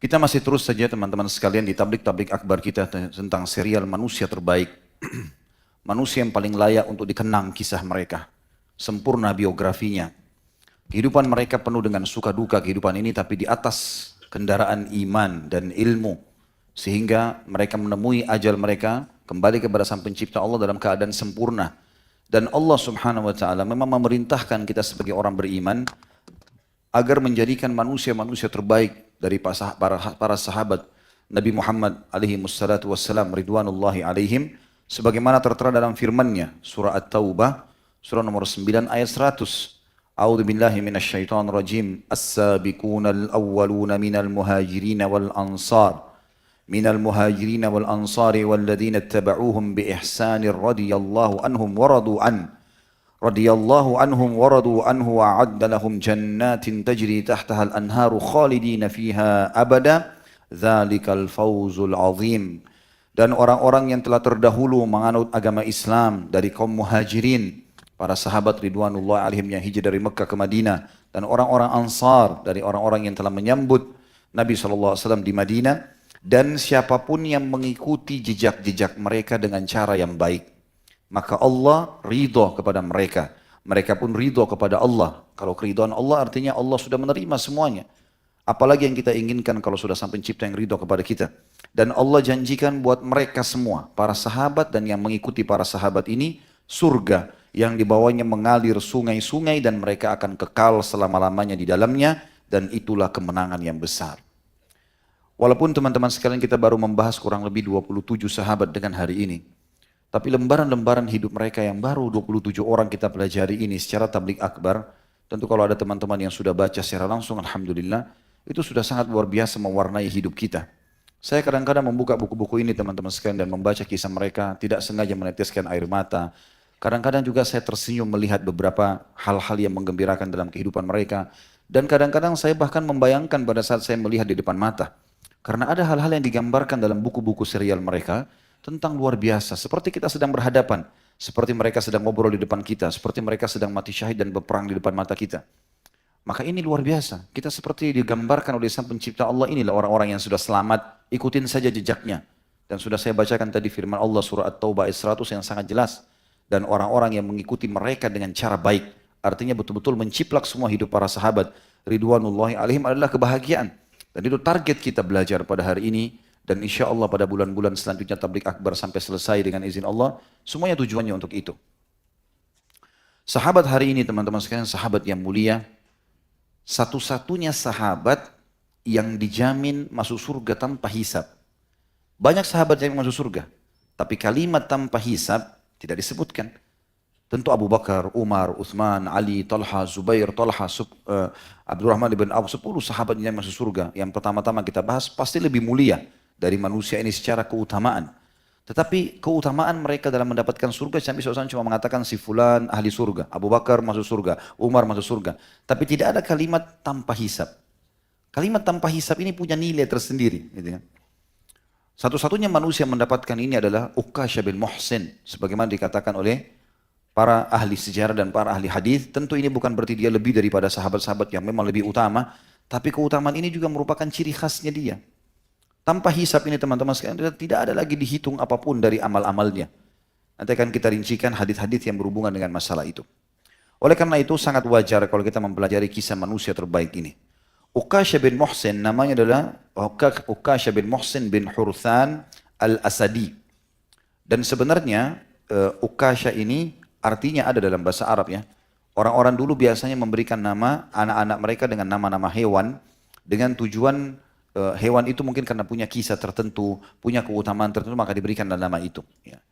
Kita masih terus saja teman-teman sekalian di tablik-tablik akbar kita tentang serial manusia terbaik. Manusia yang paling layak untuk dikenang kisah mereka. Sempurna biografinya. Kehidupan mereka penuh dengan suka duka kehidupan ini, tapi di atas kendaraan iman dan ilmu. Sehingga mereka menemui ajal mereka kembali kepada Sang Pencipta Allah dalam keadaan sempurna. Dan Allah Subhanahu wa taala memang memerintahkan kita sebagai orang beriman agar menjadikan manusia-manusia terbaik dari para sahabat Nabi Muhammad alaihi wassalatu wassalam ridwanullahi alaihim, sebagaimana tertera dalam firman-Nya surah At-Taubah surah nomor 9 ayat 100. A'udzu billahi minasyaitonir rajim. As-sabiqunal awwaluna minal muhajirin wal ansari walladzina ittaba'uuhum bi ihsanir radhiyallahu anhum wa radu anhu wa a'adda lahum jannatin tajri tahtaha al-anharu khalidina fiha abada dzalikal fawzul azim. Dan orang-orang yang telah terdahulu menganut agama Islam dari kaum muhajirin, para sahabat ridwanullah alaihim yang hijrah dari Mekah ke Madinah, dan orang-orang Ansar dari orang-orang yang telah menyambut Nabi SAW di Madinah, dan siapapun yang mengikuti jejak-jejak mereka dengan cara yang baik, maka Allah ridho kepada mereka. Mereka pun ridho kepada Allah. Kalau keridhaan Allah artinya Allah sudah menerima semuanya. Apalagi yang kita inginkan kalau sudah Sang Pencipta yang ridho kepada kita. Dan Allah janjikan buat mereka semua, para sahabat dan yang mengikuti para sahabat ini, surga yang dibawanya mengalir sungai-sungai dan mereka akan kekal selama-lamanya di dalamnya, dan itulah kemenangan yang besar. Walaupun teman-teman sekalian kita baru membahas kurang lebih 27 sahabat dengan hari ini, tapi lembaran-lembaran hidup mereka yang baru 27 orang kita pelajari ini secara tablik akbar, tentu kalau ada teman-teman yang sudah baca secara langsung, alhamdulillah, itu sudah sangat luar biasa mewarnai hidup kita. Saya kadang-kadang membuka buku-buku ini teman-teman sekalian dan membaca kisah mereka, tidak sengaja meneteskan air mata. Kadang-kadang juga saya tersenyum melihat beberapa hal-hal yang menggembirakan dalam kehidupan mereka. Dan kadang-kadang saya bahkan membayangkan pada saat saya melihat di depan mata. Karena ada hal-hal yang digambarkan dalam buku-buku serial mereka tentang luar biasa. Seperti kita sedang berhadapan. Seperti mereka sedang ngobrol di depan kita. Seperti mereka sedang mati syahid dan berperang di depan mata kita. Maka ini luar biasa. Kita seperti digambarkan oleh Sang Pencipta Allah, inilah orang-orang yang sudah selamat. Ikutin saja jejaknya. Dan sudah saya bacakan tadi firman Allah surah At-Taubah ayat 100 yang sangat jelas. Dan orang-orang yang mengikuti mereka dengan cara baik. Artinya betul-betul menciplak semua hidup para sahabat ridwanullahi alaihim adalah kebahagiaan. Dan itu target kita belajar pada hari ini. Dan insya Allah pada bulan-bulan selanjutnya tablik akbar sampai selesai dengan izin Allah. Semuanya tujuannya untuk itu. Sahabat hari ini teman-teman sekalian, sahabat yang mulia. Satu-satunya sahabat yang dijamin masuk surga tanpa hisab. Banyak sahabat yang masuk surga. Tapi kalimat tanpa hisab tidak disebutkan. Tentu Abu Bakar, Umar, Uthman, Ali, Talha, Zubair, Abdurrahman ibn Auf, 10 sahabat yang masuk surga. Yang pertama-tama kita bahas pasti lebih mulia dari manusia ini secara keutamaan. Tetapi keutamaan mereka dalam mendapatkan surga, Nabi SAW cuma mengatakan si fulan ahli surga, Abu Bakar masuk surga, Umar masuk surga. Tapi tidak ada kalimat tanpa hisab. Kalimat tanpa hisab ini punya nilai tersendiri. Gitu kan. Satu-satunya manusia yang mendapatkan ini adalah Uqashah bin Muhsin. Sebagaimana dikatakan oleh para ahli sejarah dan para ahli hadis. Tentu ini bukan berarti dia lebih daripada sahabat-sahabat yang memang lebih utama. Tapi keutamaan ini juga merupakan ciri khasnya dia. Tanpa hisab ini teman-teman sekalian tidak ada lagi dihitung apapun dari amal-amalnya. Nanti akan kita rincikan hadis-hadis yang berhubungan dengan masalah itu. Oleh karena itu sangat wajar kalau kita mempelajari kisah manusia terbaik ini. Uqashah bin Muhsin namanya adalah Uqashah bin Muhsin bin Hurthan al-Asadi. Dan sebenarnya Uqashah ini artinya ada dalam bahasa Arab ya. Orang-orang dulu biasanya memberikan nama anak-anak mereka dengan nama-nama hewan dengan tujuan hewan itu mungkin karena punya kisah tertentu, punya keutamaan tertentu, maka diberikan nama itu. Ya.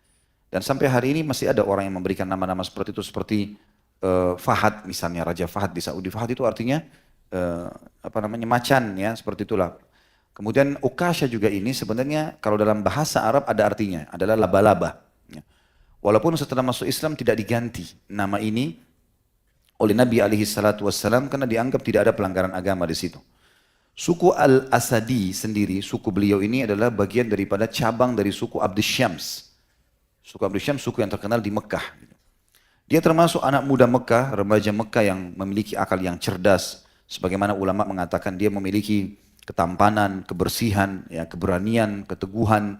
Dan sampai hari ini masih ada orang yang memberikan nama-nama seperti itu, seperti Fahad misalnya, Raja Fahad di Saudi. Fahad itu artinya macan ya, seperti itulah. Kemudian Uqashah juga ini sebenarnya kalau dalam bahasa Arab ada artinya, adalah laba-laba. Ya. Walaupun setelah masuk Islam tidak diganti nama ini oleh Nabi SAW karena dianggap tidak ada pelanggaran agama di situ. Suku Al-Asadi sendiri, suku beliau ini adalah bagian daripada cabang dari suku Abdus Syams. Suku Abdus Syams, suku yang terkenal di Mekah. Dia termasuk anak muda Mekah, remaja Mekah yang memiliki akal yang cerdas. Sebagaimana ulama mengatakan dia memiliki ketampanan, kebersihan, ya, keberanian, keteguhan,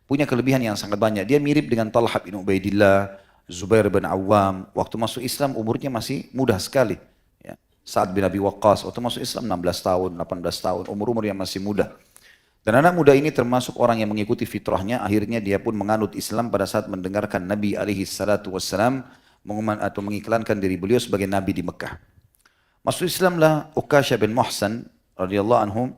punya kelebihan yang sangat banyak. Dia mirip dengan Talha bin Ubaidillah, Zubair bin Awam. Waktu masuk Islam umurnya masih muda sekali. Ya. Sa'ad bin Abi Waqqas, waktu masuk Islam 16 tahun, 18 tahun, umur-umur yang masih muda. Dan anak muda ini termasuk orang yang mengikuti fitrahnya, akhirnya dia pun menganut Islam pada saat mendengarkan Nabi alaihi salatu wassalam atau mengiklankan diri beliau sebagai Nabi di Mekah. Masuk Islamlah Uqasyah bin Muhsan radhiyallahu anhu,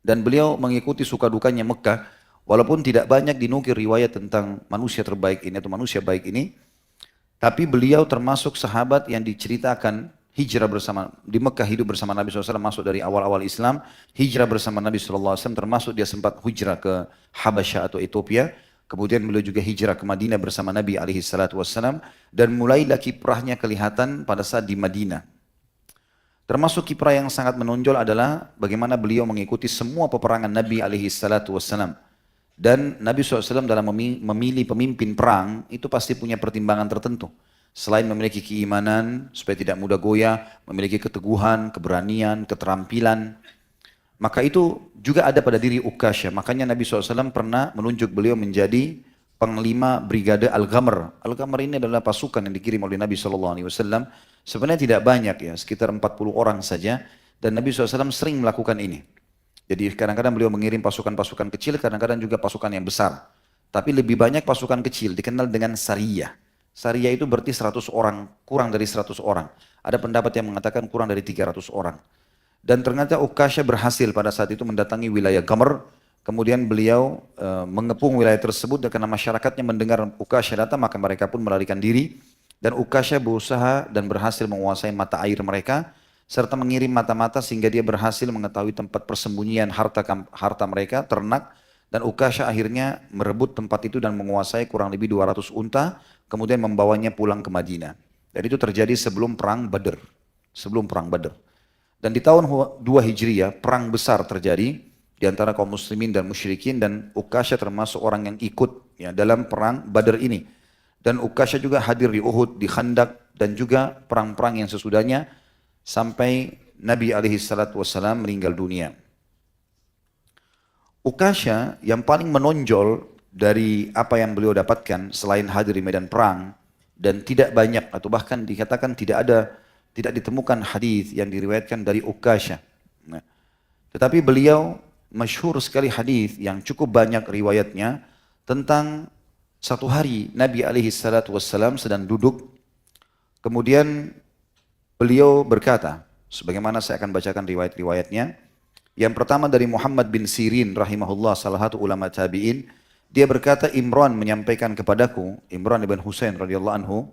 dan beliau mengikuti suka dukanya Mekah, walaupun tidak banyak dinukil riwayat tentang manusia terbaik ini atau manusia baik ini, tapi beliau termasuk sahabat yang diceritakan hijrah bersama di Mekah, hidup bersama Nabi SAW, masuk dari awal-awal Islam, hijrah bersama Nabi SAW, termasuk dia sempat hijrah ke Habasyah atau Ethiopia, kemudian beliau juga hijrah ke Madinah bersama Nabi SAW, dan mulailah kiprahnya kelihatan pada saat di Madinah. Termasuk kiprah yang sangat menonjol adalah bagaimana beliau mengikuti semua peperangan Nabi SAW. Dan Nabi SAW dalam memilih pemimpin perang, itu pasti punya pertimbangan tertentu. Selain memiliki keimanan, supaya tidak mudah goyah, memiliki keteguhan, keberanian, keterampilan. Maka itu juga ada pada diri Uqasyah. Makanya Nabi SAW pernah menunjuk beliau menjadi panglima Brigade Al-Ghamr. Al-Ghamr ini adalah pasukan yang dikirim oleh Nabi SAW. Sebenarnya tidak banyak ya, sekitar 40 orang saja. Dan Nabi SAW sering melakukan ini. Jadi kadang-kadang beliau mengirim pasukan-pasukan kecil, kadang-kadang juga pasukan yang besar. Tapi lebih banyak pasukan kecil, dikenal dengan Sariyah. Sariyah itu berarti 100 orang, kurang dari 100 orang. Ada pendapat yang mengatakan kurang dari 300 orang. Dan ternyata Uqasyah berhasil pada saat itu mendatangi wilayah Ghamr. Kemudian beliau mengepung wilayah tersebut, dan karena masyarakatnya mendengar Uqasyah datang, maka mereka pun melarikan diri. Dan Uqasyah berusaha dan berhasil menguasai mata air mereka, serta mengirim mata-mata sehingga dia berhasil mengetahui tempat persembunyian harta mereka, ternak. Dan Uqasyah akhirnya merebut tempat itu dan menguasai kurang lebih 200 unta, kemudian membawanya pulang ke Madinah. Dan itu terjadi sebelum perang Badr. Sebelum perang Badr. Dan di tahun 2 Hijriah, perang besar terjadi di antara kaum muslimin dan musyrikin, dan Uqasyah termasuk orang yang ikut ya, dalam perang Badr ini. Dan Uqasyah juga hadir di Uhud, di Khandak, dan juga perang-perang yang sesudahnya sampai Nabi SAW meninggal dunia. Uqasyah yang paling menonjol dari apa yang beliau dapatkan selain hadir di medan perang, dan tidak banyak atau bahkan dikatakan tidak ditemukan hadis yang diriwayatkan dari Uqasyah. Nah, tetapi beliau masyhur sekali hadis yang cukup banyak riwayatnya tentang satu hari Nabi SAW sedang duduk, kemudian beliau berkata, sebagaimana saya akan bacakan riwayat-riwayatnya. Yang pertama dari Muhammad bin Sirin rahimahullah, salah satu ulama tabi'in. Dia berkata, Imran menyampaikan kepadaku, Imran ibn Husain radhiyallahu anhu,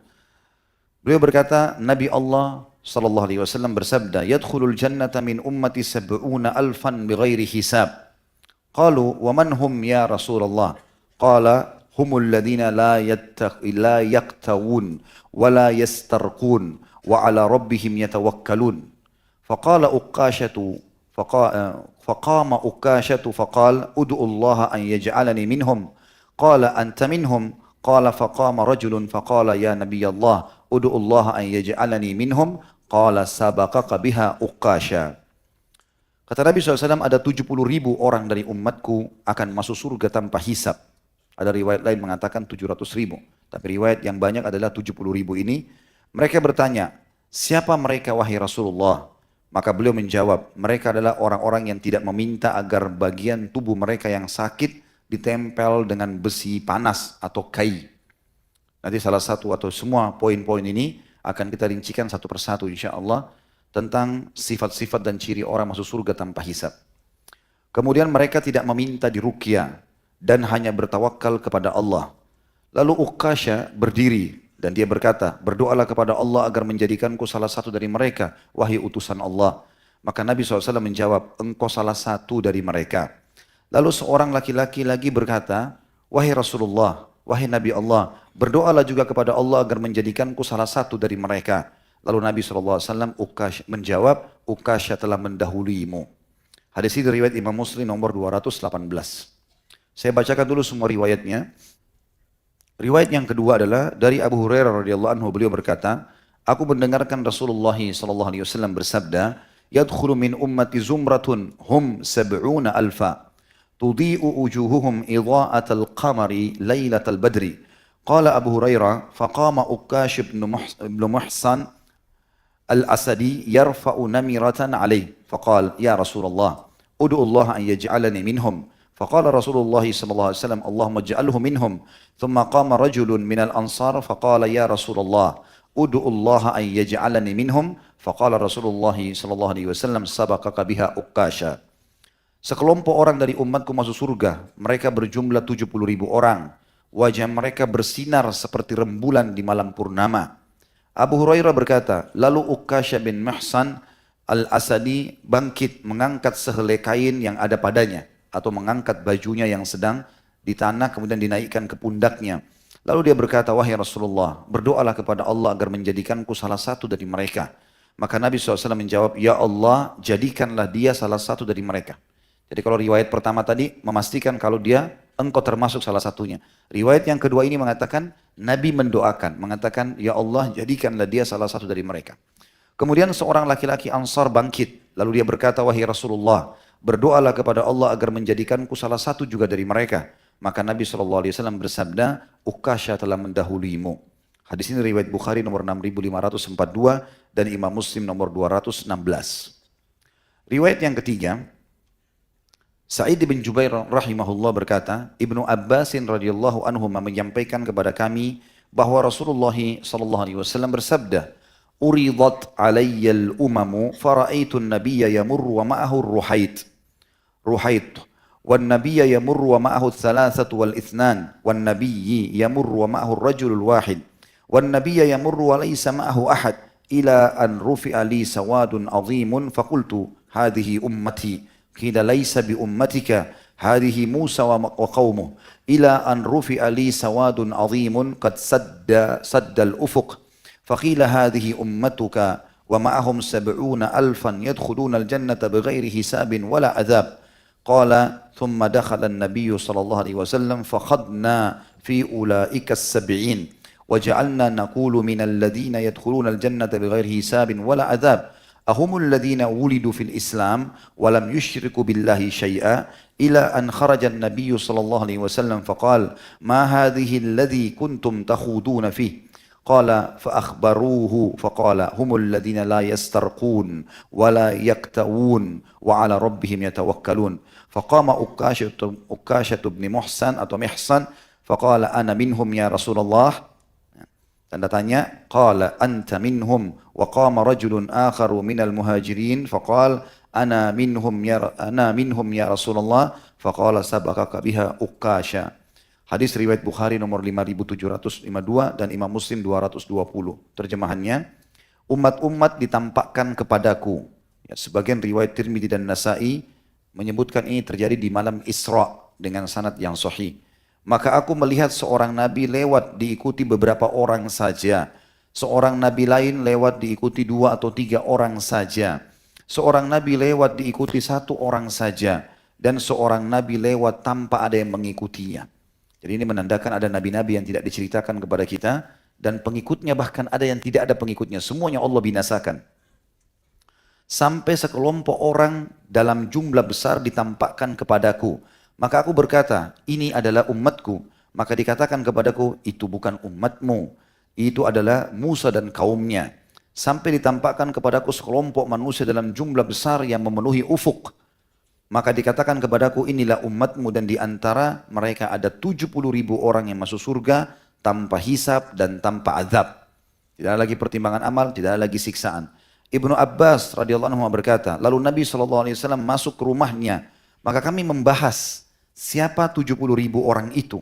beliau berkata, Nabi Allah sallallahu alaihi wasallam bersabda, "Yadkhulul jannata min ummati 70,000 bighairi hisab." Qalu, "Wa man hum ya Rasulullah?" Qala, "Humul ladina la yaktawun wa la yastarqun wa ala rabbihim yatawakkalun." Faqala Uqasyatu فقام أكاشة فقال ادعوا الله أن يجعلني منهم قال أنت منهم قال فقام رجل فقال يا نبي الله ادعوا الله أن يجعلني منهم قال سبقك بها أكاشة. Kata Nabi SAW, ada 70.000 orang dari umatku akan masuk surga tanpa hisab. Ada riwayat lain mengatakan 700.000. Tapi riwayat yang banyak adalah 70.000 ini. Mereka bertanya, siapa mereka wahai Rasulullah? Maka beliau menjawab, mereka adalah orang-orang yang tidak meminta agar bagian tubuh mereka yang sakit ditempel dengan besi panas atau kai. Nanti salah satu atau semua poin-poin ini akan kita rincikan satu persatu insya Allah tentang sifat-sifat dan ciri orang masuk surga tanpa hisab. Kemudian mereka tidak meminta diruqyah dan hanya bertawakal kepada Allah. Lalu Uqasyah berdiri dan dia berkata, berdoalah kepada Allah agar menjadikanku salah satu dari mereka, wahai utusan Allah. Maka Nabi SAW menjawab, engkau salah satu dari mereka. Lalu seorang laki-laki lagi berkata, wahai Rasulullah, wahai Nabi Allah, berdoalah juga kepada Allah agar menjadikanku salah satu dari mereka. Lalu Nabi SAW menjawab, Uqasyah telah mendahulimu. Hadis ini riwayat Imam Muslim nomor 218. Saya bacakan dulu semua riwayatnya. Riwayat yang kedua adalah dari Abu Hurairah radhiyallahu anhu, beliau berkata, aku mendengarkan Rasulullah sallallahu alaihi wasallam bersabda, يدخل من أمتي زمرة هم 70,000 تضيء وجوههم إضاءة القمر ليلة البدر. قال أبو هريرة فقام أكاش بن محصن الأسدي يرفع نمرة عليه فقال يا رسول الله ادعو الله أن يجعلني منهم. فقال رسول الله صلى الله عليه وسلم اللهم اجعله منهم. ثم قام رجل من الأنصار فقال يا رسول الله ادعو الله أن يجعلني منهم. فقال رسول الله صلى الله عليه وسلم سبقك بها أكاشا. Sekelompok orang dari umatku masuk surga. Mereka berjumlah 70.000 orang. Wajah mereka bersinar seperti rembulan di malam purnama. Abu Hurairah berkata, lalu Ukasha bin Mahsan al-Asadi bangkit mengangkat sehelai kain yang ada padanya. Atau mengangkat bajunya yang sedang di tanah kemudian dinaikkan ke pundaknya. Lalu dia berkata, wahai Rasulullah, berdoalah kepada Allah agar menjadikanku salah satu dari mereka. Maka Nabi SAW menjawab, ya Allah, jadikanlah dia salah satu dari mereka. Jadi kalau riwayat pertama tadi memastikan kalau dia engkau termasuk salah satunya. Riwayat yang kedua ini mengatakan Nabi mendoakan, mengatakan ya Allah jadikanlah dia salah satu dari mereka. Kemudian seorang laki-laki Ansar bangkit, lalu dia berkata wahai Rasulullah, berdoalah kepada Allah agar menjadikanku salah satu juga dari mereka. Maka Nabi SAW bersabda, Ukasha telah mendahulimu. Hadis ini riwayat Bukhari nomor 6542 dan Imam Muslim nomor 216. Riwayat yang ketiga, Sa'id bin Jubair rahimahullah berkata, Ibnu Abbasin radhiyallahu anhu menyampaikan kepada kami bahwa Rasulullah sallallahu alaihi wasallam bersabda, "Uridat 'alayya al-umamu fara'aitu an-nabiyya yamurru wa ma'ahu ar-ruhait." Ruhait. Wan nabiyya yamurru wa ma'ahu ats-tsalatsatu wal itsnan, wan nabiyyi yamurru wa ma'ahu ar-rajulul wahid, wan nabiyya yamurru wa laysa ma'ahu ahad ila an rufi'a li sawadun 'azimun faqultu hadhihi ummati. Qila laysa bi ummatika hadhihi Musa wa qawmuh ila an rufi'a li sawadun 'azimun qad sadda al-ufuq faqila hadhihi ummatuka wa ma'ahum 70,000 yadkhuluna al-jannata bighairi hisabin wala adhab. Qala thumma dakhala an-nabiy sallallahu alaihi wasallam fakhadna fi ulaika as-70 wa ja'alna naqulu min alladhina yadkhuluna al-jannata bighairi hisabin wala adhab. أهم الذين ولدوا في الإسلام ولم يشركوا بالله شيئا إلى أن خرج النبي صلى الله عليه وسلم فقال ما هذه الذي كنتم تخوضون فيه قال فأخبروه فقال هم الذين لا يسترقون ولا يكتوون وعلى ربهم يتوكلون فقام أكاشة بن محسن أو محسن فقال أنا منهم يا رسول الله. Tanda tanya, qala anta minhum wa qama rajulun akharu minal muhajirin faqala ana minhum ya Rasulullah faqala sabaqaka biha Ukasha. Hadis riwayat Bukhari nomor 5752 dan Imam Muslim 220. Terjemahannya, umat-umat ditampakkan kepadaku. Ya, sebagian riwayat Tirmidzi dan Nasa'i menyebutkan ini terjadi di malam Isra dengan sanad yang sahih. Maka aku melihat seorang nabi lewat diikuti beberapa orang saja. Seorang nabi lain lewat diikuti 2 atau 3 orang saja. Seorang nabi lewat diikuti 1 orang saja. Dan seorang nabi lewat tanpa ada yang mengikutinya. Jadi ini menandakan ada nabi-nabi yang tidak diceritakan kepada kita. Dan pengikutnya bahkan ada yang tidak ada pengikutnya. Semuanya Allah binasakan. Sampai sekelompok orang dalam jumlah besar ditampakkan kepadaku. Maka aku berkata, ini adalah umatku. Maka dikatakan kepadaku, itu bukan umatmu. Itu adalah Musa dan kaumnya. Sampai ditampakkan kepadaku sekelompok manusia dalam jumlah besar yang memenuhi ufuk. Maka dikatakan kepadaku, inilah umatmu dan di antara mereka ada 70.000 orang yang masuk surga tanpa hisab dan tanpa azab. Tidak ada lagi pertimbangan amal, tidak ada lagi siksaan. Ibnu Abbas radhiyallahu anhu berkata, lalu Nabi SAW masuk ke rumahnya. Maka kami membahas siapa 70.000 orang itu.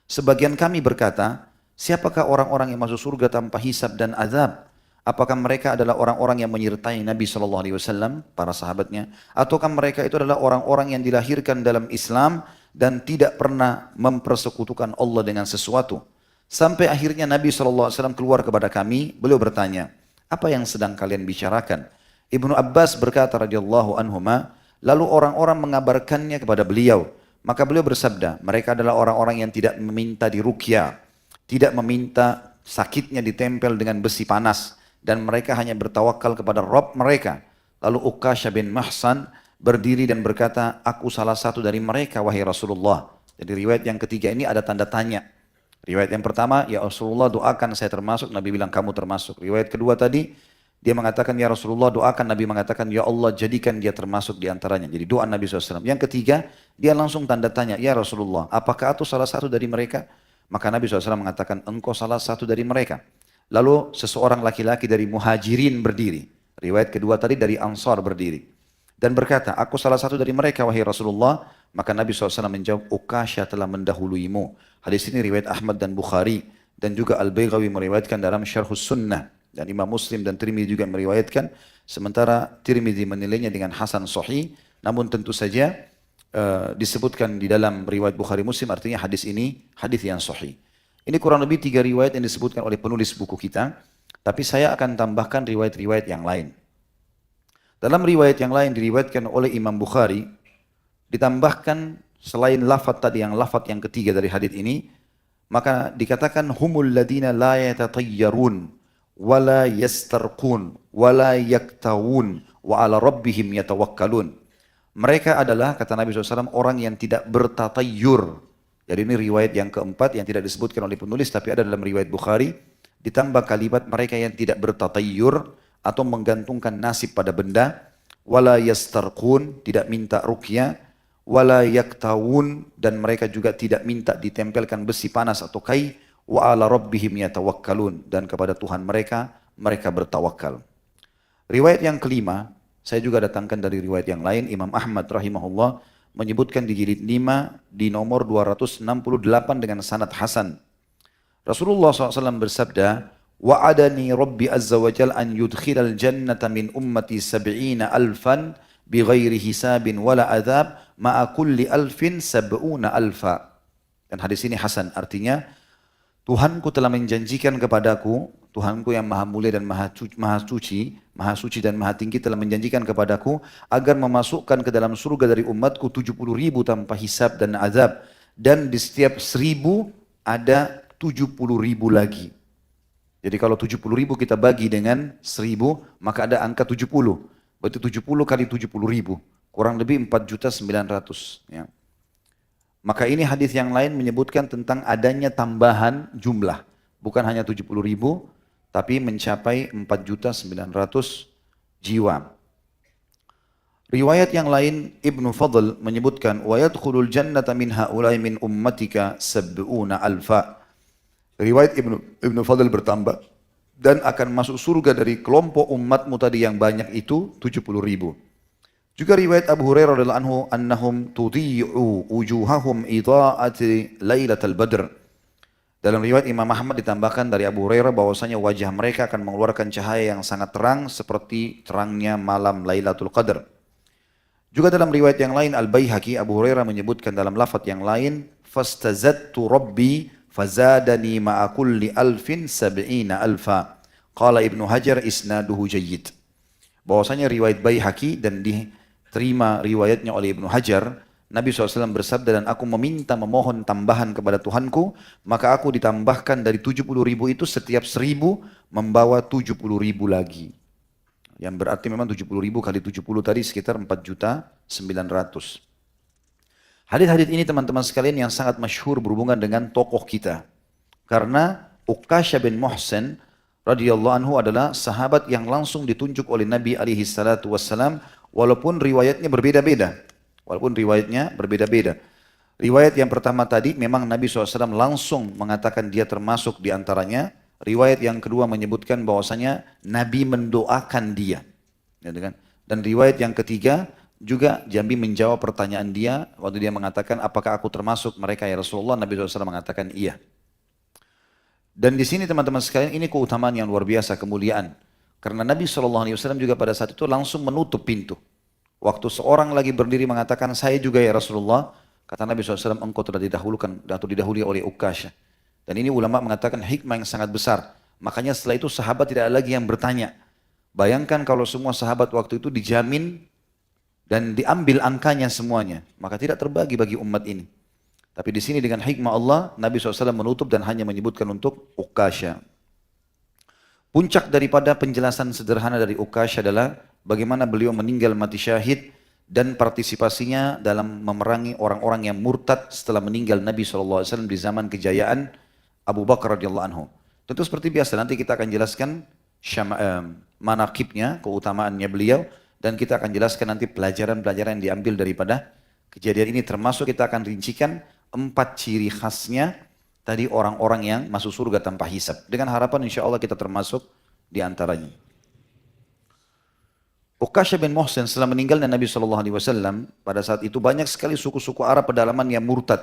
Sebagian kami berkata, siapakah orang-orang yang masuk surga tanpa hisab dan azab? Apakah mereka adalah orang-orang yang menyertai Nabi SAW, para sahabatnya? Ataukah mereka itu adalah orang-orang yang dilahirkan dalam Islam dan tidak pernah mempersekutukan Allah dengan sesuatu? Sampai akhirnya Nabi SAW keluar kepada kami, beliau bertanya, apa yang sedang kalian bicarakan? Ibnu Abbas berkata radhiyallahu anhuma, lalu orang-orang mengabarkannya kepada beliau. Maka beliau bersabda, mereka adalah orang-orang yang tidak meminta diruqyah, tidak meminta sakitnya ditempel dengan besi panas, dan mereka hanya bertawakal kepada Rabb mereka. Lalu Uqasyah bin Mahsan berdiri dan berkata, aku salah satu dari mereka wahai Rasulullah. Jadi riwayat yang ketiga ini ada tanda tanya. Riwayat yang pertama, ya Rasulullah doakan saya termasuk, Nabi bilang kamu termasuk. Riwayat kedua tadi, dia mengatakan ya Rasulullah doakan, Nabi mengatakan ya Allah jadikan dia termasuk di antaranya. Jadi doa Nabi SAW. Yang ketiga, dia langsung tanda tanya, ya Rasulullah apakah aku salah satu dari mereka? Maka Nabi SAW mengatakan engkau salah satu dari mereka. Lalu seseorang laki-laki dari Muhajirin berdiri. Riwayat kedua tadi dari Ansar berdiri. Dan berkata, aku salah satu dari mereka wahai Rasulullah. Maka Nabi SAW menjawab, Uqasyah telah mendahuluimu. Hadis ini riwayat Ahmad dan Bukhari. Dan juga Al-Baghawi meriwayatkan dalam Syarhus Sunnah. Dan Imam Muslim dan Tirmidzi juga meriwayatkan. Sementara Tirmidzi menilainya dengan Hasan Sahih. Namun tentu saja disebutkan di dalam riwayat Bukhari Muslim. Artinya hadis ini hadis yang sahih. Ini kurang lebih 3 riwayat yang disebutkan oleh penulis buku kita. Tapi saya akan tambahkan riwayat-riwayat yang lain. Dalam riwayat yang lain diriwayatkan oleh Imam Bukhari, ditambahkan selain lafaz tadi yang lafaz yang ketiga dari hadis ini, maka dikatakan humul ladina la yatatayyarun wa la yastarqun wa la yaktawun wa ala rabbihim yatawakkalun. Mereka adalah kata Nabi SAW orang yang tidak bertatayyur. Jadi ini riwayat yang keempat yang tidak disebutkan oleh penulis tapi ada dalam riwayat Bukhari, ditambah kalimat mereka yang tidak bertatayyur atau menggantungkan nasib pada benda, wala yastarqun, tidak minta ruqyah, wala yaktawun, dan mereka juga tidak minta ditempelkan besi panas atau kai, wa ala rabbihim yatawakkalun, dan kepada Tuhan mereka bertawakal. Riwayat yang kelima, saya juga datangkan dari riwayat yang lain, Imam Ahmad rahimahullah menyebutkan di jilid 5 di nomor 268 dengan sanad hasan. Rasulullah SAW bersabda, wa'adani Rabbi Azza wa Jal an yudkhilal jannata min ummati 70,000 bighairi hisabin wala adhab ma'a kulli alfin 70,000. Dan hadis ini hasan, artinya Tuhanku telah menjanjikan kepadaku, Tuhanku yang maha mulia dan maha suci dan maha tinggi telah menjanjikan kepadaku agar memasukkan ke dalam surga dari umatku 70,000 tanpa hisab dan azab, dan di setiap 1,000 ada 70,000 lagi. Jadi kalau 70,000 kita bagi dengan 1,000, maka ada angka 70. Berarti 70 kali 70,000, kurang lebih 4.900.000. Ya. Maka ini hadis yang lain menyebutkan tentang adanya tambahan jumlah. Bukan hanya 70,000, tapi mencapai 4.900.000 jiwa. Riwayat yang lain Ibnu Fadl menyebutkan, wa yadkhulul jannata min haula'i min ummatika 70,000. Riwayat Ibnu Fadl bertambah, dan akan masuk surga dari kelompok umatmu tadi yang banyak itu 70,000. Juga riwayat Abu Hurairah radhiyallahu anhu annahum tudhi'u wujuhahum idha'ati lailatul badr. Dalam riwayat Imam Ahmad ditambahkan dari Abu Hurairah bahwasanya wajah mereka akan mengeluarkan cahaya yang sangat terang seperti terangnya malam Lailatul Qadar. Juga dalam riwayat yang lain Al-Baihaqi, Abu Hurairah menyebutkan dalam lafaz yang lain, fastazadtu rabbi fazadani ma'a kulli alfin 70,000. Qala Ibnu Hajar isnaduhu jayyid. Bahwasanya riwayat Baihaqi dan diterima riwayatnya oleh Ibnu Hajar, Nabi SAW bersabda, dan aku memohon tambahan kepada Tuhanku, maka aku ditambahkan dari 70,000 itu setiap 1,000 membawa 70,000 lagi. Yang berarti memang 70,000 kali 70 tadi sekitar 4.900.000. Hadis-hadis ini teman-teman sekalian yang sangat masyhur berhubungan dengan tokoh kita. Karena Uqasyah bin Muhsin radhiyallahu anhu adalah sahabat yang langsung ditunjuk oleh Nabi alaihi salatu wassalam, walaupun riwayatnya berbeda-beda. Riwayat yang pertama tadi memang Nabi SAW langsung mengatakan dia termasuk di antaranya. Riwayat yang kedua menyebutkan bahwasanya Nabi mendoakan dia. Dan riwayat yang ketiga juga Jambi menjawab pertanyaan dia waktu dia mengatakan apakah aku termasuk mereka ya Rasulullah. Nabi SAW mengatakan iya. Dan di sini teman-teman sekalian ini keutamaan yang luar biasa, kemuliaan. Karena Nabi SAW juga pada saat itu langsung menutup pintu. Waktu seorang lagi berdiri mengatakan saya juga ya Rasulullah, kata Nabi SAW, engkau telah didahulukan atau didahului oleh Uqasyah. Dan ini ulama mengatakan hikmah yang sangat besar. Makanya setelah itu sahabat tidak ada lagi yang bertanya. Bayangkan kalau semua sahabat waktu itu dijamin dan diambil angkanya semuanya, maka tidak terbagi bagi umat ini. Tapi di sini dengan hikmah Allah, Nabi SAW menutup dan hanya menyebutkan untuk Uqasyah. Puncak daripada penjelasan sederhana dari Uqasyah adalah bagaimana beliau meninggal mati syahid dan partisipasinya dalam memerangi orang-orang yang murtad setelah meninggal Nabi SAW di zaman kejayaan Abu Bakar radhiyallahu anhu. Tentu seperti biasa nanti kita akan jelaskan manaqibnya, keutamaannya beliau, dan kita akan jelaskan nanti pelajaran-pelajaran yang diambil daripada kejadian ini, termasuk kita akan rincikan 4 ciri khasnya tadi orang-orang yang masuk surga tanpa hisab. Dengan harapan insya Allah kita termasuk di antaranya. Uqasyah bin Muhsin setelah meninggalnya Nabi SAW, pada saat itu banyak sekali suku-suku Arab pedalaman yang murtad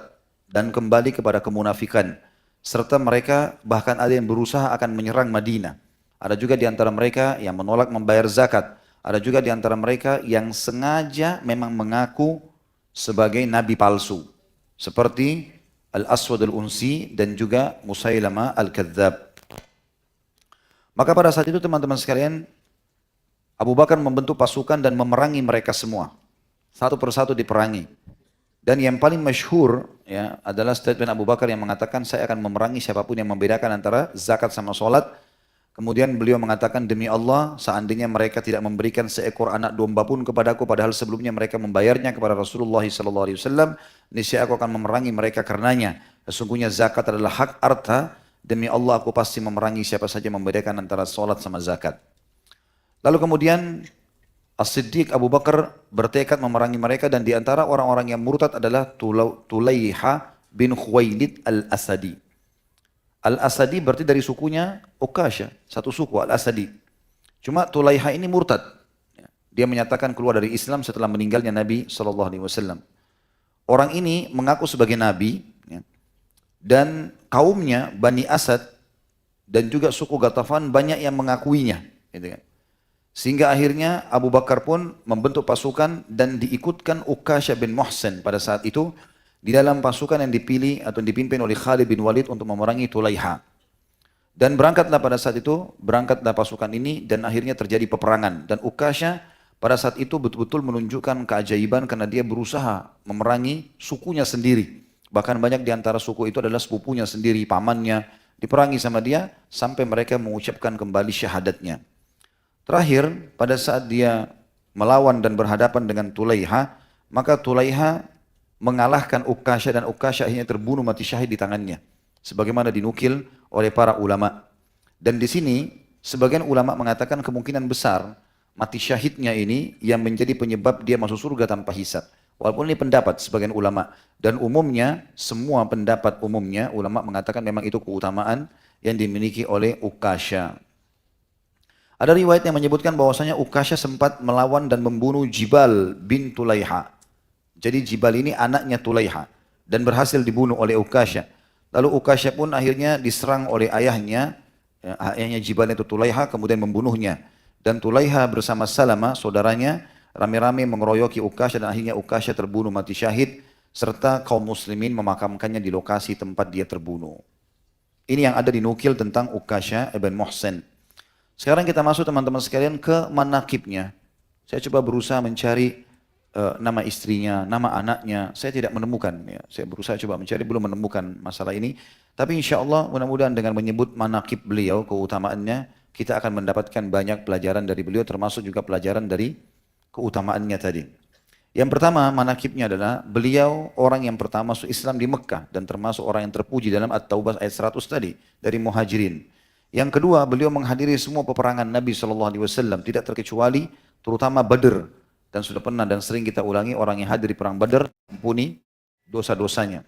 dan kembali kepada kemunafikan. Serta mereka bahkan ada yang berusaha akan menyerang Madinah. Ada juga di antara mereka yang menolak membayar zakat. Ada juga di antara mereka yang sengaja memang mengaku sebagai nabi palsu. Seperti Al-Aswad Al-Unsi dan juga Musailamah Al-Kadzab. Maka pada saat itu teman-teman sekalian, Abu Bakar membentuk pasukan dan memerangi mereka semua. Satu persatu diperangi. Dan yang paling masyhur ya, adalah statement Abu Bakar yang mengatakan, saya akan memerangi siapapun yang membedakan antara zakat sama sholat. Kemudian beliau mengatakan, demi Allah, seandainya mereka tidak memberikan seekor anak domba pun kepadaku, padahal sebelumnya mereka membayarnya kepada Rasulullah SAW, niscaya aku akan memerangi mereka karenanya. Sesungguhnya zakat adalah hak harta, demi Allah aku pasti memerangi siapa saja membedakan antara sholat sama zakat. Lalu kemudian As-Siddiq Abu Bakar bertekad memerangi mereka, dan di antara orang-orang yang murtad adalah Tulaiha bin Khuwailid Al-Asadi. Al-Asadi berarti dari sukunya Uqasyah, satu suku Al-Asadi. Cuma Tulaiha ini murtad. Dia menyatakan keluar dari Islam setelah meninggalnya Nabi SAW. Orang ini mengaku sebagai Nabi, dan kaumnya Bani Asad dan juga suku Ghatafan banyak yang mengakuinya. Gitu kan. Sehingga akhirnya Abu Bakar pun membentuk pasukan dan diikutkan Uqasyah bin Muhsin pada saat itu di dalam pasukan yang dipilih atau dipimpin oleh Khalid bin Walid untuk memerangi Tulaiha. Dan berangkatlah pada saat itu, berangkatlah pasukan ini dan akhirnya terjadi peperangan. Dan Uqasyah pada saat itu betul-betul menunjukkan keajaiban karena dia berusaha memerangi sukunya sendiri. Bahkan banyak di antara suku itu adalah sepupunya sendiri, pamannya, diperangi sama dia sampai mereka mengucapkan kembali syahadatnya. Terakhir, pada saat dia melawan dan berhadapan dengan Tulaiha, maka Tulaiha mengalahkan Uqasyah dan Uqasyah akhirnya terbunuh mati syahid di tangannya. Sebagaimana dinukil oleh para ulama. Dan di sini, sebagian ulama mengatakan kemungkinan besar mati syahidnya ini yang menjadi penyebab dia masuk surga tanpa hisab. Walaupun ini pendapat sebagian ulama. Dan umumnya, semua pendapat umumnya, ulama mengatakan memang itu keutamaan yang dimiliki oleh Uqasyah. Ada riwayat yang menyebutkan bahwasanya Uqasyah sempat melawan dan membunuh Jibal bin Tulaiha. Jadi Jibal ini anaknya Tulaiha dan berhasil dibunuh oleh Uqasyah. Lalu Uqasyah pun akhirnya diserang oleh ayahnya, ayahnya Jibal itu Tulaiha, kemudian membunuhnya. Dan Tulaiha bersama Salamah, saudaranya, rame-rame mengeroyoki Uqasyah dan akhirnya Uqasyah terbunuh mati syahid serta kaum muslimin memakamkannya di lokasi tempat dia terbunuh. Ini yang ada dinukil tentang Uqasyah ibn Muhsin. Sekarang kita masuk teman-teman sekalian ke manaqibnya. Saya coba berusaha mencari nama istrinya, nama anaknya. Saya tidak menemukan. Ya. Saya berusaha coba mencari, belum menemukan masalah ini. Tapi insya Allah mudah-mudahan dengan menyebut manaqib beliau, keutamaannya, kita akan mendapatkan banyak pelajaran dari beliau, termasuk juga pelajaran dari keutamaannya tadi. Yang pertama manaqibnya adalah beliau orang yang pertama masuk Islam di Mekah dan termasuk orang yang terpuji dalam At-Taubah ayat 100 tadi dari Muhajirin. Yang kedua, beliau menghadiri semua peperangan Nabi SAW, tidak terkecuali terutama Badr. Dan sudah pernah dan sering kita ulangi, orang yang hadir di perang Badr ampuni dosa-dosanya.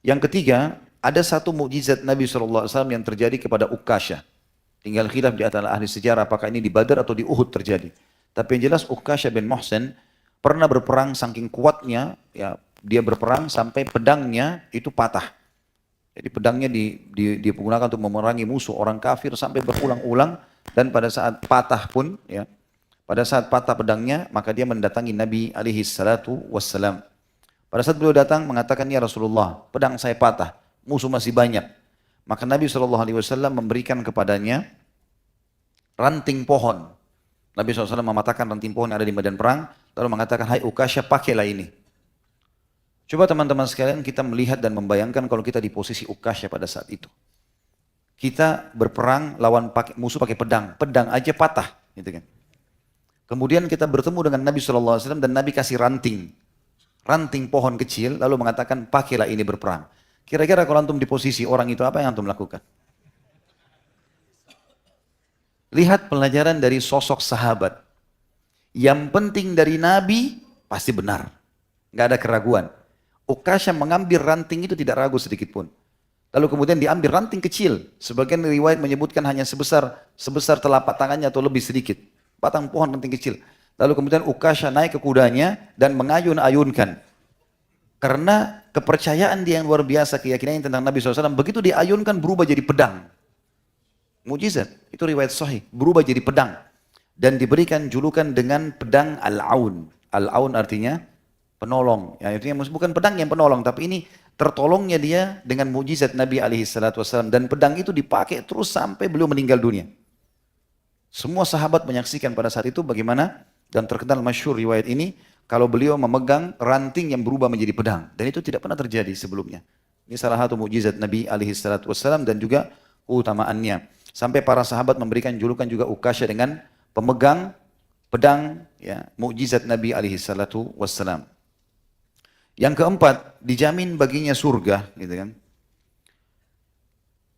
Yang ketiga, ada satu mukjizat Nabi SAW yang terjadi kepada Uqasyah. Tinggal khilaf di antara ahli sejarah apakah ini di Badr atau di Uhud terjadi. Tapi yang jelas Uqasyah bin Muhsin pernah berperang saking kuatnya, ya, dia berperang sampai pedangnya itu patah. Jadi pedangnya digunakan untuk memerangi musuh orang kafir sampai berulang-ulang, dan pada saat patah pun, ya, pada saat patah pedangnya maka dia mendatangi Nabi alaihi salatu wassalam. Pada saat beliau datang mengatakan, ya Rasulullah, pedang saya patah, musuh masih banyak. Maka Nabi SAW memberikan kepadanya ranting pohon. Nabi SAW mematahkan ranting pohon yang ada di medan perang, lalu mengatakan, hai Uqasyah, pakailah ini. Coba teman-teman sekalian kita melihat dan membayangkan kalau kita di posisi Uqasyah pada saat itu. Kita berperang lawan musuh pakai pedang, pedang aja patah, gitu kan. Kemudian kita bertemu dengan Nabi SAW dan Nabi kasih ranting pohon kecil, lalu mengatakan pakailah ini berperang. Kira-kira kalau antum di posisi orang itu apa yang antum lakukan? Lihat pelajaran dari sosok sahabat. Yang penting dari Nabi pasti benar, nggak ada keraguan. Ukasha mengambil ranting itu tidak ragu sedikit pun. Lalu kemudian diambil ranting kecil. Sebagian riwayat menyebutkan hanya sebesar telapak tangannya atau lebih sedikit. Batang pohon ranting kecil. Lalu kemudian Ukasha naik ke kudanya dan mengayun-ayunkan. Karena kepercayaan dia yang luar biasa, keyakinannya tentang Nabi SAW, begitu diayunkan berubah jadi pedang. Mujizat, itu riwayat sahih. Berubah jadi pedang. Dan diberikan julukan dengan pedang Al-Aun. Al-Aun artinya penolong. Ya, artinya bukan pedang yang penolong, tapi ini tertolongnya dia dengan mujizat Nabi SAW. Dan pedang itu dipakai terus sampai beliau meninggal dunia. Semua sahabat menyaksikan pada saat itu bagaimana, dan terkenal masyhur riwayat ini, kalau beliau memegang ranting yang berubah menjadi pedang. Dan itu tidak pernah terjadi sebelumnya. Ini salah satu mujizat Nabi SAW dan juga keutamaannya. Sampai para sahabat memberikan julukan juga Ukasha dengan pemegang pedang, ya, mukjizat Nabi SAW. Yang keempat, dijamin baginya surga, gitu kan.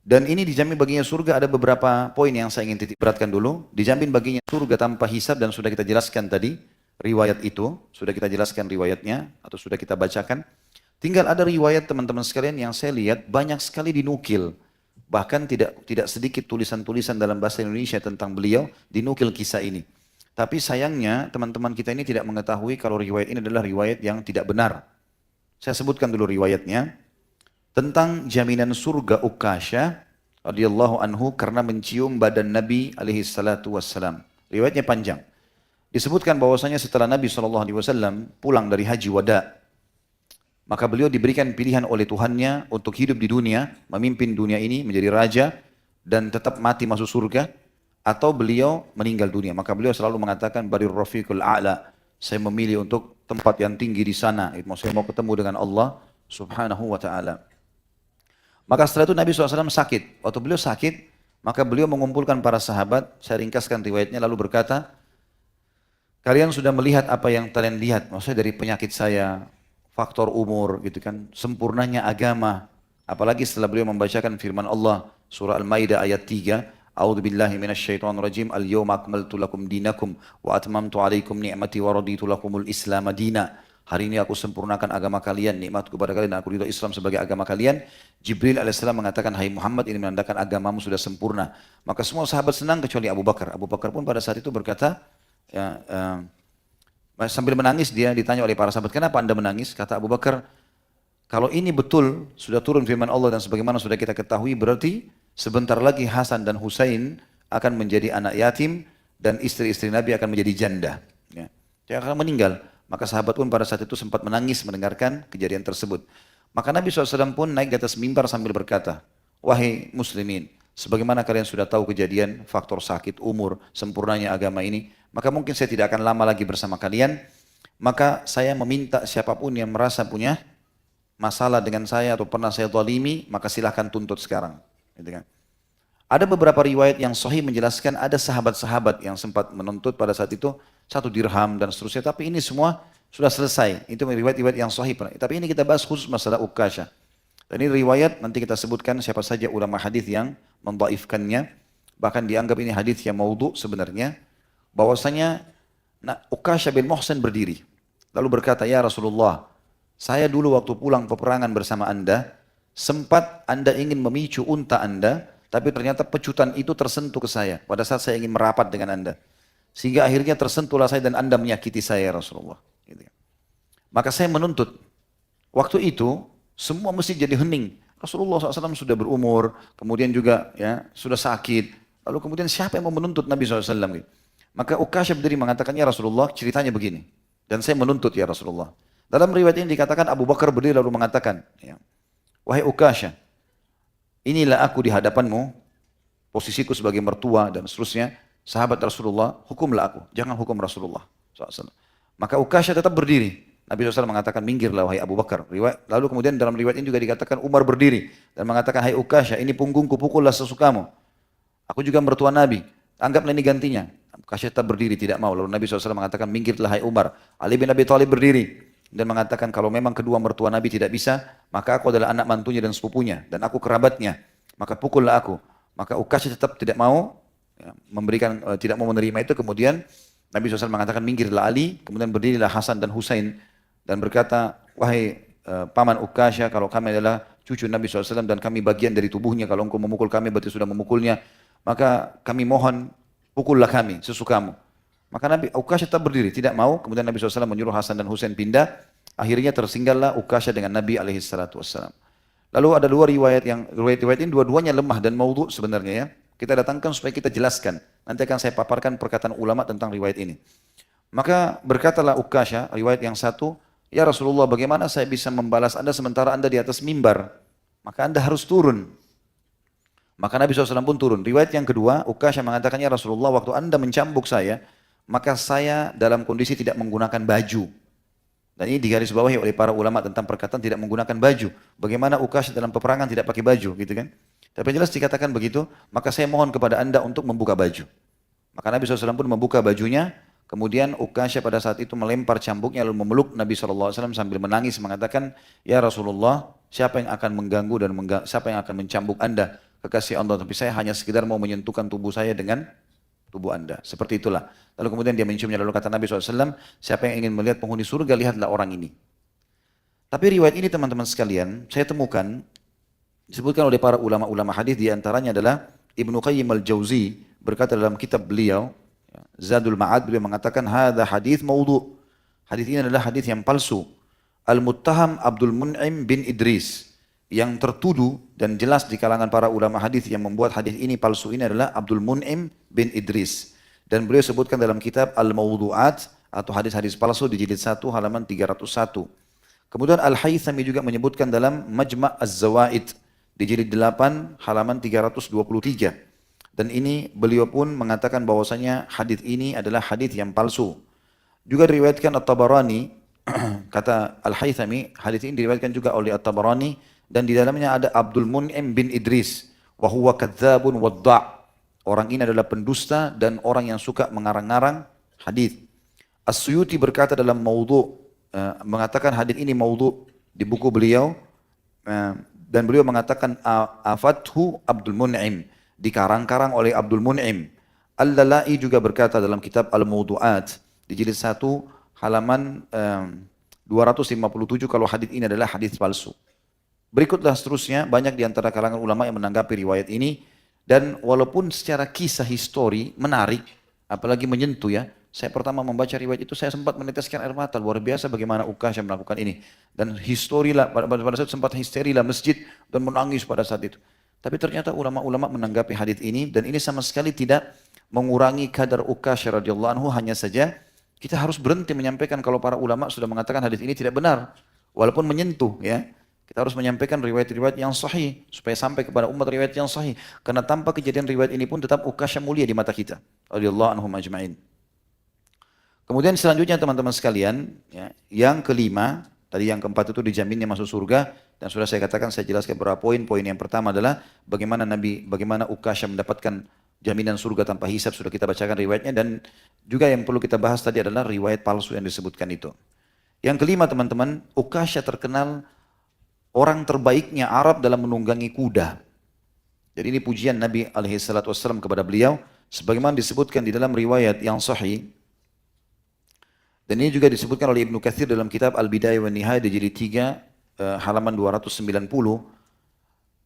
Dan ini dijamin baginya surga, ada beberapa poin yang saya ingin titik beratkan dulu. Dijamin baginya surga tanpa hisab, dan sudah kita jelaskan tadi riwayat itu, sudah kita jelaskan riwayatnya atau sudah kita bacakan. Tinggal ada riwayat teman-teman sekalian yang saya lihat banyak sekali dinukil. Bahkan tidak sedikit tulisan-tulisan dalam bahasa Indonesia tentang beliau dinukil kisah ini. Tapi sayangnya teman-teman kita ini tidak mengetahui kalau riwayat ini adalah riwayat yang tidak benar. Saya sebutkan dulu riwayatnya. Tentang jaminan surga Ukasha radhiyallahu anhu karena mencium badan Nabi alaihi salatu wassalam. Riwayatnya panjang. Disebutkan bahwasanya setelah Nabi SAW pulang dari haji wada, maka beliau diberikan pilihan oleh Tuhannya untuk hidup di dunia, memimpin dunia ini menjadi raja dan tetap mati masuk surga, atau beliau meninggal dunia. Maka beliau selalu mengatakan barir rafiqul a'la, saya memilih untuk tempat yang tinggi di sana. Saya mau ketemu dengan Allah Subhanahu wa taala. Maka setelah itu Nabi SAW sakit. Waktu beliau sakit, maka beliau mengumpulkan para sahabat. Saya ringkaskan riwayatnya lalu berkata, kalian sudah melihat apa yang kalian lihat. Maksudnya dari penyakit saya, faktor umur, gitu kan, sempurnanya agama. Apalagi setelah beliau membacakan firman Allah, surah Al-Maidah ayat 3, A'udzubillahi minasyaitonirrajim, al-yawma akmaltu lakum dinakum wa atmamtu alaikum ni'mati wa raditu lakumul islam madina. Hari ini aku sempurnakan agama kalian, nikmatku kepada kalian, dan aku ridho Islam sebagai agama kalian. Jibril alaihissalam mengatakan, hai Muhammad, ini menandakan agamamu sudah sempurna. Maka semua sahabat senang kecuali Abu Bakar. Abu Bakar pun pada saat itu berkata, ya, sambil menangis dia ditanya oleh para sahabat, kenapa anda menangis? Kata Abu Bakar, kalau ini betul sudah turun firman Allah dan sebagaimana sudah kita ketahui, berarti sebentar lagi Hasan dan Husain akan menjadi anak yatim dan istri-istri Nabi akan menjadi janda. Ya. Dia akan meninggal. Maka sahabat pun pada saat itu sempat menangis mendengarkan kejadian tersebut. Maka Nabi SAW pun naik di atas mimbar sambil berkata, wahai muslimin, sebagaimana kalian sudah tahu kejadian faktor sakit, umur, sempurnanya agama ini, maka mungkin saya tidak akan lama lagi bersama kalian. Maka saya meminta siapapun yang merasa punya masalah dengan saya atau pernah saya zalimi, maka silahkan tuntut sekarang. Gitu kan. Ada beberapa riwayat yang sahih menjelaskan ada sahabat-sahabat yang sempat menuntut pada saat itu 1 dirham dan seterusnya. Tapi ini semua sudah selesai. Itu riwayat-riwayat yang sahih. Tapi ini kita bahas khusus masalah Ukasha. Dan ini riwayat nanti kita sebutkan siapa saja ulama hadis yang mendhaifkannya. Bahkan dianggap ini hadis yang maudhu sebenarnya. Bahwasanya Ukasha bin Muhsin berdiri. Lalu berkata, ya Rasulullah, saya dulu waktu pulang peperangan bersama anda, sempat anda ingin memicu unta anda, tapi ternyata pecutan itu tersentuh ke saya pada saat saya ingin merapat dengan anda. Sehingga akhirnya tersentuhlah saya dan anda menyakiti saya Rasulullah. Gitu. Maka saya menuntut. Waktu itu semua masjid jadi hening. Rasulullah SAW sudah berumur, kemudian juga ya sudah sakit. Lalu kemudian siapa yang mau menuntut Nabi SAW? Gitu. Maka Ukasha berdiri mengatakan, ya Rasulullah, ceritanya begini. Dan saya menuntut ya Rasulullah. Dalam riwayat ini dikatakan Abu Bakar berdiri lalu mengatakan, ya, wahai Ukasha, inilah aku di hadapanmu, posisiku sebagai mertua dan seterusnya, sahabat Rasulullah, hukumlah aku, jangan hukum Rasulullah SAW. Maka Ukasha tetap berdiri. Nabi SAW mengatakan, minggirlah wahai Abu Bakar. Lalu kemudian dalam riwayat ini juga dikatakan Umar berdiri dan mengatakan, hai Ukasha, ini punggungku, pukullah sesukamu. Aku juga mertua Nabi, anggaplah ini gantinya. Uqasyah tetap berdiri, tidak mau. Lalu Nabi SAW mengatakan, minggirlah hai Umar. Ali bin Abi Thalib berdiri dan mengatakan, kalau memang kedua mertua Nabi tidak bisa, maka aku adalah anak mantunya dan sepupunya, dan aku kerabatnya, maka pukullah aku. Maka Uqasyah tetap tidak mau tidak mau menerima itu. Kemudian Nabi SAW mengatakan, minggirlah Ali. Kemudian berdirilah Hasan dan Husain dan berkata, wahai paman Uqasyah, kalau kami adalah cucu Nabi SAW dan kami bagian dari tubuhnya, kalau engkau memukul kami berarti sudah memukulnya, maka kami mohon pukullah kami sesukamu. Maka Nabi Uqasyah tetap berdiri, tidak mau. Kemudian Nabi SAW menyuruh Hasan dan Husain pindah. Akhirnya tersinggahlah Uqasyah dengan Nabi SAW. Lalu ada dua riwayat ini dua-duanya lemah dan maudhu sebenarnya ya. Kita datangkan supaya kita jelaskan. Nanti akan saya paparkan perkataan ulama tentang riwayat ini. Maka berkatalah Uqasyah, riwayat yang satu, ya Rasulullah, bagaimana saya bisa membalas Anda sementara Anda di atas mimbar? Maka Anda harus turun. Maka Nabi SAW pun turun. Riwayat yang kedua, Uqasyah mengatakan, ya Rasulullah, waktu Anda mencambuk saya, maka saya dalam kondisi tidak menggunakan baju. Dan ini digarisbawahi oleh para ulama tentang perkataan tidak menggunakan baju. Bagaimana Uqasyah dalam peperangan tidak pakai baju, gitu kan? Tapi yang jelas dikatakan begitu, maka saya mohon kepada Anda untuk membuka baju. Maka Nabi SAW pun membuka bajunya. Kemudian Uqasyah pada saat itu melempar cambuknya lalu memeluk Nabi SAW sambil menangis mengatakan, ya Rasulullah, siapa yang akan mengganggu dan siapa yang akan mencambuk Anda? Kekasih Allah, tapi saya hanya sekedar mau menyentuhkan tubuh saya dengan tubuh Anda. Seperti itulah. Lalu kemudian dia menciumnya, lalu kata Nabi SAW, siapa yang ingin melihat penghuni surga, lihatlah orang ini. Tapi riwayat ini teman-teman sekalian, saya temukan, disebutkan oleh para ulama-ulama hadis, diantaranya adalah Ibnu Qayyim al-Jauzi, berkata dalam kitab beliau, Zadul Ma'ad, beliau mengatakan, hadza hadis maudhu. Hadis ini adalah hadis yang palsu. Al-Muttaham Abdul Mun'im bin Idris. Yang tertuduh dan jelas di kalangan para ulama hadis yang membuat hadis ini palsu ini adalah Abdul Mun'im bin Idris. Dan beliau sebutkan dalam kitab Al-Mawdu'at atau hadis-hadis palsu di jilid 1 halaman 301. Kemudian Al-Haythami juga menyebutkan dalam Majma' Az-Zawaid di jilid 8 halaman 323. Dan ini beliau pun mengatakan bahwasanya hadis ini adalah hadis yang palsu. Juga diriwayatkan At-Tabarani, kata Al-Haythami, hadis ini diriwayatkan juga oleh At-Tabarani dan di dalamnya ada Abdul Mun'im bin Idris, wa huwa kadzdzabun wadda'. Orang ini adalah pendusta dan orang yang suka mengarang-arang hadis. As-Suyuti berkata dalam maudhu, mengatakan hadis ini maudhu di buku beliau, dan beliau mengatakan afathu Abdul Mun'im, dikarang-karang oleh Abdul Mun'im. Al-Lalai juga berkata dalam kitab Al-Mawdu'at di jilid 1 halaman 257 kalau hadis ini adalah hadis palsu. Berikutlah seterusnya banyak di antara kalangan ulama yang menanggapi riwayat ini, dan walaupun secara kisah histori menarik, apalagi menyentuh ya. Saya pertama membaca riwayat itu saya sempat meneteskan air mata, luar biasa bagaimana Uqasyah melakukan ini. Dan histori lah, pada saat sempat histeri lah masjid dan menangis pada saat itu. Tapi ternyata ulama-ulama menanggapi hadis ini dan ini sama sekali tidak mengurangi kadar Uqasyah radhiyallahu anhu, hanya saja kita harus berhenti menyampaikan kalau para ulama sudah mengatakan hadis ini tidak benar, walaupun menyentuh ya. Kita harus menyampaikan riwayat-riwayat yang sahih supaya sampai kepada umat riwayat yang sahih. Karena tanpa kejadian riwayat ini pun tetap Uqasyah mulia di mata kita. Radhiyallahu anhum ajma'in. Kemudian selanjutnya teman-teman sekalian, ya, yang kelima, tadi yang keempat itu dijaminnya masuk surga, dan sudah saya katakan, saya jelaskan beberapa poin. Poin yang pertama adalah bagaimana Uqasyah mendapatkan jaminan surga tanpa hisab, sudah kita bacakan riwayatnya, dan juga yang perlu kita bahas tadi adalah riwayat palsu yang disebutkan itu. Yang kelima teman-teman, Uqasyah terkenal orang terbaiknya Arab dalam menunggangi kuda. Jadi ini pujian Nabi SAW kepada beliau, sebagaimana disebutkan di dalam riwayat yang sahih. Dan ini juga disebutkan oleh Ibnu Katsir dalam kitab Al-Bidayah wa Nihayah di jilid 3 halaman 290.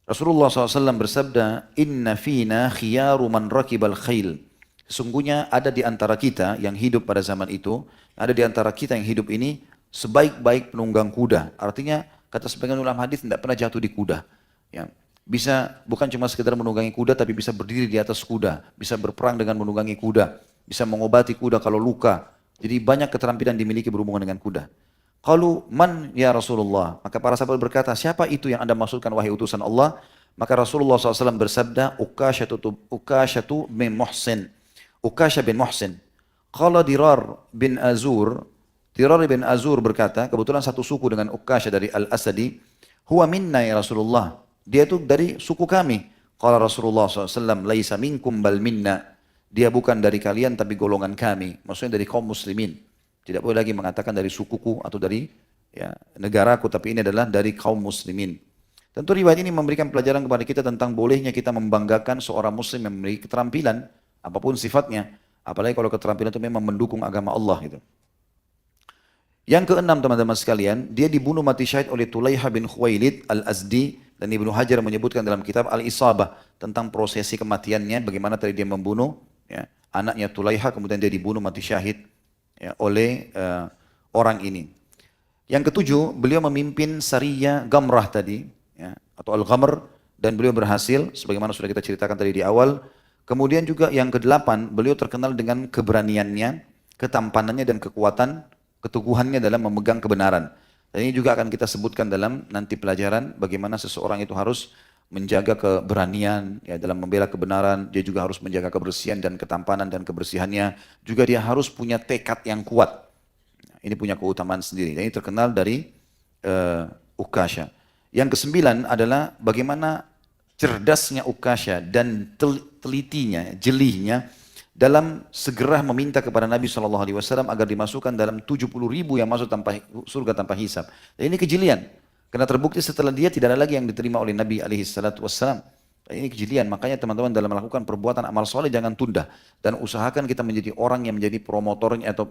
Rasulullah SAW bersabda, Inna fina khiyaru man rakibal khail. Sesungguhnya ada di antara kita yang hidup pada zaman itu, ada di antara kita yang hidup ini sebaik-baik penunggang kuda. Artinya kata sebagian ulama hadis tidak pernah jatuh di kuda. Ya. Bisa bukan cuma sekedar menunggangi kuda, tapi bisa berdiri di atas kuda, bisa berperang dengan menunggangi kuda, bisa mengobati kuda kalau luka. Jadi banyak keterampilan dimiliki berhubungan dengan kuda. Qalu man ya Rasulullah. Maka para sahabat berkata, siapa itu yang anda maksudkan wahai utusan Allah? Maka Rasulullah SAW bersabda, Uqasyatu bin Muhsin. Uqasyah bin Muhsin. Qala Dirar bin Azur. Dirar bin Azur berkata, kebetulan satu suku dengan Uqasyah dari Al-Asadi. Huwa minna ya Rasulullah. Dia itu dari suku kami. Qala Rasulullah SAW, laisa minkum bal minna. dia bukan dari kalian tapi golongan kami. Maksudnya dari kaum muslimin. Tidak boleh lagi mengatakan dari sukuku atau dari ya, negaraku, tapi ini adalah dari kaum muslimin. Tentu riwayat ini memberikan pelajaran kepada kita tentang bolehnya kita membanggakan seorang muslim yang memiliki keterampilan, apapun sifatnya. Apalagi kalau keterampilan itu memang mendukung agama Allah gitu. Yang keenam teman-teman sekalian, dia dibunuh mati syahid oleh Tulaiha bin Khuwailid al-Azdi, dan Ibnu Hajar menyebutkan dalam kitab Al-Isabah tentang prosesi kematiannya, bagaimana tadi dia membunuh ya, anaknya Tulaiha, kemudian dia dibunuh mati syahid ya, oleh orang ini. Yang ketujuh, beliau memimpin Sariyah Gamrah tadi, ya, atau Al-Ghamr, dan beliau berhasil, sebagaimana sudah kita ceritakan tadi di awal. Kemudian juga yang kedelapan, beliau terkenal dengan keberaniannya, ketampanannya dan kekuatan, keteguhannya dalam memegang kebenaran. Dan ini juga akan kita sebutkan dalam nanti pelajaran, bagaimana seseorang itu harus menjaga keberanian ya, dalam membela kebenaran. Dia juga harus menjaga kebersihan dan ketampanan dan kebersihannya. Juga dia harus punya tekad yang kuat. Ini punya keutamaan sendiri. Dan ini terkenal dari Ukasha. Yang kesembilan adalah bagaimana cerdasnya Ukasha dan telitinya, jelihnya dalam segera meminta kepada Nabi SAW agar dimasukkan dalam 70.000 yang masuk surga tanpa hisab. Dan ini kejelian. Karena terbukti setelah dia tidak ada lagi yang diterima oleh Nabi SAW. Ini kejelian. Makanya teman-teman dalam melakukan perbuatan amal soleh jangan tunda. Dan usahakan kita menjadi orang yang menjadi promotornya atau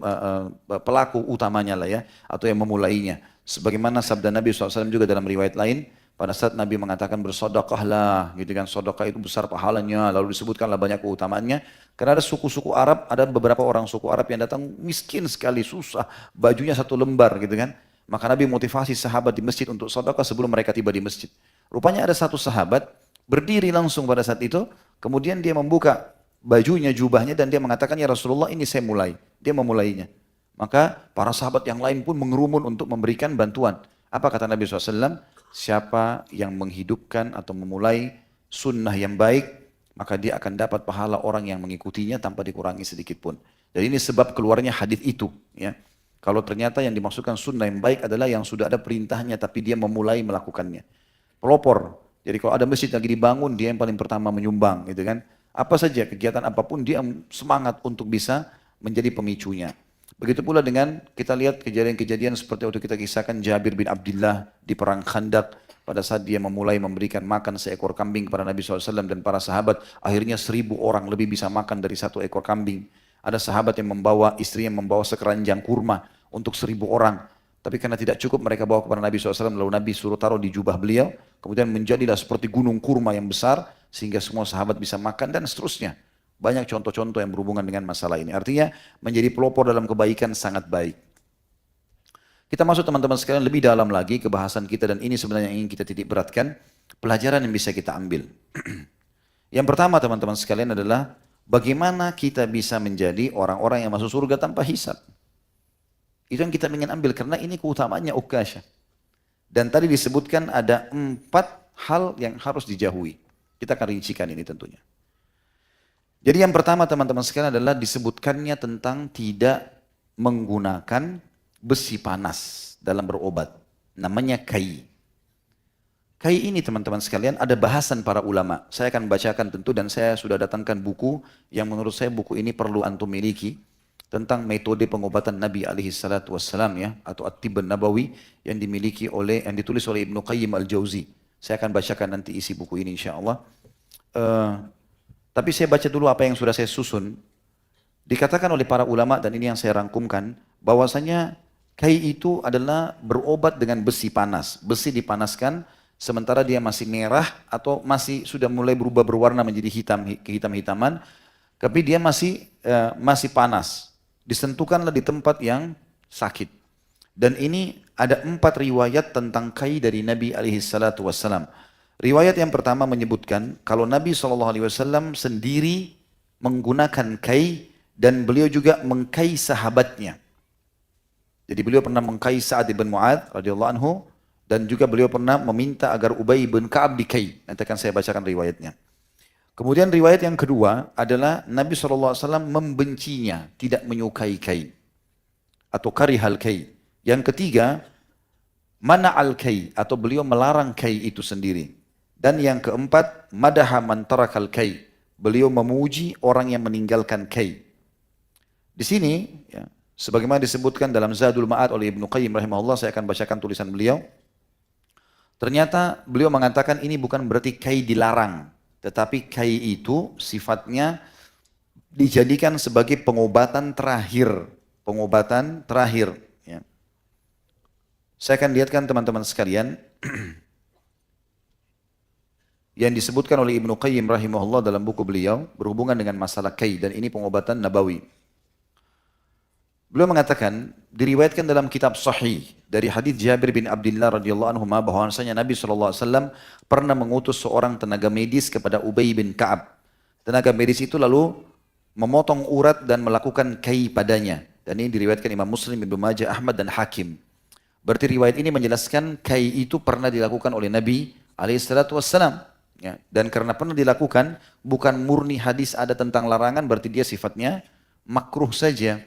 pelaku utamanya lah ya. Atau yang memulainya. Sebagaimana sabda Nabi SAW juga dalam riwayat lain. Pada saat Nabi mengatakan bersodakahlah, gitu kan, sodakah itu besar pahalanya, lalu disebutkanlah banyak keutamaannya. Karena ada suku-suku Arab, ada beberapa orang suku Arab yang datang miskin sekali, susah, bajunya satu lembar gitu kan. Maka Nabi motivasi sahabat di masjid untuk sodakah sebelum mereka tiba di masjid. Rupanya ada satu sahabat berdiri langsung pada saat itu, kemudian dia membuka bajunya, jubahnya, dan dia mengatakan, ya Rasulullah ini saya mulai. Dia memulainya. Maka para sahabat yang lain pun mengerumun untuk memberikan bantuan. Apa kata Nabi SAW? Siapa yang menghidupkan atau memulai sunnah yang baik, maka dia akan dapat pahala orang yang mengikutinya tanpa dikurangi sedikit pun. Jadi ini sebab keluarnya hadis itu. Ya. Kalau ternyata yang dimaksudkan sunnah yang baik adalah yang sudah ada perintahnya tapi dia memulai melakukannya. Pelopor. Jadi kalau ada masjid lagi dibangun, dia yang paling pertama menyumbang. Gitu kan. Apa saja, kegiatan apapun, dia semangat untuk bisa menjadi pemicunya. Begitu pula dengan kita lihat kejadian-kejadian seperti waktu kita kisahkan Jabir bin Abdullah di perang Khandaq pada saat dia memulai memberikan makan seekor kambing kepada Nabi SAW dan para sahabat, akhirnya 1.000 orang lebih bisa makan dari satu ekor kambing. Ada sahabat yang membawa, istrinya membawa sekeranjang kurma untuk 1.000 orang. Tapi karena tidak cukup mereka bawa kepada Nabi SAW, lalu Nabi suruh taruh di jubah beliau, kemudian menjadilah seperti gunung kurma yang besar, sehingga semua sahabat bisa makan dan seterusnya. Banyak contoh-contoh yang berhubungan dengan masalah ini. Artinya menjadi pelopor dalam kebaikan sangat baik. Kita masuk teman-teman sekalian lebih dalam lagi ke bahasan kita, dan ini sebenarnya yang ingin kita titik beratkan. Pelajaran yang bisa kita ambil. Yang pertama teman-teman sekalian adalah bagaimana kita bisa menjadi orang-orang yang masuk surga tanpa hisab. Itu yang kita ingin ambil karena ini keutamaannya Ukasha. Dan tadi disebutkan ada 4 hal yang harus dijauhi. Kita akan rincikan ini tentunya. Jadi yang pertama teman-teman sekalian adalah disebutkannya tentang tidak menggunakan besi panas dalam berobat. Namanya kai. Kai ini teman-teman sekalian ada bahasan para ulama. Saya akan bacakan tentu, dan saya sudah datangkan buku yang menurut saya buku ini perlu antum miliki. Tentang metode pengobatan Nabi SAW ya, atau At-Tibb Nabawi yang ditulis oleh Ibnu Qayyim Al-Jauzi. Saya akan bacakan nanti isi buku ini insyaAllah. Tapi saya baca dulu apa yang sudah saya susun. Dikatakan oleh para ulama, dan ini yang saya rangkumkan, bahwasanya kai itu adalah berobat dengan besi panas. Besi dipanaskan sementara dia masih merah atau masih sudah mulai berubah berwarna menjadi kehitam-hitaman, tapi dia masih panas. Disentuhkanlah di tempat yang sakit. Dan ini ada 4 riwayat tentang kai dari Nabi SAW. Riwayat yang pertama menyebutkan kalau Nabi SAW sendiri menggunakan kai dan beliau juga mengkai sahabatnya. Jadi beliau pernah mengkai Sa'ad bin Mu'adz radhiyallahu anhu, dan juga beliau pernah meminta agar Ubay bin Ka'ab dikai. Nanti akan saya bacakan riwayatnya. Kemudian riwayat yang kedua adalah Nabi SAW membencinya, tidak menyukai kai atau karihal kai. Yang ketiga, mana'al kai atau beliau melarang kai itu sendiri. Dan yang keempat, madaha man tarakal kai. beliau memuji orang yang meninggalkan kai. Di sini, ya, sebagaimana disebutkan dalam Zadul Ma'ad oleh Ibnu Qayyim rahimahullah, saya akan bacakan tulisan beliau. Ternyata beliau mengatakan ini bukan berarti kai dilarang, tetapi kai itu sifatnya dijadikan sebagai pengobatan terakhir. Pengobatan terakhir. Ya. Saya akan lihatkan teman-teman sekalian yang disebutkan oleh Ibnu Qayyim rahimahullah dalam buku beliau berhubungan dengan masalah kai, dan ini pengobatan nabawi. Beliau mengatakan, diriwayatkan dalam kitab Sahih dari hadis Jabir bin Abdullah radhiyallahu anhu bahwasanya Nabi SAW pernah mengutus seorang tenaga medis kepada Ubay bin Ka'ab. Tenaga medis itu lalu memotong urat dan melakukan kai padanya. Dan ini diriwayatkan Imam Muslim, Ibnu Majah, Ahmad dan Hakim. Berarti riwayat ini menjelaskan kai itu pernah dilakukan oleh Nabi SAW. Ya, dan karena pernah dilakukan, bukan murni hadis ada tentang larangan, berarti dia sifatnya makruh saja.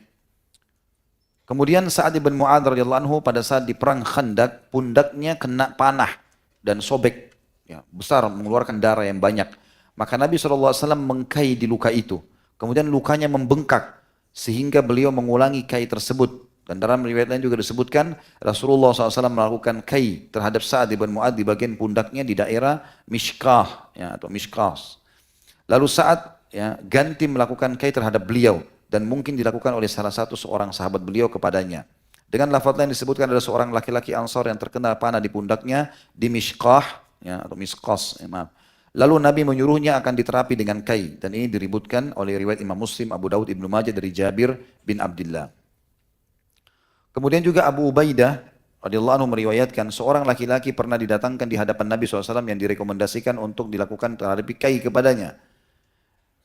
Kemudian Sa'ad bin Mu'adz radhiyallahu anhu pada saat di perang Khandaq, pundaknya kena panah dan sobek, ya, besar, mengeluarkan darah yang banyak. Maka Nabi SAW mengkai di luka itu. Kemudian lukanya membengkak sehingga beliau mengulangi kai tersebut. Dan dalam riwayat lain juga disebutkan Rasulullah SAW melakukan kai terhadap Sa'ad bin Mu'adz di bagian pundaknya di daerah Mishkah, ya, atau Mishkas. Lalu Sa'ad, ya, ganti melakukan kai terhadap beliau. Dan mungkin dilakukan oleh salah satu seorang sahabat beliau kepadanya. Dengan lafaz lain disebutkan ada seorang laki-laki Ansar yang terkena panah di pundaknya di Mishkah, ya, atau Miskas, ya, maaf. Lalu Nabi menyuruhnya akan diterapi dengan kai, dan ini diributkan oleh riwayat Imam Muslim, Abu Daud, Ibnu Majah dari Jabir bin Abdullah. Kemudian juga Abu Ubaidah radhiyallahu anhu meriwayatkan seorang laki-laki pernah didatangkan di hadapan Nabi SAW yang direkomendasikan untuk dilakukan terapi kai kepadanya.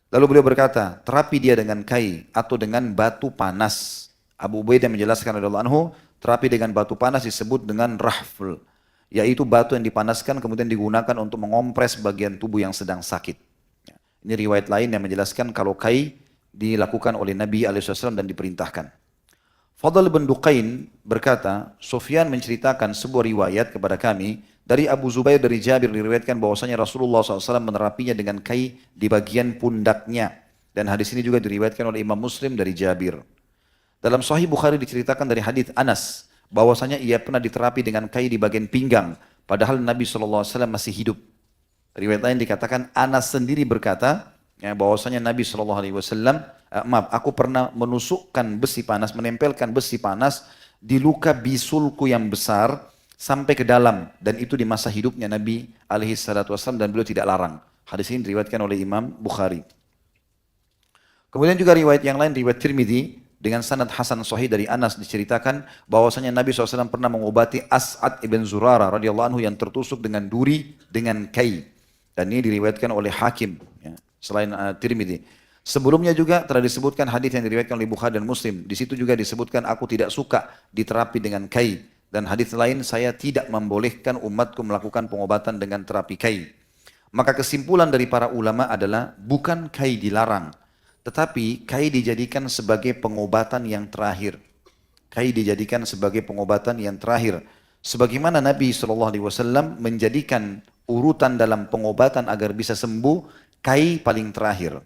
Lalu beliau berkata, terapi dia dengan kai atau dengan batu panas. Abu Ubaidah menjelaskan radhiyallahu anhu, terapi dengan batu panas disebut dengan rahfl, yaitu batu yang dipanaskan kemudian digunakan untuk mengompres bagian tubuh yang sedang sakit. Ini riwayat lain yang menjelaskan kalau kai dilakukan oleh Nabi SAW dan diperintahkan. Fadl bin Duqain berkata, Sufyan menceritakan sebuah riwayat kepada kami dari Abu Zubair dari Jabir, diriwayatkan bahwasanya Rasulullah SAW menerapinya dengan kai di bagian pundaknya. Dan hadis ini juga diriwayatkan oleh Imam Muslim dari Jabir. Dalam Sahih Bukhari diceritakan dari hadis Anas bahwasanya ia pernah diterapi dengan kai di bagian pinggang, padahal Nabi SAW masih hidup. Riwayat lain dikatakan Anas sendiri berkata, ya, bahwasanya Nabi SAW, aku pernah menusukkan besi panas, menempelkan besi panas di luka bisulku yang besar sampai ke dalam, dan itu di masa hidupnya Nabi SAW, dan beliau tidak larang. Hadis ini diriwayatkan oleh Imam Bukhari. Kemudian juga riwayat yang lain, riwayat Tirmidzi dengan sanad hasan sahih dari Anas diceritakan bahwasanya Nabi SAW pernah mengobati As'ad ibn Zurarah radhiyallahu anhu yang tertusuk dengan duri dengan kai, dan ini diriwayatkan oleh Hakim, ya, selain Tirmidzi. Sebelumnya juga telah disebutkan hadis yang diriwayatkan oleh Bukhari dan Muslim. Di situ juga disebutkan aku tidak suka diterapi dengan kai. Dan hadis lain, saya tidak membolehkan umatku melakukan pengobatan dengan terapi kai. Maka kesimpulan dari para ulama adalah bukan kai dilarang, tetapi kai dijadikan sebagai pengobatan yang terakhir. Kai dijadikan sebagai pengobatan yang terakhir. Sebagaimana Nabi SAW menjadikan urutan dalam pengobatan agar bisa sembuh, kai paling terakhir.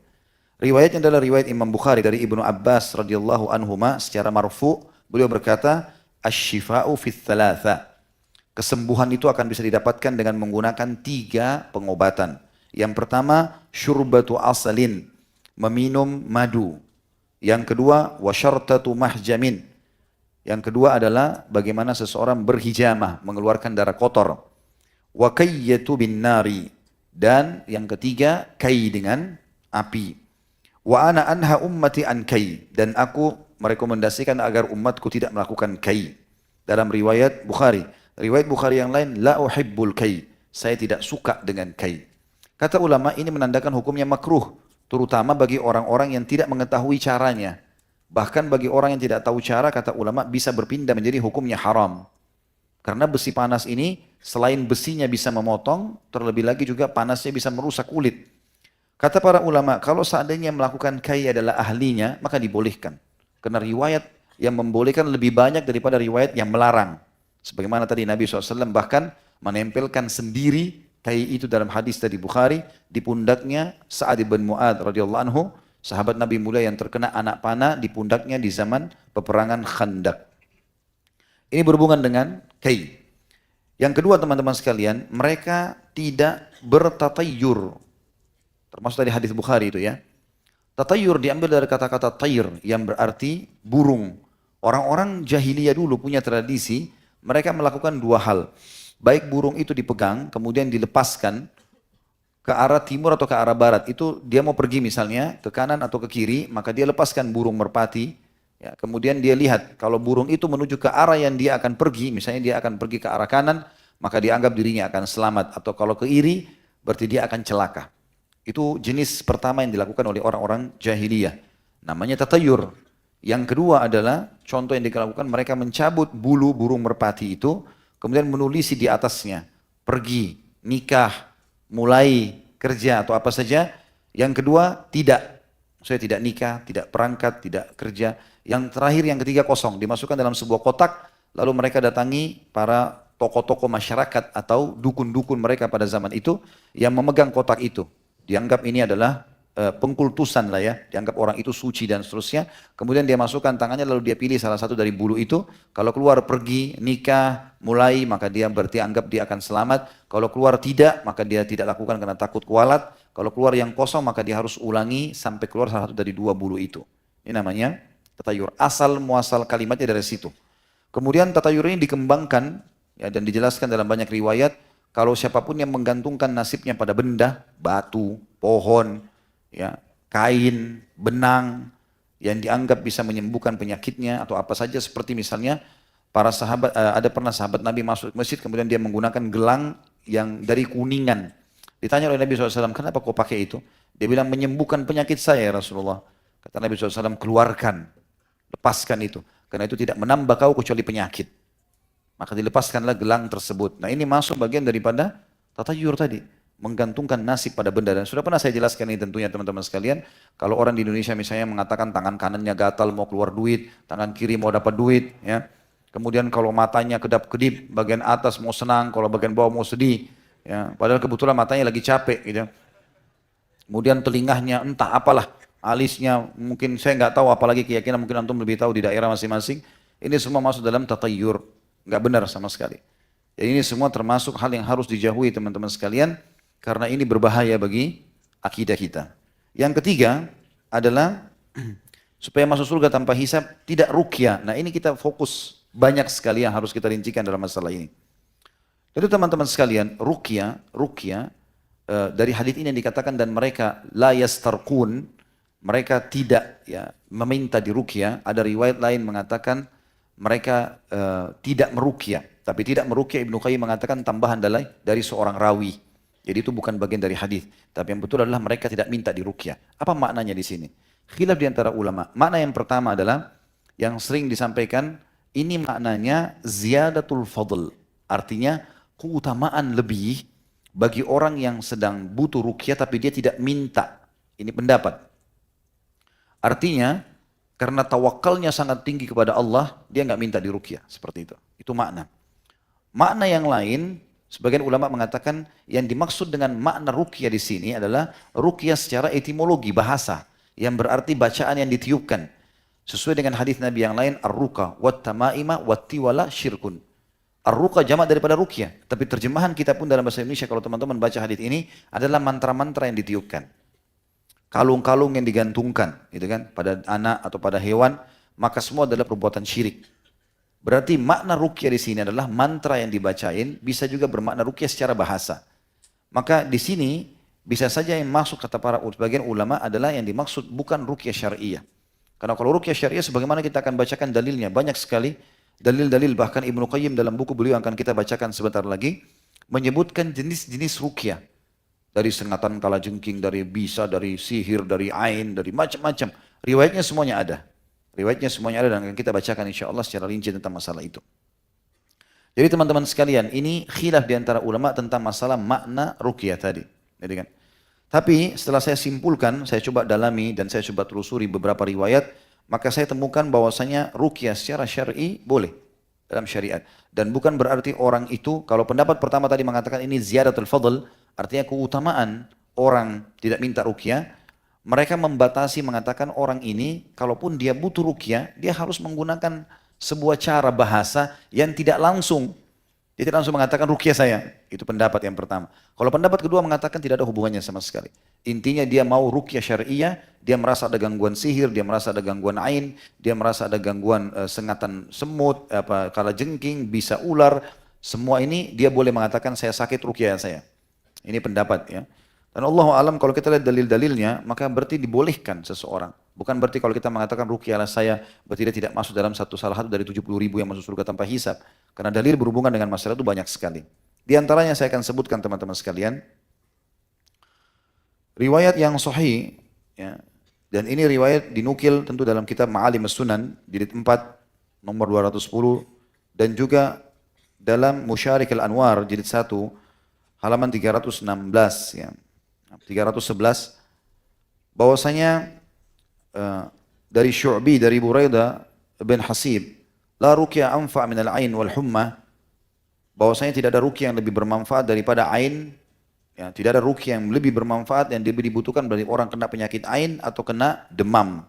Riwayatnya adalah riwayat Imam Bukhari dari Ibnu Abbas radhiyallahu anhuma secara marfu, beliau berkata, Asy-syifa'u fi tsalatsa. Kesembuhan itu akan bisa didapatkan dengan menggunakan 3 pengobatan. Yang pertama, syurbatu asalin, meminum madu. Yang kedua, wasyartatu mahjamin. Yang kedua adalah bagaimana seseorang berhijamah, mengeluarkan darah kotor. Wa kayyatu bin nari. Dan yang ketiga, kai dengan api. Wa ana anha ummati an kai. Dan aku merekomendasikan agar umatku tidak melakukan kai. Dalam riwayat Bukhari. Riwayat Bukhari yang lain, la uhibbul kai. Saya tidak suka dengan kai. Kata ulama ini menandakan hukumnya makruh. Terutama bagi orang-orang yang tidak mengetahui caranya. Bahkan bagi orang yang tidak tahu cara, kata ulama bisa berpindah menjadi hukumnya haram. Karena besi panas ini, selain besinya bisa memotong, terlebih lagi juga panasnya bisa merusak kulit. Kata para ulama, kalau seandainya melakukan kai adalah ahlinya, maka dibolehkan. Karena riwayat yang membolehkan lebih banyak daripada riwayat yang melarang. Sebagaimana tadi Nabi SAW bahkan menempelkan sendiri Kai itu dalam hadis dari Bukhari, di pundaknya Sa'ad bin Mu'adz radhiyallahu anhu, sahabat Nabi mulia yang terkena anak panah di pundaknya di zaman peperangan Khandaq. Ini berhubungan dengan kai. Yang kedua teman-teman sekalian, mereka tidak bertatayur. Termasuk tadi hadis Bukhari itu ya. Tatayur diambil dari kata-kata tayr yang berarti burung. Orang-orang jahiliyah dulu punya tradisi, mereka melakukan dua hal. Baik burung itu dipegang, kemudian dilepaskan ke arah timur atau ke arah barat. Itu dia mau pergi misalnya ke kanan atau ke kiri, maka dia lepaskan burung merpati. Ya, kemudian dia lihat kalau burung itu menuju ke arah yang dia akan pergi, misalnya dia akan pergi ke arah kanan, maka dia anggap dirinya akan selamat. Atau kalau ke kiri, berarti dia akan celaka. Itu jenis pertama yang dilakukan oleh orang-orang jahiliyah. Namanya tatayur. Yang kedua adalah contoh yang dilakukan, mereka mencabut bulu burung merpati itu, kemudian menulisi di atasnya, pergi, nikah, mulai, kerja atau apa saja. Yang kedua, tidak. Saya tidak nikah, tidak perangkat, tidak kerja. Yang terakhir, yang ketiga kosong. Dimasukkan dalam sebuah kotak, lalu mereka datangi para tokoh-tokoh masyarakat atau dukun-dukun mereka pada zaman itu yang memegang kotak itu. Dianggap ini adalah pengkultusan lah ya, dianggap orang itu suci dan seterusnya. Kemudian dia masukkan tangannya lalu dia pilih salah satu dari bulu itu. Kalau keluar pergi, nikah, mulai, maka dia berarti anggap dia akan selamat. Kalau keluar tidak, maka dia tidak lakukan karena takut kualat. Kalau keluar yang kosong, maka dia harus ulangi sampai keluar salah satu dari dua bulu itu. Ini namanya tatayur. Asal muasal kalimatnya dari situ. Kemudian tatayur ini dikembangkan ya, dan dijelaskan dalam banyak riwayat. Kalau siapapun yang menggantungkan nasibnya pada benda, batu, pohon, ya, kain, benang yang dianggap bisa menyembuhkan penyakitnya atau apa saja, seperti misalnya para sahabat, ada pernah sahabat Nabi masuk ke masjid kemudian dia menggunakan gelang yang dari kuningan. Ditanya oleh Nabi SAW, kenapa kau pakai itu? Dia bilang, menyembuhkan penyakit saya ya Rasulullah. Kata Nabi SAW, keluarkan, lepaskan itu, karena itu tidak menambah kau kecuali penyakit. Maka dilepaskanlah gelang tersebut. Nah ini masuk bagian daripada tatayur tadi, menggantungkan nasib pada benda. Dan sudah pernah saya jelaskan ini tentunya teman-teman sekalian. Kalau orang di Indonesia misalnya mengatakan tangan kanannya gatal mau keluar duit, tangan kiri mau dapat duit, ya. Kemudian kalau matanya kedap-kedip, bagian atas mau senang, kalau bagian bawah mau sedih, ya. Padahal kebetulan matanya lagi capek, gitu. Kemudian telingahnya entah apalah, alisnya mungkin saya nggak tahu, apalagi keyakinan mungkin antum lebih tahu di daerah masing-masing. Ini semua masuk dalam tatayur, nggak benar sama sekali. Jadi ini semua termasuk hal yang harus dijauhi teman-teman sekalian. Karena ini berbahaya bagi akidah kita. Yang ketiga adalah supaya masuk surga tanpa hisab, tidak ruqyah. Nah ini kita fokus, banyak sekali yang harus kita rincikan dalam masalah ini. Jadi teman-teman sekalian, ruqyah dari hadits ini yang dikatakan dan mereka la yastarqun, mereka tidak ya meminta di ruqyah. Ada riwayat lain mengatakan mereka tidak meruqyah. Tapi tidak meruqyah, Ibnu Qayyim mengatakan tambahan dari seorang rawi. Jadi itu bukan bagian dari hadis, tapi yang betul adalah mereka tidak minta diruqyah. Apa maknanya di sini? Khilaf di antara ulama. Makna yang pertama adalah yang sering disampaikan, ini maknanya ziyadatul fadl. Artinya keutamaan lebih bagi orang yang sedang butuh ruqyah tapi dia tidak minta. Ini pendapat. Artinya karena tawakalnya sangat tinggi kepada Allah, dia nggak minta diruqyah. Seperti itu. Itu makna. Makna yang lain, sebagian ulama mengatakan yang dimaksud dengan makna ruqyah di sini adalah ruqyah secara etimologi bahasa yang berarti bacaan yang ditiupkan. Sesuai dengan hadis Nabi yang lain, ar-ruqa wat tamaima wat tiwala syirkun. Ar-ruqa jamak daripada ruqyah, tapi terjemahan kita pun dalam bahasa Indonesia kalau teman-teman baca hadis ini adalah mantra-mantra yang ditiupkan. Kalung-kalung yang digantungkan, gitu kan, pada anak atau pada hewan, maka semua adalah perbuatan syirik. Berarti makna ruqyah di sini adalah mantra yang dibacain, bisa juga bermakna ruqyah secara bahasa. Maka di sini bisa saja yang masuk kata para sebagian ulama adalah yang dimaksud bukan ruqyah syariah. Karena kalau ruqyah syariah sebagaimana kita akan bacakan dalilnya banyak sekali dalil-dalil, bahkan Ibnu Qayyim dalam buku beliau yang akan kita bacakan sebentar lagi menyebutkan jenis-jenis ruqyah. Dari sengatan kalajengking, dari bisa, dari sihir, dari ain, dari macam-macam. Riwayatnya semuanya ada. Riwayatnya semuanya ada dan akan kita bacakan insya Allah secara rinci tentang masalah itu. Jadi teman-teman sekalian, ini khilaf di antara ulama tentang masalah makna ruqyah tadi. Jadi kan. Tapi setelah saya simpulkan, saya coba dalami dan saya coba telusuri beberapa riwayat, maka saya temukan bahwasanya ruqyah secara syar'i boleh. dalam syariat. Dan bukan berarti orang itu, kalau pendapat pertama tadi mengatakan ini ziyadatul fadl, artinya keutamaan orang tidak minta ruqyah, mereka membatasi mengatakan orang ini, kalaupun dia butuh ruqyah, dia harus menggunakan sebuah cara bahasa yang tidak langsung. Dia tidak langsung mengatakan ruqyah saya. Itu pendapat yang pertama. Kalau pendapat kedua mengatakan tidak ada hubungannya sama sekali. Intinya dia mau ruqyah syariah, dia merasa ada gangguan sihir, dia merasa ada gangguan ain, dia merasa ada gangguan sengatan semut, kalajengking, bisa ular. Semua ini dia boleh mengatakan saya sakit ruqyah saya. Ini pendapat ya. Dan Allah alam kalau kita lihat dalil-dalilnya, maka berarti dibolehkan seseorang. Bukan berarti kalau kita mengatakan ruqyah saya, berarti dia tidak masuk dalam salah satu dari 70.000 yang masuk surga tanpa hisab. Karena dalil berhubungan dengan masalah itu banyak sekali. Di antaranya saya akan sebutkan teman-teman sekalian. Riwayat yang sahih, ya, dan ini riwayat dinukil tentu dalam kitab Ma'alim As-Sunan, jilid 4, nomor 210, dan juga dalam Musyarik Al-Anwar, jilid 1, halaman 316, ya, 311, bahwasanya dari Syu'bi, dari Buraidah bin Hasib, la ruqyah anfa' min al-ain wal humma, bahwasanya tidak ada ruqyah yang lebih bermanfaat daripada ain, ya, tidak ada ruqyah yang lebih bermanfaat yang lebih dibutuhkan bagi orang kena penyakit ain atau kena demam.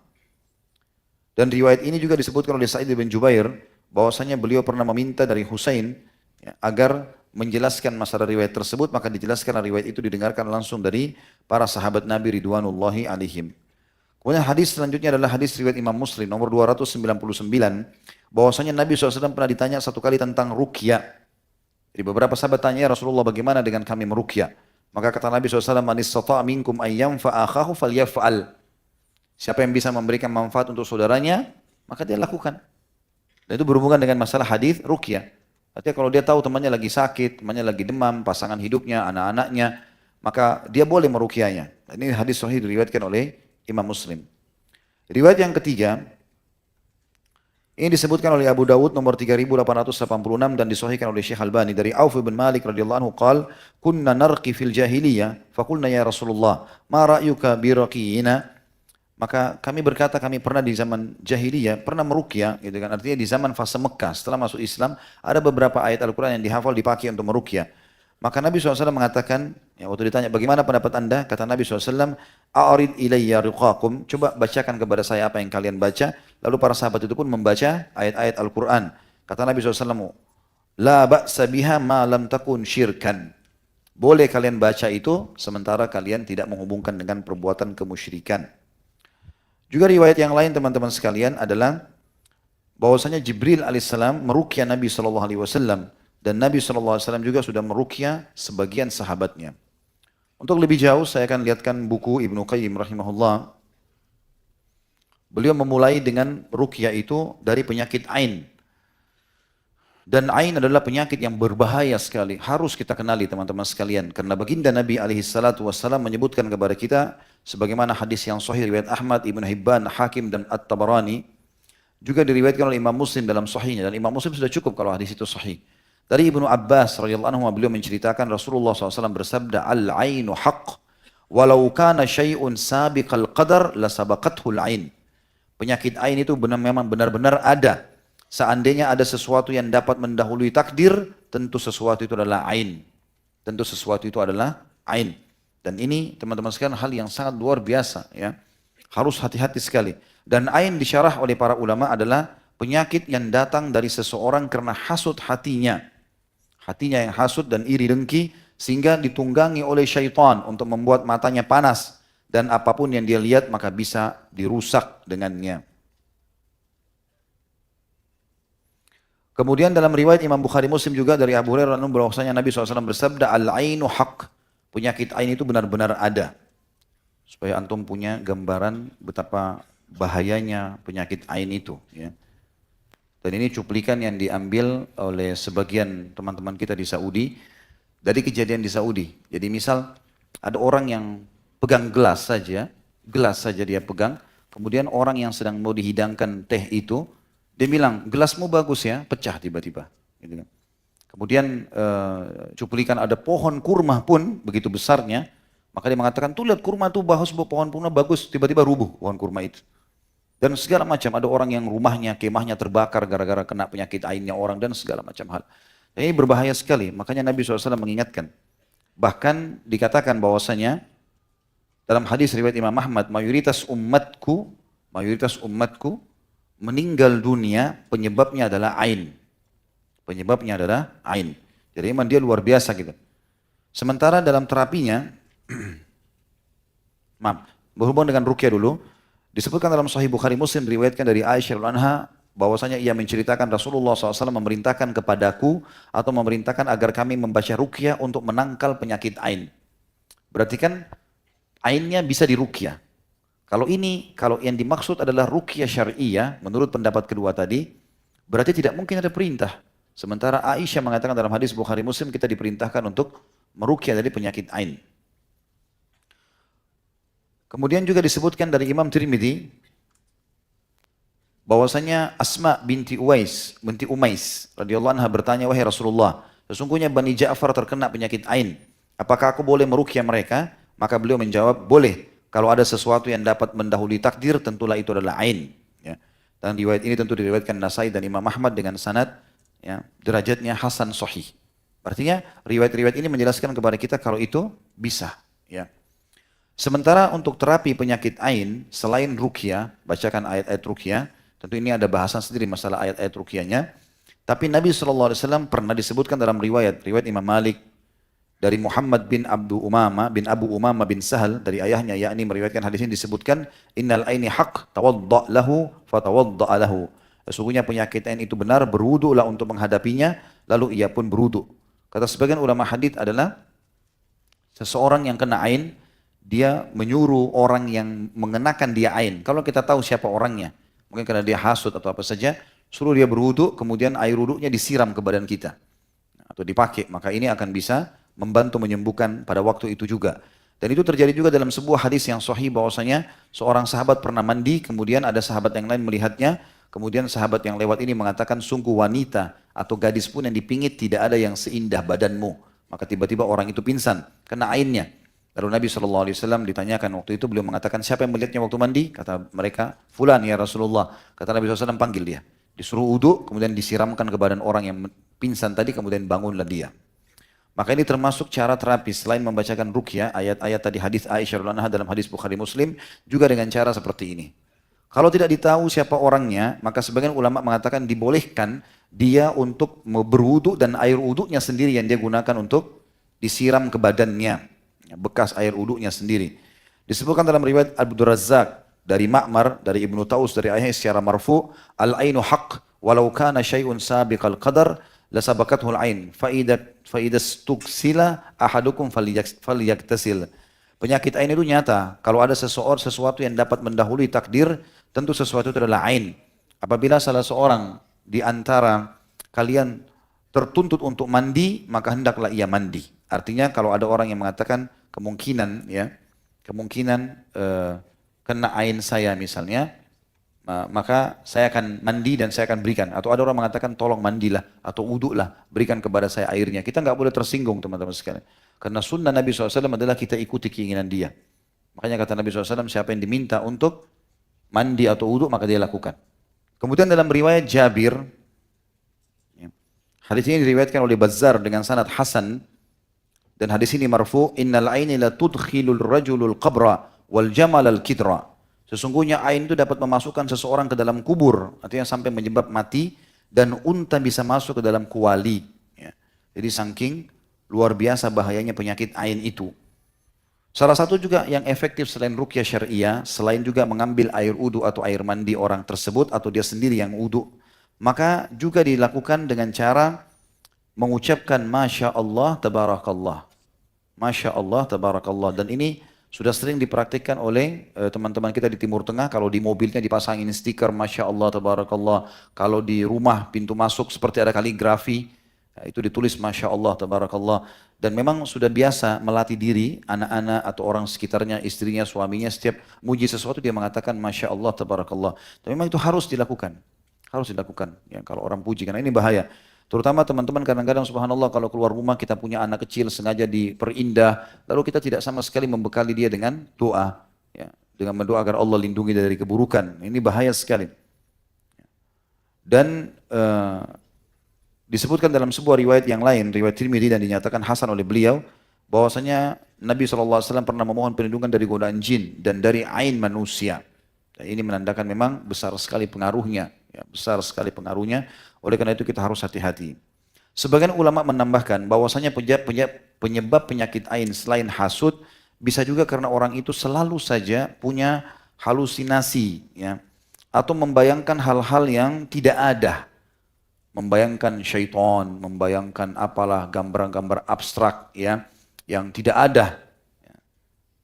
Dan riwayat ini juga disebutkan oleh Sa'id bin Jubair, bahwasanya beliau pernah meminta dari Husain, ya, agar menjelaskan masalah riwayat tersebut, maka dijelaskan riwayat itu didengarkan langsung dari para sahabat Nabi ridwanullahi alaihim. Kemudian hadis selanjutnya adalah hadis riwayat Imam Muslim nomor 299, bahwasanya Nabi SAW pernah ditanya satu kali tentang ruqyah. Jadi beberapa sahabat tanya, ya Rasulullah bagaimana dengan kami meruqyah? Maka kata Nabi SAW, man istata'a minkum an yanfa'a akhahu falyaf'al. Siapa yang bisa memberikan manfaat untuk saudaranya, maka dia lakukan. Dan itu berhubungan dengan masalah hadis ruqyah. Artinya kalau dia tahu temannya lagi sakit, temannya lagi demam, pasangan hidupnya, anak-anaknya, maka dia boleh meruqyahnya. Ini hadis sahih diriwayatkan oleh Imam Muslim. Riwayat yang ketiga, ini disebutkan oleh Abu Dawud nomor 3886 dan disahihkan oleh Syekh Albani dari Auf bin Malik radhiyallahu anhu qala kunna narqi fil jahiliyah faqulna ya Rasulullah ma ra'yuka bi raqiyina, maka kami berkata kami pernah di zaman jahiliyah pernah meruqyah gitu kan, artinya di zaman fase Mekah setelah masuk Islam ada beberapa ayat Al-Qur'an yang dihafal dipakai untuk meruqyah. Maka Nabi SAW mengatakan, ya, waktu ditanya bagaimana pendapat anda, kata Nabi SAW, a'rid ilayya riqakum, coba bacakan kepada saya apa yang kalian baca. Lalu para sahabat itu pun membaca ayat-ayat Al-Quran. Kata Nabi SAW, la ba'sa biha ma lam takun syirkan. Boleh kalian baca itu, sementara kalian tidak menghubungkan dengan perbuatan kemusyrikan. Juga riwayat yang lain teman-teman sekalian adalah, bahwasanya Jibril alaihissalam meruqyah Nabi SAW. Dan Nabi SAW juga sudah meruqyah sebagian sahabatnya. Untuk lebih jauh saya akan lihatkan buku Ibnu Qayyim rahimahullah. Beliau memulai dengan ruqyah itu dari penyakit ain. Dan ain adalah penyakit yang berbahaya sekali. Harus kita kenali teman-teman sekalian. Karena baginda Nabi SAW menyebutkan kepada kita, sebagaimana hadis yang sahih riwayat Ahmad, Ibn Hibban, Hakim dan At-Tabarani. Juga diriwayatkan oleh Imam Muslim dalam sahihnya. Dan Imam Muslim sudah cukup kalau hadis itu sahih. Dari Ibnu Abbas radhiyallahu anhu beliau menceritakan Rasulullah SAW bersabda, al-ainu haqq walau kana syai'un sabiqal qadar la sabaqathul ain. Penyakit ain itu memang benar-benar ada. Seandainya ada sesuatu yang dapat mendahului takdir, tentu sesuatu itu adalah ain. Tentu sesuatu itu adalah ain. Dan ini teman-teman sekalian hal yang sangat luar biasa ya. Harus hati-hati sekali. Dan ain disyarah oleh para ulama adalah penyakit yang datang dari seseorang karena hasud hatinya. Hatinya yang hasud dan iri dengki sehingga ditunggangi oleh syaitan untuk membuat matanya panas dan apapun yang dia lihat maka bisa dirusak dengannya. Kemudian dalam riwayat Imam Bukhari Muslim juga dari Abu Hurairah bahwasanya Nabi SAW bersabda, al-ainu haq, penyakit ain itu benar-benar ada. Supaya antum punya gambaran betapa bahayanya penyakit ain itu ya. Dan ini cuplikan yang diambil oleh sebagian teman-teman kita di Saudi dari kejadian di Saudi. Jadi misal ada orang yang pegang gelas saja dia pegang, kemudian orang yang sedang mau dihidangkan teh itu, dia bilang, gelasmu bagus ya, pecah tiba-tiba. Gitu kan. Kemudian cuplikan ada pohon kurma pun begitu besarnya, maka dia mengatakan, tuh lihat kurma tuh bagus, pohon kurma bagus, tiba-tiba rubuh pohon kurma itu. Dan segala macam, ada orang yang rumahnya, kemahnya terbakar gara-gara kena penyakit ainnya orang dan segala macam hal. Dan ini berbahaya sekali, makanya Nabi SAW mengingatkan. Bahkan dikatakan bahwasanya dalam hadis riwayat Imam Ahmad, mayoritas umatku meninggal dunia penyebabnya adalah ain. Penyebabnya adalah ain. Jadi memang dia luar biasa gitu. Sementara dalam terapinya, maaf, berhubung dengan ruqyah dulu, disebutkan dalam Sahih Bukhari Muslim diriwayatkan dari Aisyah radhiyallahu anha bahwasanya ia menceritakan Rasulullah SAW memerintahkan kepadaku atau memerintahkan agar kami membaca ruqyah untuk menangkal penyakit ain. Berarti kan ainnya bisa diruqyah. Kalau yang dimaksud adalah ruqyah syar'iyah, menurut pendapat kedua tadi, berarti tidak mungkin ada perintah. Sementara Aisyah mengatakan dalam hadis Bukhari Muslim kita diperintahkan untuk meruqyah dari penyakit ain. Kemudian juga disebutkan dari Imam Tirmidzi bahwasanya Asma binti Umais radhiyallahu anha bertanya, wahai Rasulullah, sesungguhnya Bani Ja'far terkena penyakit ain. Apakah aku boleh meruqyah mereka? Maka beliau menjawab, boleh. Kalau ada sesuatu yang dapat mendahului takdir, tentulah itu adalah ain. Ya. Dan riwayat ini tentu diriwayatkan Nasai dan Imam Ahmad dengan sanad, ya, derajatnya hasan sahih. Artinya riwayat-riwayat ini menjelaskan kepada kita kalau itu bisa. Ya. Sementara untuk terapi penyakit ain, selain ruqyah, bacakan ayat-ayat ruqyah, tentu ini ada bahasan sendiri masalah ayat-ayat ruqyahnya. Tapi Nabi SAW pernah disebutkan dalam riwayat Imam Malik, dari Muhammad bin Abu Umama bin Sahal dari ayahnya, yakni meriwayatkan hadis ini disebutkan innal aini haq tawadda lahu fatawadda lahu. Sesungguhnya penyakit ain itu benar, berwudulah untuk menghadapinya, lalu ia pun berwudu. Kata sebagian ulama hadis adalah seseorang yang kena ain, dia menyuruh orang yang mengenakan dia ain. Kalau kita tahu siapa orangnya, mungkin karena dia hasut atau apa saja, suruh dia berwudu, kemudian air wudunya disiram ke badan kita atau dipakai, maka ini akan bisa membantu menyembuhkan pada waktu itu juga. Dan itu terjadi juga dalam sebuah hadis yang sahih bahwasanya seorang sahabat pernah mandi, kemudian ada sahabat yang lain melihatnya, kemudian sahabat yang lewat ini mengatakan, sungguh wanita atau gadis pun yang dipingit tidak ada yang seindah badanmu. Maka tiba-tiba orang itu pingsan, kena ainnya. Lalu Nabi SAW ditanyakan waktu itu, beliau mengatakan, siapa yang melihatnya waktu mandi? Kata mereka, fulan ya Rasulullah. Kata Nabi SAW, panggil dia. Disuruh wudu, kemudian disiramkan ke badan orang yang pingsan tadi, kemudian bangunlah dia. Maka ini termasuk cara terapi selain membacakan ruqyah, ayat-ayat tadi hadis Aisyah radhiyallahu anha dalam hadis Bukhari Muslim juga dengan cara seperti ini. Kalau tidak ditahu siapa orangnya, maka sebagian ulama mengatakan dibolehkan dia untuk berwudu dan air wudunya sendiri yang dia gunakan untuk disiram ke badannya, bekas air wudunya sendiri. Disebutkan dalam riwayat Abdul Razzaq dari Ma'mar dari Ibnu Taus dari ayahnya secara marfu, al-ainu haqq walau kana syai'un sabiqal qadar lasabakathul ain faidas tuksila ahadukum falyaktasil. Penyakit ain itu nyata. Kalau ada sesuatu yang dapat mendahului takdir, tentu sesuatu itu adalah ain. Apabila salah seorang di antara kalian tertuntut untuk mandi, maka hendaklah ia mandi. Artinya kalau ada orang yang mengatakan kemungkinan kena ain saya misalnya, maka saya akan mandi dan saya akan berikan. Atau ada orang mengatakan tolong mandilah atau wuduklah, berikan kepada saya airnya. Kita nggak boleh tersinggung teman-teman sekalian. Karena sunnah Nabi SAW adalah kita ikuti keinginan dia. Makanya kata Nabi SAW, siapa yang diminta untuk mandi atau wuduk maka dia lakukan. Kemudian dalam riwayat Jabir, hadis ini diriwayatkan oleh Bazzar dengan sanad hasan, dan hadis ini marfu, innal aini la tudkhilul rajulul qabra wal jamal al kidra. Sesungguhnya ain itu dapat memasukkan seseorang ke dalam kubur, artinya sampai menyebab mati, dan unta bisa masuk ke dalam kuali. Ya. Jadi saking luar biasa bahayanya penyakit ain itu. Salah satu juga yang efektif selain ruqyah syariah, selain juga mengambil air wudu atau air mandi orang tersebut atau dia sendiri yang wudu, maka juga dilakukan dengan cara mengucapkan Masya Allah Tabarakallah. Masya Allah Tabarakallah. Dan ini sudah sering dipraktikkan oleh teman-teman kita di Timur Tengah. Kalau di mobilnya dipasangin stiker Masya Allah Tabarakallah. Kalau di rumah pintu masuk seperti ada kaligrafi, itu ditulis Masya Allah Tabarakallah. Dan memang sudah biasa melatih diri anak-anak atau orang sekitarnya, istrinya, suaminya, setiap muji sesuatu dia mengatakan Masya Allah Tabarakallah. Tapi memang itu harus dilakukan. Harus dilakukan ya, kalau orang puji, karena ini bahaya. Terutama teman-teman kadang-kadang subhanallah kalau keluar rumah kita punya anak kecil sengaja diperindah, lalu kita tidak sama sekali membekali dia dengan doa. Ya. dengan berdoa agar Allah lindungi dari keburukan. Ini bahaya sekali. Dan disebutkan dalam sebuah riwayat yang lain, riwayat Tirmidzi, dan dinyatakan hasan oleh beliau, bahwasanya Nabi SAW pernah memohon perlindungan dari godaan jin dan dari ain manusia. Dan ini menandakan memang besar sekali pengaruhnya, ya, besar sekali pengaruhnya. Oleh karena itu kita harus hati-hati. Sebagian ulama menambahkan bahwasanya penyebab penyakit ain selain hasud bisa juga karena orang itu selalu saja punya halusinasi, ya, atau membayangkan hal-hal yang tidak ada, membayangkan syaitan, membayangkan apalah gambar-gambar abstrak, ya, yang tidak ada.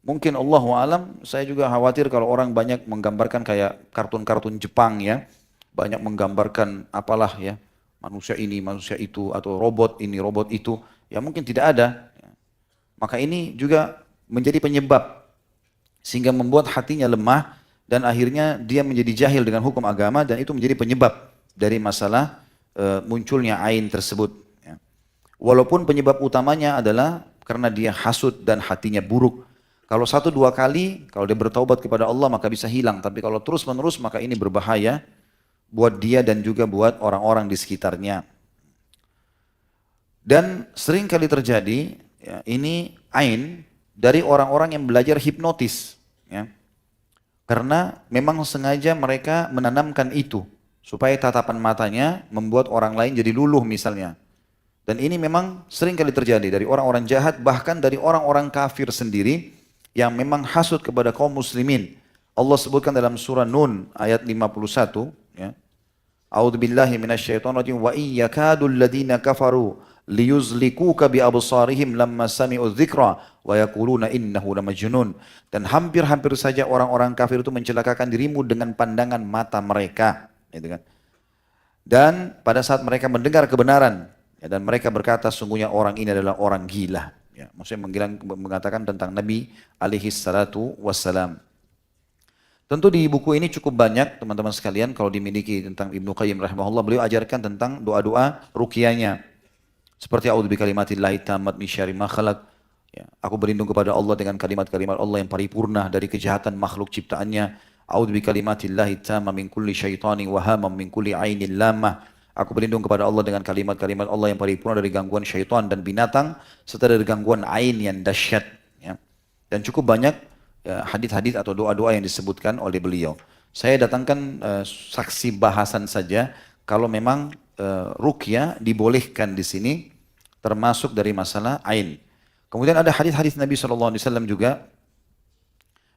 Mungkin Allahu alam, saya juga khawatir kalau orang banyak menggambarkan kayak kartun-kartun Jepang, ya, banyak menggambarkan apalah, ya, manusia ini, manusia itu, atau robot ini, robot itu, ya mungkin tidak ada. Maka ini juga menjadi penyebab sehingga membuat hatinya lemah dan akhirnya dia menjadi jahil dengan hukum agama, dan itu menjadi penyebab dari masalah munculnya ain tersebut. Ya. Walaupun penyebab utamanya adalah karena dia hasud dan hatinya buruk. Kalau 1-2 kali, kalau dia bertaubat kepada Allah maka bisa hilang. Tapi kalau terus menerus maka ini berbahaya buat dia dan juga buat orang-orang di sekitarnya. Dan sering kali terjadi, ya, ini ain dari orang-orang yang belajar hipnotis. Ya. Karena memang sengaja mereka menanamkan itu. Supaya tatapan matanya membuat orang lain jadi luluh misalnya. Dan ini memang sering kali terjadi dari orang-orang jahat, bahkan dari orang-orang kafir sendiri yang memang hasud kepada kaum muslimin. Allah sebutkan dalam surah Nun ayat 51, ya. A'udzubillahi minasyaitonirrajim wa iyyakadul ladina kafaru liyuzlikuka bi absarihim lamma sami'u dzikra wa yaquluna innahu lamajnun. Dan hampir-hampir saja orang-orang kafir itu mencelakakan dirimu dengan pandangan mata mereka, gitu kan. Dan pada saat mereka mendengar kebenaran, ya, dan mereka berkata sungguhnya orang ini adalah orang gila. Ya, maksudnya mengatakan tentang Nabi alaihi salatu wassalam. Tentu di buku ini cukup banyak teman-teman sekalian kalau dimiliki tentang Ibnu Qayyim rahimahullah, beliau ajarkan tentang doa-doa ruqyahnya. Seperti a'udzu bikalimatillahi tammat min syarri ma khalaq. Ya, aku berlindung kepada Allah dengan kalimat-kalimat Allah yang paripurna dari kejahatan makhluk ciptaannya. A'udzu bikalimatillahi tammat min kulli syaitanin wa hamam min kulli ainin lamah. Aku berlindung kepada Allah dengan kalimat-kalimat Allah yang paripurna dari gangguan syaitan dan binatang, serta dari gangguan ain yang dahsyat. Ya. Dan cukup banyak hadis-hadis atau doa-doa yang disebutkan oleh beliau. Saya datangkan saksi bahasan saja kalau memang ruqyah dibolehkan di sini, termasuk dari masalah ain. Kemudian ada hadis-hadis Nabi SAW juga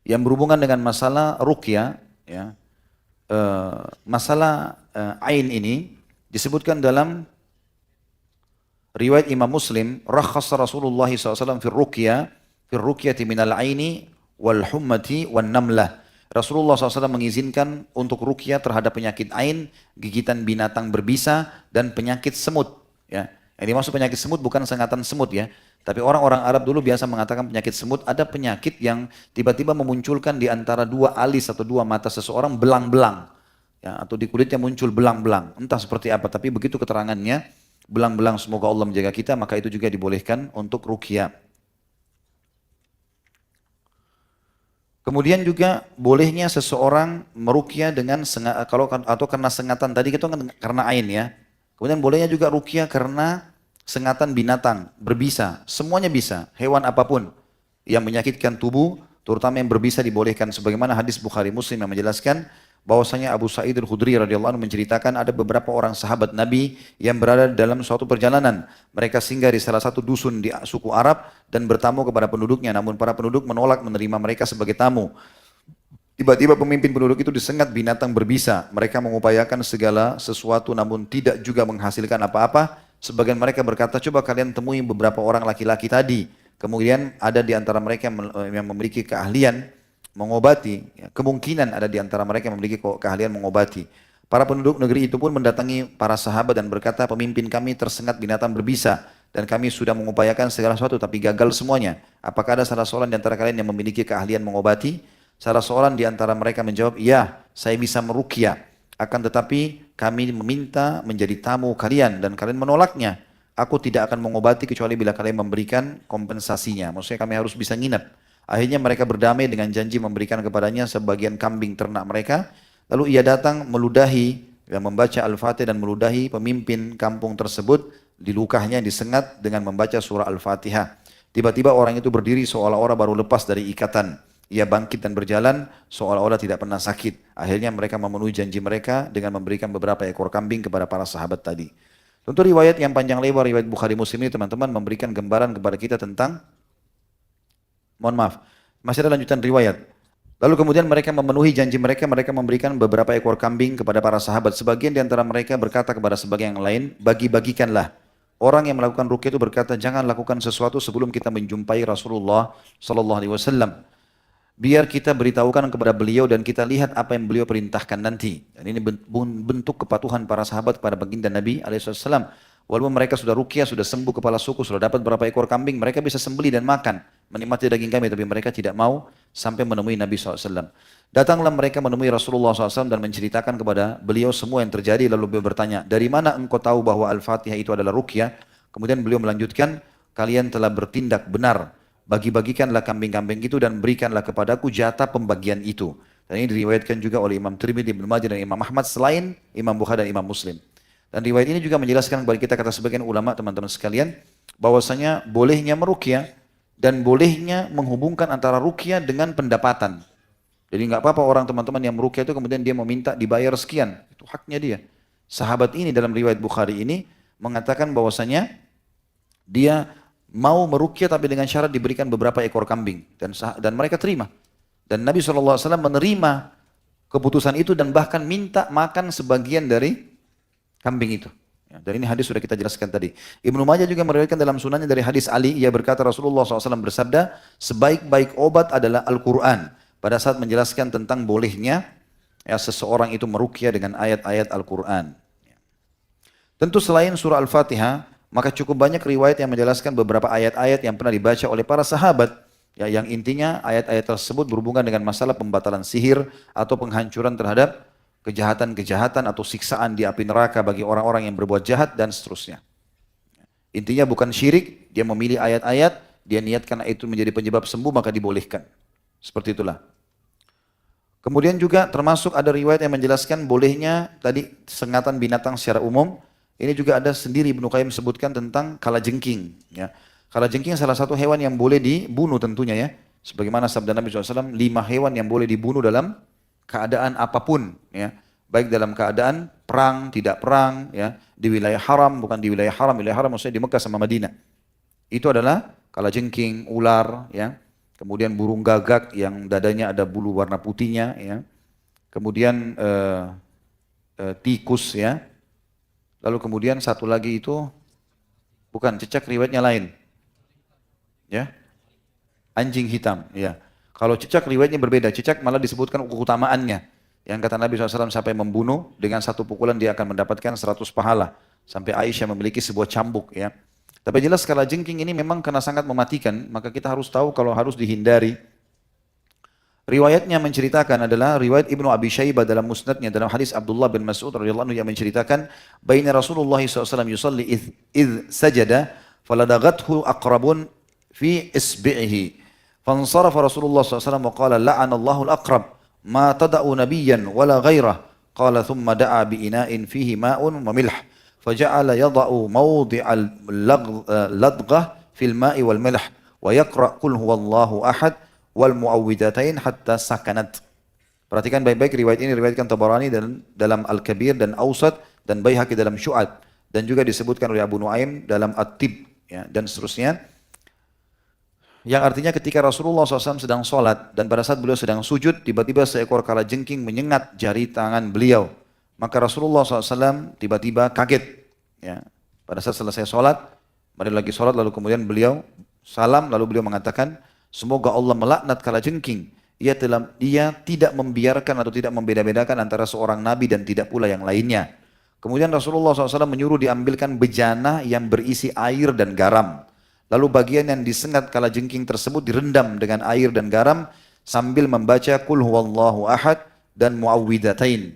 yang berhubungan dengan masalah ruqyah, ya. Masalah ain ini disebutkan dalam riwayat Imam Muslim, rakhasa Rasulullah SAW fi ruqyati minal aini wal hummati wan namlah. Rasulullah SAW mengizinkan untuk ruqyah terhadap penyakit ain, gigitan binatang berbisa, dan penyakit semut. Ya. Yang dimaksud penyakit semut bukan sengatan semut, ya. Tapi orang-orang Arab dulu biasa mengatakan penyakit semut, ada penyakit yang tiba-tiba memunculkan di antara 2 alis atau 2 mata seseorang belang-belang. Ya, atau di kulitnya muncul belang-belang, entah seperti apa, tapi begitu keterangannya, belang-belang, semoga Allah menjaga kita, maka itu juga dibolehkan untuk ruqyah. Kemudian juga bolehnya seseorang meruqyah dengan atau karena sengatan tadi itu kan karena ain, ya. Kemudian bolehnya juga ruqyah karena sengatan binatang berbisa, semuanya bisa, hewan apapun yang menyakitkan tubuh, terutama yang berbisa dibolehkan, sebagaimana hadis Bukhari Muslim yang menjelaskan bahwasanya Abu Sa'id Al-Khudri radhiyallahu anhu menceritakan ada beberapa orang sahabat Nabi yang berada dalam suatu perjalanan. Mereka singgah di salah satu dusun di suku Arab dan bertamu kepada penduduknya, namun para penduduk menolak menerima mereka sebagai tamu. Tiba-tiba pemimpin penduduk itu disengat binatang berbisa. Mereka mengupayakan segala sesuatu namun tidak juga menghasilkan apa-apa. Sebagian mereka berkata, coba kalian temui beberapa orang laki-laki tadi. Kemudian ada di antara mereka yang memiliki keahlian mengobati, ya, kemungkinan ada di antara mereka yang memiliki keahlian mengobati. Para penduduk negeri itu pun mendatangi para sahabat dan berkata, pemimpin kami tersengat binatang berbisa dan kami sudah mengupayakan segala sesuatu tapi gagal semuanya. Apakah ada salah seorang di antara kalian yang memiliki keahlian mengobati? Salah seorang di antara mereka menjawab, iya, saya bisa meruqyah. Akan tetapi kami meminta menjadi tamu kalian dan kalian menolaknya. Aku tidak akan mengobati kecuali bila kalian memberikan kompensasinya. Maksudnya kami harus bisa nginep. Akhirnya mereka berdamai dengan janji memberikan kepadanya sebagian kambing ternak mereka. Lalu ia datang meludahi, membaca Al-Fatihah dan meludahi pemimpin kampung tersebut. Di lukahnya disengat dengan membaca surah Al-Fatihah. Tiba-tiba orang itu berdiri seolah-olah baru lepas dari ikatan. Ia bangkit dan berjalan seolah-olah tidak pernah sakit. Akhirnya mereka memenuhi janji mereka dengan memberikan beberapa ekor kambing kepada para sahabat tadi. Tentu riwayat yang panjang lebar, riwayat Bukhari Muslim ini teman-teman memberikan gambaran kepada kita tentang, mohon maaf, masih ada lanjutan riwayat. Lalu kemudian mereka memenuhi janji mereka, mereka memberikan beberapa ekor kambing kepada para sahabat. Sebagian di antara mereka berkata kepada sebagian yang lain, bagi-bagikanlah. Orang yang melakukan ruqyah itu berkata, jangan lakukan sesuatu sebelum kita menjumpai Rasulullah sallallahu alaihi wasallam. Biar kita beritahukan kepada beliau dan kita lihat apa yang beliau perintahkan nanti. Dan ini bentuk kepatuhan para sahabat kepada baginda Nabi alaihi wasallam. Walaupun mereka sudah ruqyah, sudah sembuh kepala suku, sudah dapat berapa ekor kambing, mereka bisa sembelih dan makan, menikmati daging kambing, tapi mereka tidak mau sampai menemui Nabi SAW. Datanglah mereka menemui Rasulullah SAW dan menceritakan kepada beliau semua yang terjadi, lalu beliau bertanya, dari mana engkau tahu bahwa Al-Fatihah itu adalah ruqyah? Kemudian beliau melanjutkan, kalian telah bertindak benar, bagi-bagikanlah kambing-kambing itu dan berikanlah kepadaku jatah pembagian itu. Dan ini diriwayatkan juga oleh Imam Tirmidzi, Ibnu Majah dan Imam Ahmad selain Imam Bukhari dan Imam Muslim. Dan riwayat ini juga menjelaskan kepada kita, kata sebagian ulama teman-teman sekalian, bahwasanya bolehnya meruqyah dan bolehnya menghubungkan antara ruqyah dengan pendapatan. Jadi nggak apa-apa orang teman-teman yang meruqyah itu kemudian dia meminta dibayar sekian, itu haknya dia. Sahabat ini dalam riwayat Bukhari ini mengatakan bahwasanya dia mau meruqyah tapi dengan syarat diberikan beberapa ekor kambing dan mereka terima. Dan Nabi SAW menerima keputusan itu dan bahkan minta makan sebagian dari kambing itu. Ya, dan ini hadis sudah kita jelaskan tadi. Ibnu Majah juga meriwayatkan dalam sunannya dari hadis Ali, ia berkata Rasulullah SAW bersabda, sebaik-baik obat adalah Al-Quran. Pada saat menjelaskan tentang bolehnya ya, seseorang itu meruqyah dengan ayat-ayat Al-Quran. Tentu selain surah Al-Fatihah, maka cukup banyak riwayat yang menjelaskan beberapa ayat-ayat yang pernah dibaca oleh para sahabat. Ya, yang intinya ayat-ayat tersebut berhubungan dengan masalah pembatalan sihir atau penghancuran terhadap kejahatan-kejahatan atau siksaan di api neraka bagi orang-orang yang berbuat jahat dan seterusnya. Intinya bukan syirik, dia memilih ayat-ayat, dia niatkan itu menjadi penyebab sembuh maka dibolehkan. Seperti itulah. Kemudian juga termasuk ada riwayat yang menjelaskan bolehnya tadi sengatan binatang secara umum. Ini juga ada sendiri Ibnu Qayyim sebutkan tentang kalajengking. Ya. Kalajengking salah satu hewan yang boleh dibunuh tentunya ya. Sebagaimana sabda Nabi SAW, 5 hewan yang boleh dibunuh dalam keadaan apapun, ya, baik dalam keadaan perang, tidak perang, ya, di wilayah haram, bukan di wilayah haram maksudnya di Mekah sama Madinah. Itu adalah kalajengking, ular, ya, kemudian burung gagak yang dadanya ada bulu warna putihnya, ya, kemudian tikus, ya, lalu kemudian satu lagi itu bukan cecak, riwayatnya lain, ya, anjing hitam, ya. Kalau cicak riwayatnya berbeda, cicak malah disebutkan keutamaannya. Yang kata Nabi SAW sampai membunuh, dengan satu pukulan dia akan mendapatkan 100 pahala. Sampai Aisyah memiliki sebuah cambuk. Ya. Tapi jelas kalajengking ini memang karena sangat mematikan, maka kita harus tahu kalau harus dihindari. Riwayatnya menceritakan adalah riwayat Ibnu Abi Syaibah dalam musnadnya dalam hadis Abdullah bin Mas'ud radhiyallahu anhu yang menceritakan, baina Rasulullah SAW yusalli idh sajada, faladagathu aqrabun fi isbi'ihi. فانصرف رسول الله صلى الله عليه وسلم وقال لعن الله الأقرب ما تدع نبيا ولا غيره قال ثم دعا بإناء فيه ماء وملح فجعل يضع موضع اللدغة في الماء والملح ويقرأ قل هو الله أحد والمعوذتين حتى سكنت. Perhatikan baik-baik riwayat ini diriwayatkan Tabarani dalam Al-Kabir dan Awsat dan Baihaqi dalam Syu'ad dan juga disebutkan oleh Abu Nuaim dalam At-Tib ya, dan seterusnya. Yang artinya ketika Rasulullah SAW sedang sholat dan pada saat beliau sedang sujud, tiba-tiba seekor kalajengking menyengat jari tangan beliau. Maka Rasulullah SAW tiba-tiba kaget. Ya. Pada saat selesai sholat, beliau lagi sholat lalu kemudian beliau salam lalu beliau mengatakan, semoga Allah melaknat kalajengking. Ia tidak membiarkan atau tidak membeda-bedakan antara seorang nabi dan tidak pula yang lainnya. Kemudian Rasulullah SAW menyuruh diambilkan bejana yang berisi air dan garam. Lalu bagian yang disengat kalajengking tersebut direndam dengan air dan garam sambil membaca Qul huwallahu ahad dan muawwidatain.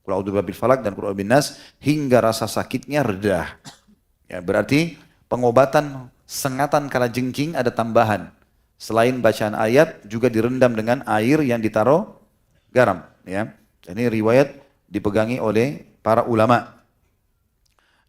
Qul a'udzu birabbil falaq dan Qul a'udzu binnas hingga rasa sakitnya reda. Ya, berarti pengobatan sengatan kalajengking ada tambahan. Selain bacaan ayat juga direndam dengan air yang ditaruh garam. Ya, ini riwayat dipegangi oleh para ulama.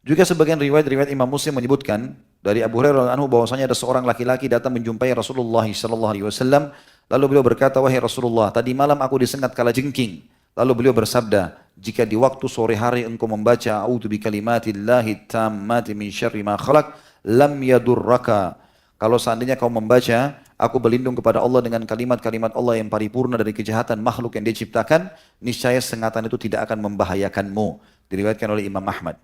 Juga sebagian riwayat Imam Muslim menyebutkan dari Abu Hurairah radhiyallahu anhu bahwasanya ada seorang laki-laki datang menjumpai Rasulullah sallallahu alaihi wasallam, lalu beliau berkata, "Wahai Rasulullah, tadi malam aku disengat kalajengking." Lalu beliau bersabda, "Jika di waktu sore hari engkau membaca a'udzu bikalimatillahi tammati min syarri ma khalaq, lam yadurraka." Kalau seandainya kau membaca, aku berlindung kepada Allah dengan kalimat-kalimat Allah yang paripurna dari kejahatan makhluk yang dia ciptakan, niscaya sengatan itu tidak akan membahayakanmu. Diriwayatkan oleh Imam Ahmad.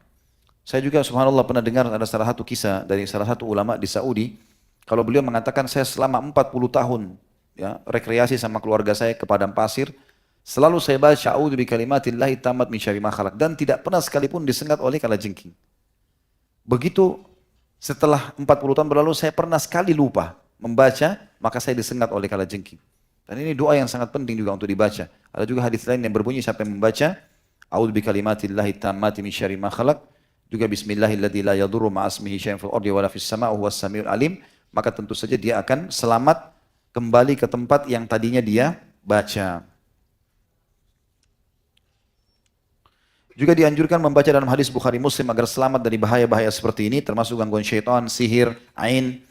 Saya juga subhanallah pernah dengar ada salah satu kisah dari salah satu ulama di Saudi. Kalau beliau mengatakan saya selama 40 tahun ya, rekreasi sama keluarga saya ke padang pasir. Selalu saya baca a'udzu bikalimatillahi tammat min syarri ma khalaq dan tidak pernah sekalipun disengat oleh kalajengking. Begitu setelah 40 tahun berlalu saya pernah sekali lupa membaca, maka saya disengat oleh kalajengking. Dan ini doa yang sangat penting juga untuk dibaca. Ada juga hadis lain yang berbunyi siapa yang membaca a'udzu bikalimatillahi tammati min syarri ma khalaq, juga bismillahilladzi la yadurru ma'asmihi syai'un fil ardi wala fis sama'i huwas samiul alim, maka tentu saja dia akan selamat kembali ke tempat yang tadinya dia baca. Juga dianjurkan membaca dalam hadis Bukhari Muslim agar selamat dari bahaya-bahaya seperti ini, termasuk gangguan syaitan, sihir, ain.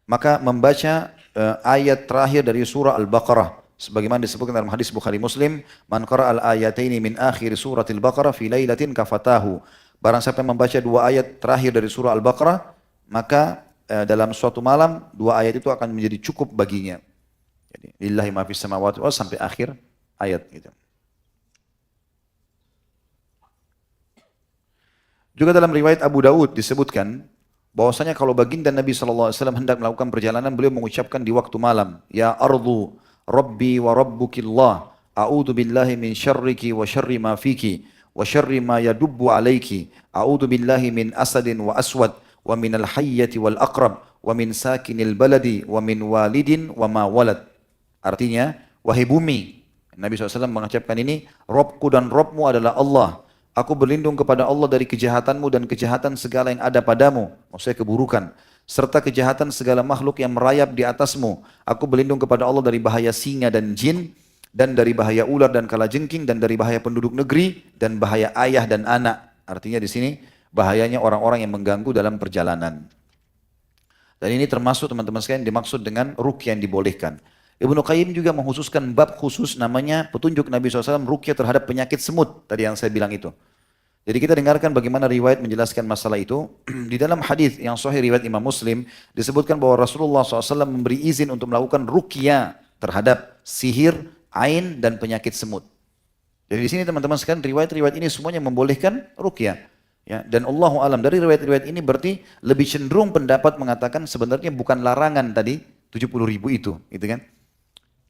Maka membaca ayat terakhir dari surah Al-Baqarah. Sebagaimana disebutkan dalam hadis Bukhari Muslim, "Man qara'al ayataini min akhir suratil Baqarah fi lailatin kafatahu." Barang siapa yang membaca dua ayat terakhir dari surah Al-Baqarah, maka dalam suatu malam dua ayat itu akan menjadi cukup baginya. Jadi, lillahi ma fis samawati wal sampai akhir ayat gitu. Juga dalam riwayat Abu Daud disebutkan bahwasanya kalau baginda Nabi SAW hendak melakukan perjalanan, beliau mengucapkan di waktu malam, "Ya ardu, Rabbi wa Rabbukillah, a'udzu billahi min syarriki wa syarri ma fiki, wa syarri ma yadubbu alaiki, a'udzu billahi min asadin wa aswad, wa min al-hayyati wal aqrab, wa min sakinil baladi, wa min walidin wa ma walad." Artinya, wahai bumi, Nabi SAW mengucapkan ini, "Robku dan Robmu adalah Allah. Aku berlindung kepada Allah dari kejahatanmu dan kejahatan segala yang ada padamu." Maksudnya keburukan. "Serta kejahatan segala makhluk yang merayap di atasmu. Aku berlindung kepada Allah dari bahaya singa dan jin, dan dari bahaya ular dan kalajengking, dan dari bahaya penduduk negeri, dan bahaya ayah dan anak." Artinya di sini bahayanya orang-orang yang mengganggu dalam perjalanan. Dan ini termasuk teman-teman sekalian dimaksud dengan ruqyah yang dibolehkan. Ibnu Qayyim juga menghususkan bab khusus namanya petunjuk Nabi SAW ruqyah terhadap penyakit semut. Tadi yang saya bilang itu. Jadi kita dengarkan bagaimana riwayat menjelaskan masalah itu. Di dalam hadis yang sahih riwayat Imam Muslim disebutkan bahwa Rasulullah SAW memberi izin untuk melakukan ruqyah terhadap sihir, ain dan penyakit semut. Jadi di sini teman-teman sekalian riwayat-riwayat ini semuanya membolehkan ruqyah. Ya, dan Allahu alam dari riwayat-riwayat ini berarti lebih cenderung pendapat mengatakan sebenarnya bukan larangan tadi 70.000 itu, gitu kan?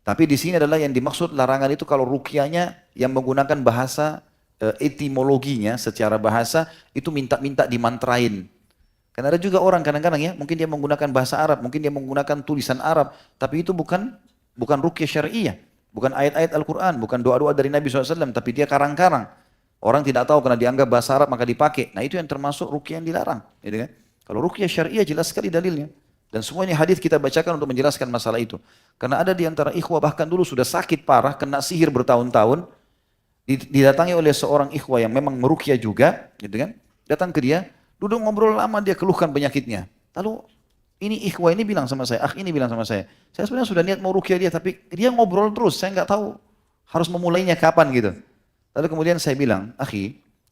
Tapi di sini adalah yang dimaksud larangan itu kalau ruqyahnya yang menggunakan bahasa etimologinya secara bahasa itu minta-minta dimantrain. Karena ada juga orang kadang-kadang ya, mungkin dia menggunakan bahasa Arab, mungkin dia menggunakan tulisan Arab, tapi itu bukan ruqyah syariah, bukan ayat-ayat Al-Quran, bukan doa-doa dari Nabi SAW, tapi dia karang-karang. Orang tidak tahu karena dianggap bahasa Arab maka dipakai. Nah itu yang termasuk ruqyah yang dilarang. Gitu kan? Kalau ruqyah syariah jelas sekali dalilnya. Dan semua ini hadis kita bacakan untuk menjelaskan masalah itu. Karena ada di antara ikhwah bahkan dulu sudah sakit parah, kena sihir bertahun-tahun, didatangi oleh seorang ikhwah yang memang meruqyah juga, gitu kan? Datang ke dia, duduk ngobrol lama, dia keluhkan penyakitnya. Lalu ini ikhwah ini bilang sama saya, ini bilang sama saya sebenarnya sudah niat mau ruqyah dia, tapi dia ngobrol terus, saya nggak tahu harus memulainya kapan gitu. Lalu kemudian saya bilang,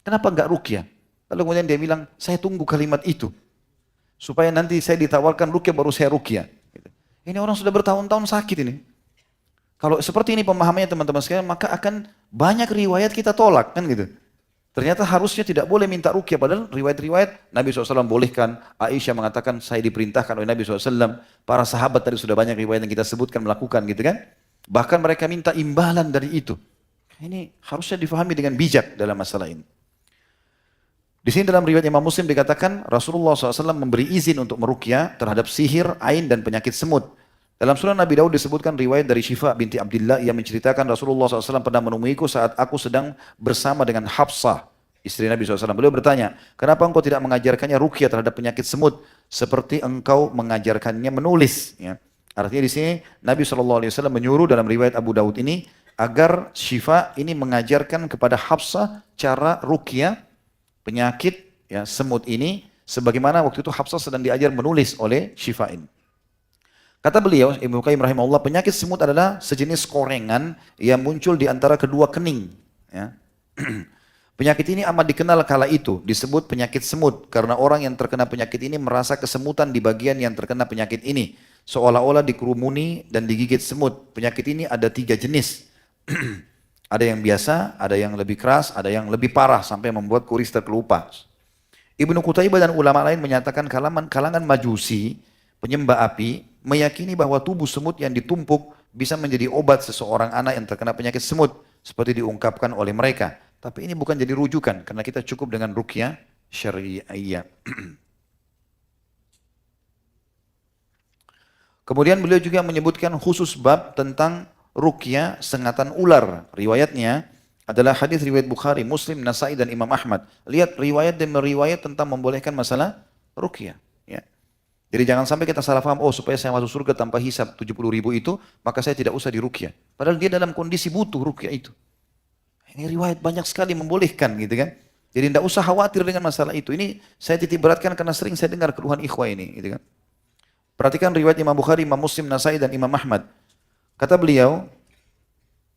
kenapa nggak ruqyah? Lalu kemudian dia bilang, saya tunggu kalimat itu. Supaya nanti saya ditawarkan ruqyah baru saya ruqyah. Ini orang sudah bertahun-tahun sakit ini. Kalau seperti ini pemahamannya teman-teman sekalian, maka akan banyak riwayat kita tolak kan gitu. Ternyata harusnya tidak boleh minta ruqyah, padahal riwayat-riwayat Nabi SAW bolehkan. Aisyah mengatakan saya diperintahkan oleh Nabi SAW. Para sahabat tadi sudah banyak riwayat yang kita sebutkan melakukan gitu kan. Bahkan mereka minta imbalan dari itu. Ini harusnya difahami dengan bijak dalam masalah ini. Di sini dalam riwayat Imam Muslim dikatakan Rasulullah SAW memberi izin untuk meruqyah terhadap sihir, ain dan penyakit semut. Dalam Sunan Nabi Daud disebutkan riwayat dari Syifa binti Abdullah yang menceritakan Rasulullah SAW pernah menemuiku saat aku sedang bersama dengan Hafsah, istri Nabi SAW. Beliau bertanya, kenapa engkau tidak mengajarkannya ruqyah terhadap penyakit semut seperti engkau mengajarkannya menulis? Ya. Artinya di sini Nabi SAW menyuruh dalam riwayat Abu Daud ini agar Syifa ini mengajarkan kepada Hafsah cara ruqyah penyakit ya semut ini, sebagaimana waktu itu Hafsah sedang diajar menulis oleh Syifa ini. Kata beliau, Ibnu Qayyim rahimahullah, penyakit semut adalah sejenis korengan yang muncul di antara kedua kening. Ya. Penyakit ini amat dikenal kala itu, disebut penyakit semut, karena orang yang terkena penyakit ini merasa kesemutan di bagian yang terkena penyakit ini, seolah-olah dikerumuni dan digigit semut. Penyakit ini ada 3 jenis. Ada yang biasa, ada yang lebih keras, ada yang lebih parah sampai membuat kuris terkelupas. Ibnu Qutaibah dan ulama lain menyatakan kalangan majusi, penyembah api, meyakini bahwa tubuh semut yang ditumpuk bisa menjadi obat seseorang anak yang terkena penyakit semut, seperti diungkapkan oleh mereka. Tapi ini bukan jadi rujukan, karena kita cukup dengan ruqyah syariah. Kemudian beliau juga menyebutkan khusus bab tentang ruqyah sengatan ular. Riwayatnya adalah hadis riwayat Bukhari, Muslim, Nasai dan Imam Ahmad. Lihat riwayat demi riwayat tentang membolehkan masalah ruqyah. Ya. Jadi jangan sampai kita salah paham, oh supaya saya masuk surga tanpa hisab 70.000 itu, maka saya tidak usah diruqyah. Padahal dia dalam kondisi butuh ruqyah itu. Ini riwayat banyak sekali membolehkan gitu kan. Jadi tidak usah khawatir dengan masalah itu. Ini saya titik beratkan karena sering saya dengar keluhan ikhwah ini gitu kan. Perhatikan riwayat Imam Bukhari, Imam Muslim, Nasai dan Imam Ahmad. Kata beliau,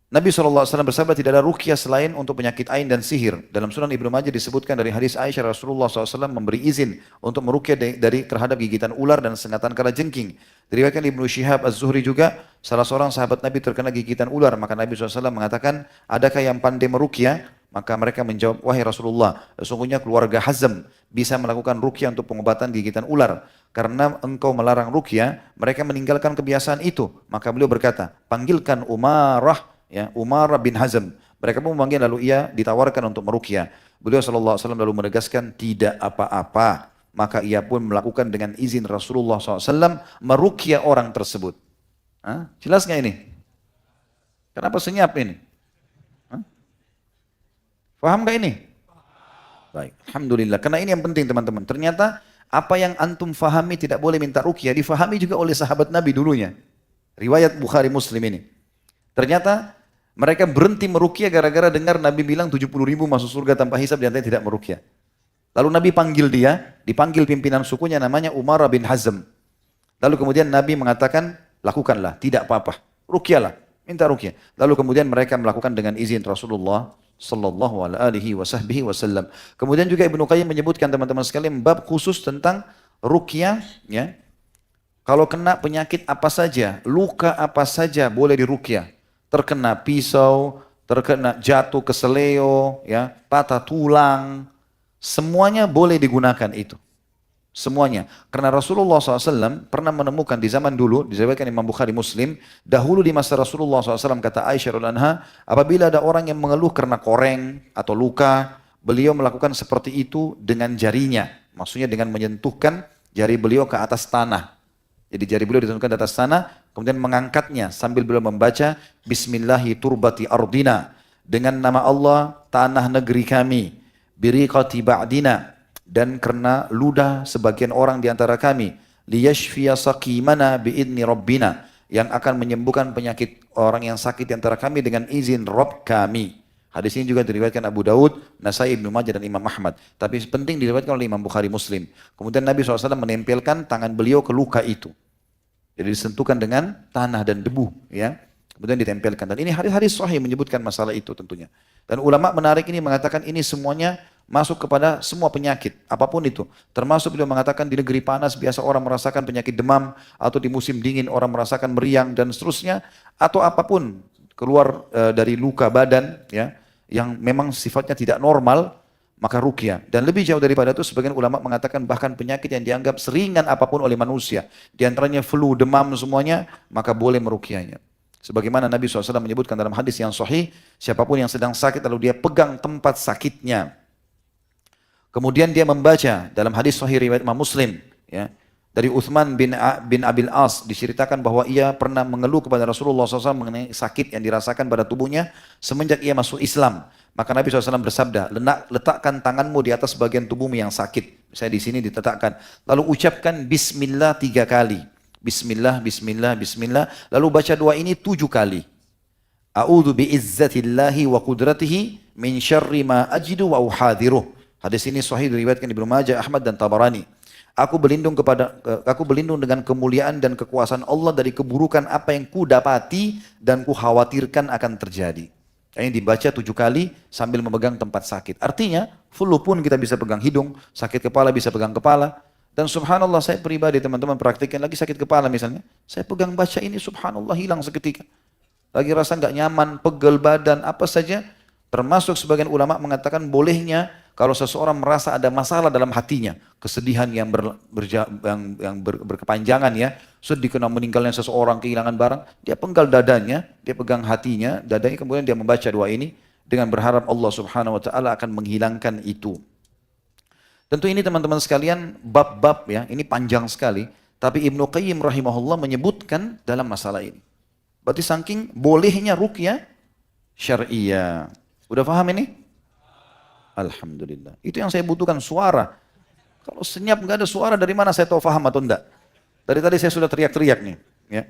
Nabi SAW bersabda tidak ada ruqyah selain untuk penyakit ain dan sihir. Dalam Sunan Ibnu Majah disebutkan dari hadis Aisyah, Rasulullah SAW memberi izin untuk meruqyah dari terhadap gigitan ular dan sengatan kalajengking. Diriwayatkan Ibnu Syihab Az-Zuhri juga, salah seorang sahabat Nabi terkena gigitan ular. Maka Nabi SAW mengatakan, adakah yang pandai meruqyah? Maka mereka menjawab, wahai Rasulullah, sesungguhnya keluarga Hazm bisa melakukan ruqyah untuk pengobatan gigitan ular. Karena engkau melarang ruqyah, mereka meninggalkan kebiasaan itu. Maka beliau berkata, panggilkan Umarah, ya, Umar bin Hazm. Mereka pun memanggil, lalu ia ditawarkan untuk meruqyah. Beliau SAW lalu menegaskan tidak apa-apa. Maka ia pun melakukan dengan izin Rasulullah SAW meruqyah orang tersebut. Hah? Jelas nggak ini? Kenapa senyap ini? Hah? Paham nggak ini? Baik, alhamdulillah. Karena ini yang penting teman-teman. Ternyata apa yang antum fahami tidak boleh minta ruqyah, difahami juga oleh sahabat Nabi dulunya. Riwayat Bukhari Muslim ini. Ternyata mereka berhenti meruqyah gara-gara dengar Nabi bilang 70.000 masuk surga tanpa hisab, dan tidak meruqyah. Lalu Nabi panggil dia, dipanggil pimpinan sukunya namanya Umar bin Hazm. Lalu kemudian Nabi mengatakan, lakukanlah, tidak apa-apa, ruqyahlah, minta ruqyah. Lalu kemudian mereka melakukan dengan izin Rasulullah sallallahu alaihi wasallam. Kemudian juga Ibnu Qayyim menyebutkan teman-teman sekalian bab khusus tentang ruqyah, ya. Kalau kena penyakit apa saja, luka apa saja boleh diruqyah. Terkena pisau, terkena jatuh ke seleo, ya, patah tulang, semuanya boleh digunakan itu. Semuanya. Karena Rasulullah SAW pernah menemukan di zaman dulu, disebutkan Imam Bukhari Muslim, dahulu di masa Rasulullah SAW, kata Aisyah radhiyallahu anha, apabila ada orang yang mengeluh karena koreng atau luka, beliau melakukan seperti itu dengan jarinya. Maksudnya dengan menyentuhkan jari beliau ke atas tanah. Jadi jari beliau ditentukan di atas tanah, kemudian mengangkatnya sambil beliau membaca Bismillahi turbati ardina, dengan nama Allah tanah negeri kami, biriqati ba'dina, dan karena ludah sebagian orang di antara kami, liyashfiya saqimana biidni rabbina, yang akan menyembuhkan penyakit orang yang sakit di antara kami dengan izin Rabb kami. Hadis ini juga diriwayatkan Abu Daud, Nasai, Ibnu Majah dan Imam Ahmad. Tapi penting diriwayatkan oleh Imam Bukhari Muslim. Kemudian Nabi SAW menempelkan tangan beliau ke luka itu. Jadi disentuhkan dengan tanah dan debu, ya. Kemudian ditempelkan. Dan ini hadis-hadis sahih menyebutkan masalah itu tentunya. Dan ulama menarik ini mengatakan ini semuanya masuk kepada semua penyakit, apapun itu. Termasuk beliau mengatakan di negeri panas biasa orang merasakan penyakit demam, atau di musim dingin orang merasakan meriang dan seterusnya, atau apapun keluar dari luka badan, ya, yang memang sifatnya tidak normal, maka ruqyah. Dan lebih jauh daripada itu, sebagian ulama mengatakan bahkan penyakit yang dianggap seringan apapun oleh manusia, di antaranya flu, demam semuanya, maka boleh meruqyahnya. Sebagaimana Nabi SAW menyebutkan dalam hadis yang sahih, siapapun yang sedang sakit lalu dia pegang tempat sakitnya, kemudian dia membaca dalam hadis sahih riwayat Imam Muslim, ya, dari Uthman bin Abil As diceritakan bahwa ia pernah mengeluh kepada Rasulullah SAW mengenai sakit yang dirasakan pada tubuhnya semenjak ia masuk Islam. Maka Nabi SAW bersabda, letakkan tanganmu di atas bagian tubuhmu yang sakit. Saya di sini diletakkan. Lalu ucapkan Bismillah 3 kali. Bismillah, Bismillah, Bismillah. Lalu baca doa ini 7 kali. A'udzu bi'izzatillahi wa qudratihi min syarri ma ajidu wa uhadiruh. Hadis ini sahih diriwayatkan Ibnu Majah, Ahmad dan Tabarani. Aku berlindung dengan kemuliaan dan kekuasaan Allah dari keburukan apa yang ku dapati dan ku khawatirkan akan terjadi. Ini dibaca 7 kali sambil memegang tempat sakit. Artinya, flu pun kita bisa pegang hidung, sakit kepala bisa pegang kepala. Dan subhanallah saya pribadi teman-teman praktikkan lagi sakit kepala misalnya. Saya pegang baca ini subhanallah hilang seketika. Lagi rasa nggak nyaman, pegel badan, apa saja. Termasuk sebagian ulama mengatakan bolehnya kalau seseorang merasa ada masalah dalam hatinya. Kesedihan yang berkepanjangan ya. Sedih karena meninggalnya seseorang, kehilangan barang. Dia penggal dadanya, dia pegang hatinya, dadanya kemudian dia membaca doa ini. Dengan berharap Allah subhanahu wa ta'ala akan menghilangkan itu. Tentu ini teman-teman sekalian bab-bab ya, ini panjang sekali. Tapi Ibnu Qayyim rahimahullah menyebutkan dalam masalah ini. Berarti saking bolehnya ruqyah syariah. Udah paham ini? Alhamdulillah. Itu yang saya butuhkan, suara. Kalau senyap nggak ada suara, dari mana saya tahu paham atau enggak? Dari tadi saya sudah teriak-teriak nih. Ya.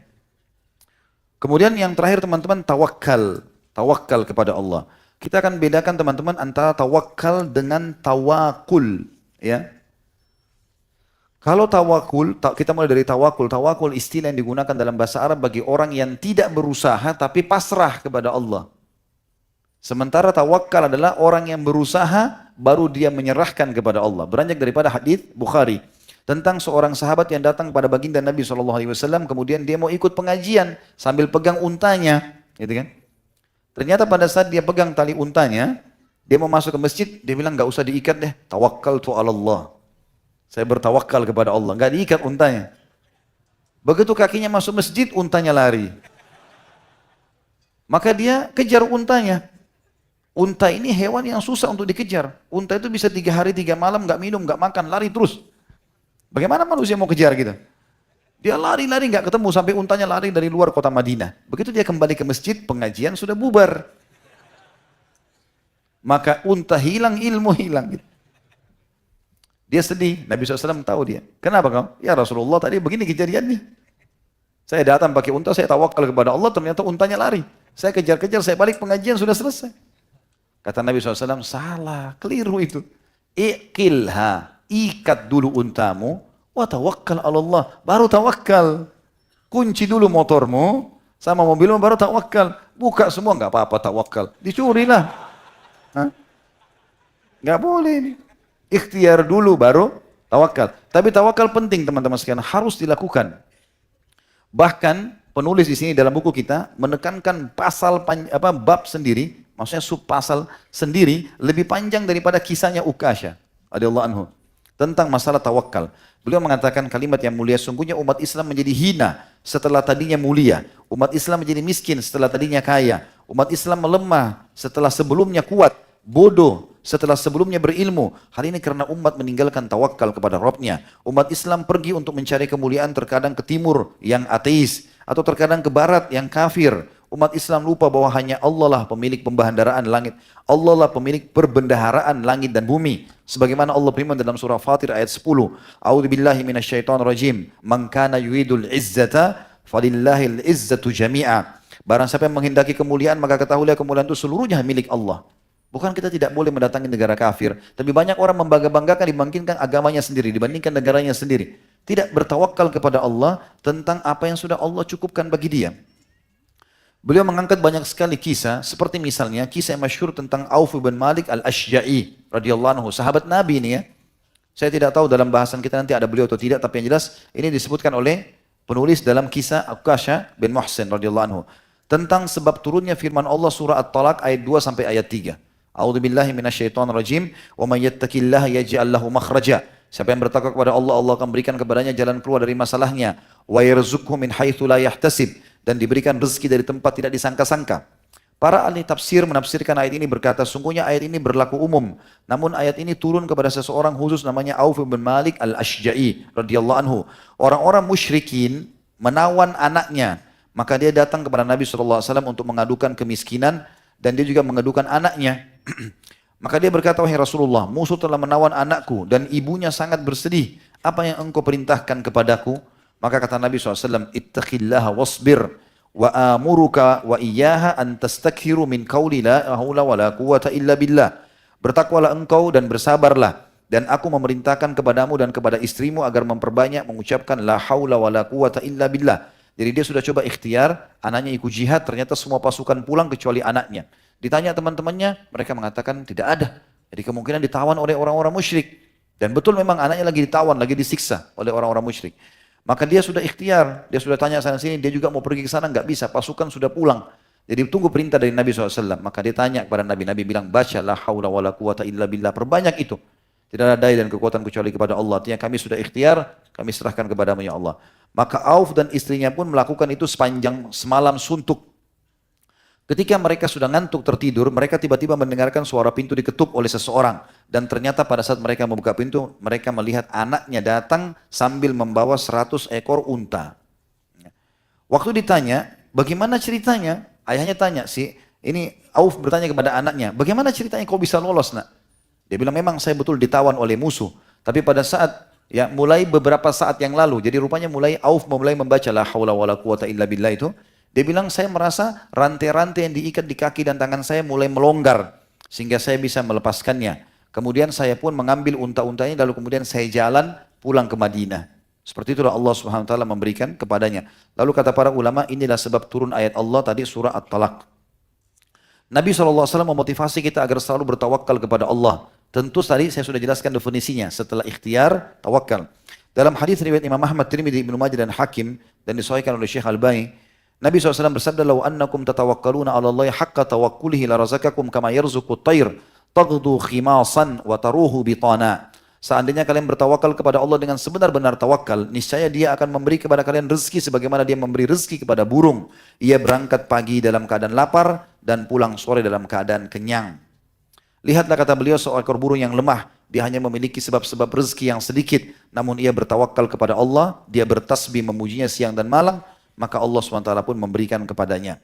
Kemudian yang terakhir teman-teman tawakal. Tawakal kepada Allah. Kita akan bedakan teman-teman antara tawakal dengan tawakul. Ya. Kalau tawakul, kita mulai dari tawakul. Tawakul istilah yang digunakan dalam bahasa Arab bagi orang yang tidak berusaha tapi pasrah kepada Allah. Sementara tawakal adalah orang yang berusaha baru dia menyerahkan kepada Allah. Beranjak daripada hadis Bukhari tentang seorang sahabat yang datang kepada baginda Nabi SAW, kemudian dia mau ikut pengajian sambil pegang untanya, gitu kan? Ternyata pada saat dia pegang tali untanya, dia mau masuk ke masjid, dia bilang nggak usah diikat deh, tawakkaltu 'ala Allah. Saya bertawakal kepada Allah, nggak diikat untanya. Begitu kakinya masuk masjid, untanya lari. Maka dia kejar untanya. Unta ini hewan yang susah untuk dikejar. Unta itu bisa 3 hari 3 malam nggak minum, nggak makan, lari terus. Bagaimana manusia mau kejar gitu? Dia lari-lari nggak ketemu sampai untanya lari dari luar kota Madinah. Begitu dia kembali ke masjid, pengajian sudah bubar. Maka unta hilang, ilmu hilang. Gitu. Dia sedih. Nabi SAW tahu dia. Kenapa kau? Ya Rasulullah tadi begini kejadiannya. Saya datang pakai unta, saya tawakal kepada Allah, ternyata untanya lari. Saya kejar-kejar, saya balik pengajian sudah selesai. Kata Nabi SAW, salah, keliru itu. Iqilha, ikat dulu untamu, wa tawakkal ala Allah, baru tawakal. Kunci dulu motormu, sama mobilmu baru tawakal. Buka semua, nggak apa-apa tawakal. Dicurilah. Nggak boleh ini. Ikhtiar dulu baru tawakal. Tapi tawakal penting teman-teman sekalian, harus dilakukan. Bahkan penulis di sini dalam buku kita menekankan bab sendiri, maksudnya sub pasal sendiri lebih panjang daripada kisahnya Ukasha radhiyallahu anhu tentang masalah tawakal. Beliau mengatakan kalimat yang mulia, sungguhnya umat Islam menjadi hina setelah tadinya mulia. Umat Islam menjadi miskin setelah tadinya kaya. Umat Islam melemah setelah sebelumnya kuat, bodoh setelah sebelumnya berilmu. Hal ini karena umat meninggalkan tawakal kepada Rabbnya. Umat Islam pergi untuk mencari kemuliaan, terkadang ke timur yang ateis, atau terkadang ke barat yang kafir. Umat Islam lupa bahwa hanya Allah lah pemilik pembendaharaan langit. Allah lah pemilik perbendaharaan langit dan bumi. Sebagaimana Allah firman dalam surah Fatir ayat 10. A'udzubillahi minasyaitonirrajim. Man kana yuridul izzata falillahil izzatu jami'a. Barang siapa yang menghendaki kemuliaan, maka ketahuilah kemuliaan itu seluruhnya milik Allah. Bukan kita tidak boleh mendatangi negara kafir, tapi banyak orang membangga-banggakan dibandingkan agamanya sendiri, dibandingkan negaranya sendiri. Tidak bertawakal kepada Allah tentang apa yang sudah Allah cukupkan bagi dia. Beliau mengangkat banyak sekali kisah, seperti misalnya kisah yang masyhur tentang Auf bin Malik al-Ashja'i radhiyallahu anhu, sahabat Nabi ini ya. Saya tidak tahu dalam bahasan kita nanti ada beliau atau tidak, tapi yang jelas ini disebutkan oleh penulis dalam kisah Ukasha bin Muhsin radhiyallahu anhu tentang sebab turunnya firman Allah surah At-Talaq ayat 2 sampai ayat 3. A'udzubillahi minasyaitonirrajim, wa may yattaqillaha yaj'al lahu makhraja. Siapa yang bertakwa kepada Allah, Allah akan berikan kepadanya jalan keluar dari masalahnya. Wa yarzuqhu min haitsu la yahtasib, dan diberikan rezeki dari tempat tidak disangka-sangka. Para ahli tafsir menafsirkan ayat ini berkata, sungguhnya ayat ini berlaku umum. Namun ayat ini turun kepada seseorang khusus namanya Auf bin Malik al-Ashja'i radhiyallahu anhu. Orang-orang musyrikin menawan anaknya. Maka dia datang kepada Nabi SAW untuk mengadukan kemiskinan, dan dia juga mengadukan anaknya. Maka dia berkata, wahai Rasulullah, musuh telah menawan anakku dan ibunya sangat bersedih. Apa yang engkau perintahkan kepadaku? Maka kata Nabi SAW, ittaqillaha wasbir wa amuruka wa iyyaha an tastakhiru min qawli la haula wa la quwwata illa billah. Bertakwalah engkau dan bersabarlah. Dan aku memerintahkan kepadamu dan kepada istrimu agar memperbanyak mengucapkan la haula wa la quwwata illa billah. Jadi dia sudah coba ikhtiar, anaknya ikut jihad, ternyata semua pasukan pulang kecuali anaknya. Ditanya teman-temannya, mereka mengatakan tidak ada. Jadi kemungkinan ditawan oleh orang-orang musyrik. Dan betul memang anaknya lagi ditawan, lagi disiksa oleh orang-orang musyrik. Maka dia sudah ikhtiar, dia sudah tanya sana sini, dia juga mau pergi ke sana, nggak bisa, pasukan sudah pulang. Jadi tunggu perintah dari Nabi SAW. Maka dia tanya kepada Nabi, Nabi bilang, baca la haula wa la quwwata illa billah, perbanyak itu. Tidak ada daya dan kekuatan kecuali kepada Allah. Artinya kami sudah ikhtiar, kami serahkan kepadamu ya Allah. Maka Auf dan istrinya pun melakukan itu sepanjang semalam suntuk. Ketika mereka sudah ngantuk tertidur, mereka tiba-tiba mendengarkan suara pintu diketuk oleh seseorang. Dan ternyata pada saat mereka membuka pintu, mereka melihat anaknya datang sambil membawa 100 ekor unta. Waktu ditanya, bagaimana ceritanya? Ayahnya tanya, ini Auf bertanya kepada anaknya, bagaimana ceritanya kau bisa lolos nak? Dia bilang memang saya betul ditawan oleh musuh. Tapi pada saat mulai beberapa saat yang lalu, jadi rupanya Auf mulai membaca la haula wala quwata illa billah itu. Dia bilang saya merasa rantai-rantai yang diikat di kaki dan tangan saya mulai melonggar sehingga saya bisa melepaskannya. Kemudian saya pun mengambil unta-untanya lalu kemudian saya jalan pulang ke Madinah. Seperti itulah Allah Subhanahu wa taala memberikan kepadanya. Lalu kata para ulama, inilah sebab turun ayat Allah tadi surah At-Talaq. Nabi SAW memotivasi kita agar selalu bertawakal kepada Allah. Tentu tadi saya sudah jelaskan definisinya. Setelah ikhtiar, tawakal. Dalam hadis riwayat Imam Ahmad, Tirmidzi, Ibnu Majah dan Hakim dan disahihkan oleh Syekh Al-Albani, Nabi SAW bersabda, "Lau annakum tatawakkaluna 'ala Allah haqqa tawakkulihi la razaqakum kama yarzuqu at-tayr taghdu khimasan wa taruhu bitana." Seandainya kalian bertawakal kepada Allah dengan sebenar-benar tawakal, niscaya Dia akan memberi kepada kalian rezeki sebagaimana Dia memberi rezeki kepada burung. Ia berangkat pagi dalam keadaan lapar dan pulang sore dalam keadaan kenyang. Lihatlah kata beliau seekor burung yang lemah, dia hanya memiliki sebab-sebab rezeki yang sedikit, namun ia bertawakal kepada Allah, dia bertasbih memujinya siang dan malam, maka Allah SWT pun memberikan kepadanya.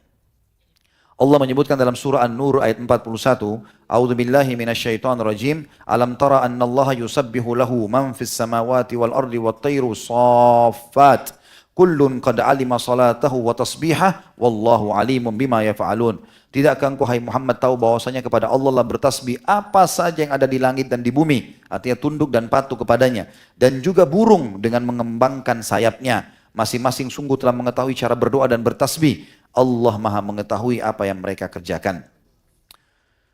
Allah menyebutkan dalam surah An-Nur ayat 41, A'udzu billahi minasyaitonir rajim, alam tara annallaha yusabbihu lahu man fis samawati wal ardi wat tayru saffat, kullun qad alima salatahu wa tasbihah, wallahu alimun bima yaf'alun. Tidakkah engkau hai Muhammad tahu bahwasanya kepada Allah lah bertasbih apa saja yang ada di langit dan di bumi, artinya tunduk dan patuh kepadanya, dan juga burung dengan mengembangkan sayapnya, masing-masing sungguh telah mengetahui cara berdoa dan bertasbih. Allah Maha mengetahui apa yang mereka kerjakan.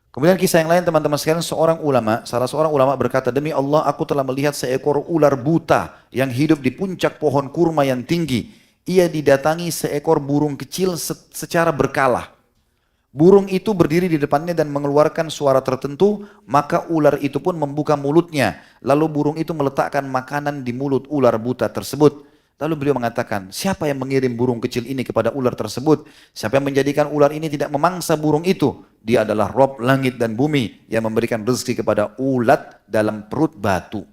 Kemudian kisah yang lain teman-teman sekalian, salah seorang ulama berkata, demi Allah aku telah melihat seekor ular buta yang hidup di puncak pohon kurma yang tinggi. Ia didatangi seekor burung kecil secara berkala. Burung itu berdiri di depannya dan mengeluarkan suara tertentu, maka ular itu pun membuka mulutnya. Lalu burung itu meletakkan makanan di mulut ular buta tersebut. Lalu beliau mengatakan, siapa yang mengirim burung kecil ini kepada ular tersebut? Siapa yang menjadikan ular ini tidak memangsa burung itu? Dia adalah Rabb langit dan bumi yang memberikan rezeki kepada ulat dalam perut batu.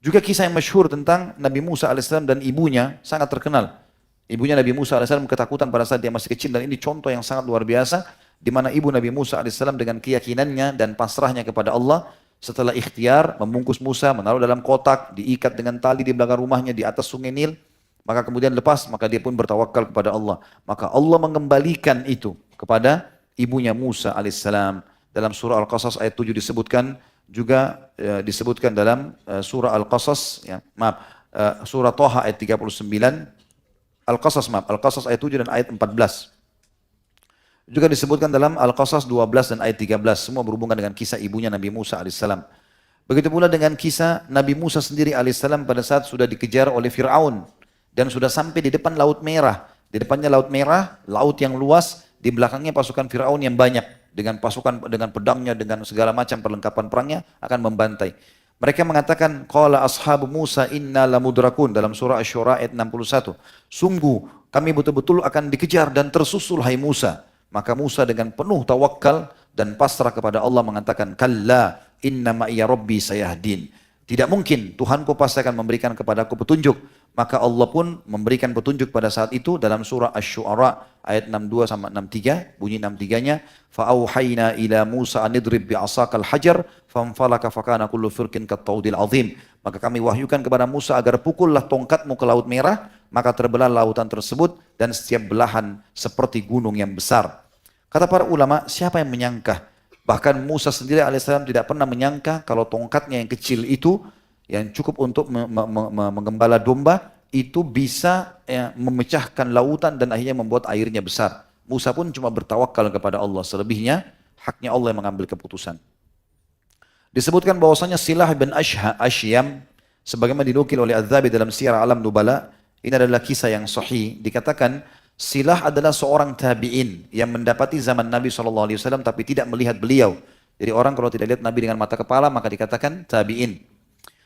Juga kisah yang masyhur tentang Nabi Musa alaihissalam dan ibunya sangat terkenal. Ibunya Nabi Musa alaihissalam ketakutan pada saat dia masih kecil, dan ini contoh yang sangat luar biasa di mana ibu Nabi Musa alaihissalam dengan keyakinannya dan pasrahnya kepada Allah, setelah ikhtiar membungkus Musa, menaruh dalam kotak, diikat dengan tali di belakang rumahnya di atas sungai Nil, maka kemudian lepas, maka dia pun bertawakal kepada Allah. Maka Allah mengembalikan itu kepada ibunya Musa alaihissalam. Dalam surah Al-Qasas ayat 7 disebutkan, juga disebutkan dalam surah Al-Qasas, surah Thaha ayat 39, Al-Qasas ayat 7 dan ayat 14. Juga disebutkan dalam Al-Qasas 12 dan ayat 13, semua berhubungan dengan kisah ibunya Nabi Musa alaihissalam. Begitu pula dengan kisah Nabi Musa sendiri alaihissalam pada saat sudah dikejar oleh Fir'aun dan sudah sampai di depan Laut Merah. Di depannya Laut Merah, laut yang luas, di belakangnya pasukan Fir'aun yang banyak dengan pasukan, dengan pedangnya, dengan segala macam perlengkapan perangnya akan membantai. Mereka mengatakan, qala ashabu Musa inna lamudrakun, dalam surah Asy-Syura ayat 61. Sungguh kami betul-betul akan dikejar dan tersusul hai Musa. Maka Musa dengan penuh tawakal dan pasrah kepada Allah mengatakan, kalla inna ma'iya rabbi sayahdin. Tidak mungkin Tuhanku pasti akan memberikan kepadaku petunjuk. Maka Allah pun memberikan petunjuk pada saat itu dalam surah Asy-Syu'ara ayat 62 sama 63, bunyi 63-nya, فَأَوْحَيْنَا إِلَى مُوسَى أَنِ اضْرِبْ بِعَصَاكَ الْحَجَرَ فَانْفَلَقَ فَكَانَ كُلُّ فِرْقٍ كَالطَّوْدِ الْعَظِيمِ. Maka kami wahyukan kepada Musa agar pukullah tongkatmu ke Laut Merah, maka terbelah lautan tersebut dan setiap belahan seperti gunung yang besar. Kata para ulama, siapa yang menyangka? Bahkan Musa sendiri alaihissalam tidak pernah menyangka kalau tongkatnya yang kecil itu, yang cukup untuk menggembala domba, itu bisa memecahkan lautan dan akhirnya membuat airnya besar. Musa pun cuma bertawakal kepada Allah. Selebihnya, haknya Allah yang mengambil keputusan. Disebutkan bahwasanya Silah bin Ashyam, sebagaimana dinukil oleh Az-Zahabi dalam Syiar Alam Nubala, ini adalah kisah yang sahih. Dikatakan, Silah adalah seorang tabi'in yang mendapati zaman Nabi SAW tapi tidak melihat beliau. Jadi orang kalau tidak lihat Nabi dengan mata kepala maka dikatakan tabi'in.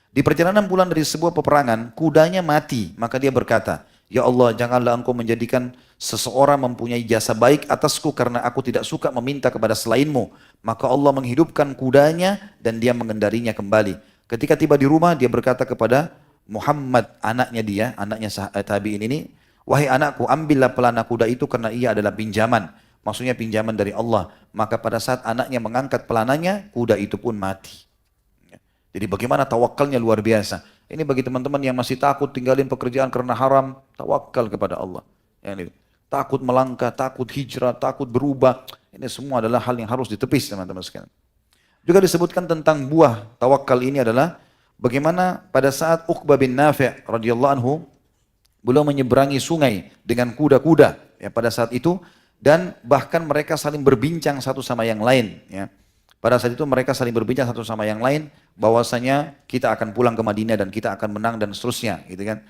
Di perjalanan pulang dari sebuah peperangan, kudanya mati. Maka dia berkata, Ya Allah, janganlah engkau menjadikan seseorang mempunyai jasa baik atasku karena aku tidak suka meminta kepada selainmu. Maka Allah menghidupkan kudanya dan dia mengendarinya kembali. Ketika tiba di rumah, dia berkata kepada Muhammad, anaknya tabi'in ini, wahai anakku, ambillah pelana kuda itu karena ia adalah pinjaman. Maksudnya pinjaman dari Allah. Maka pada saat anaknya mengangkat pelananya, kuda itu pun mati. Jadi bagaimana tawakalnya luar biasa. Ini bagi teman-teman yang masih takut tinggalin pekerjaan karena haram, tawakal kepada Allah. Takut melangkah, takut hijrah, takut berubah. Ini semua adalah hal yang harus ditepis teman-teman sekalian. Juga disebutkan tentang buah tawakal ini adalah bagaimana pada saat Uqbah bin Nafi' radhiyallahu anhu beliau menyeberangi sungai dengan kuda-kuda ya, pada saat itu, dan bahkan mereka saling berbincang satu sama yang lain ya. Pada saat itu mereka saling berbincang satu sama yang lain bahwasanya kita akan pulang ke Madinah dan kita akan menang dan seterusnya gitu kan.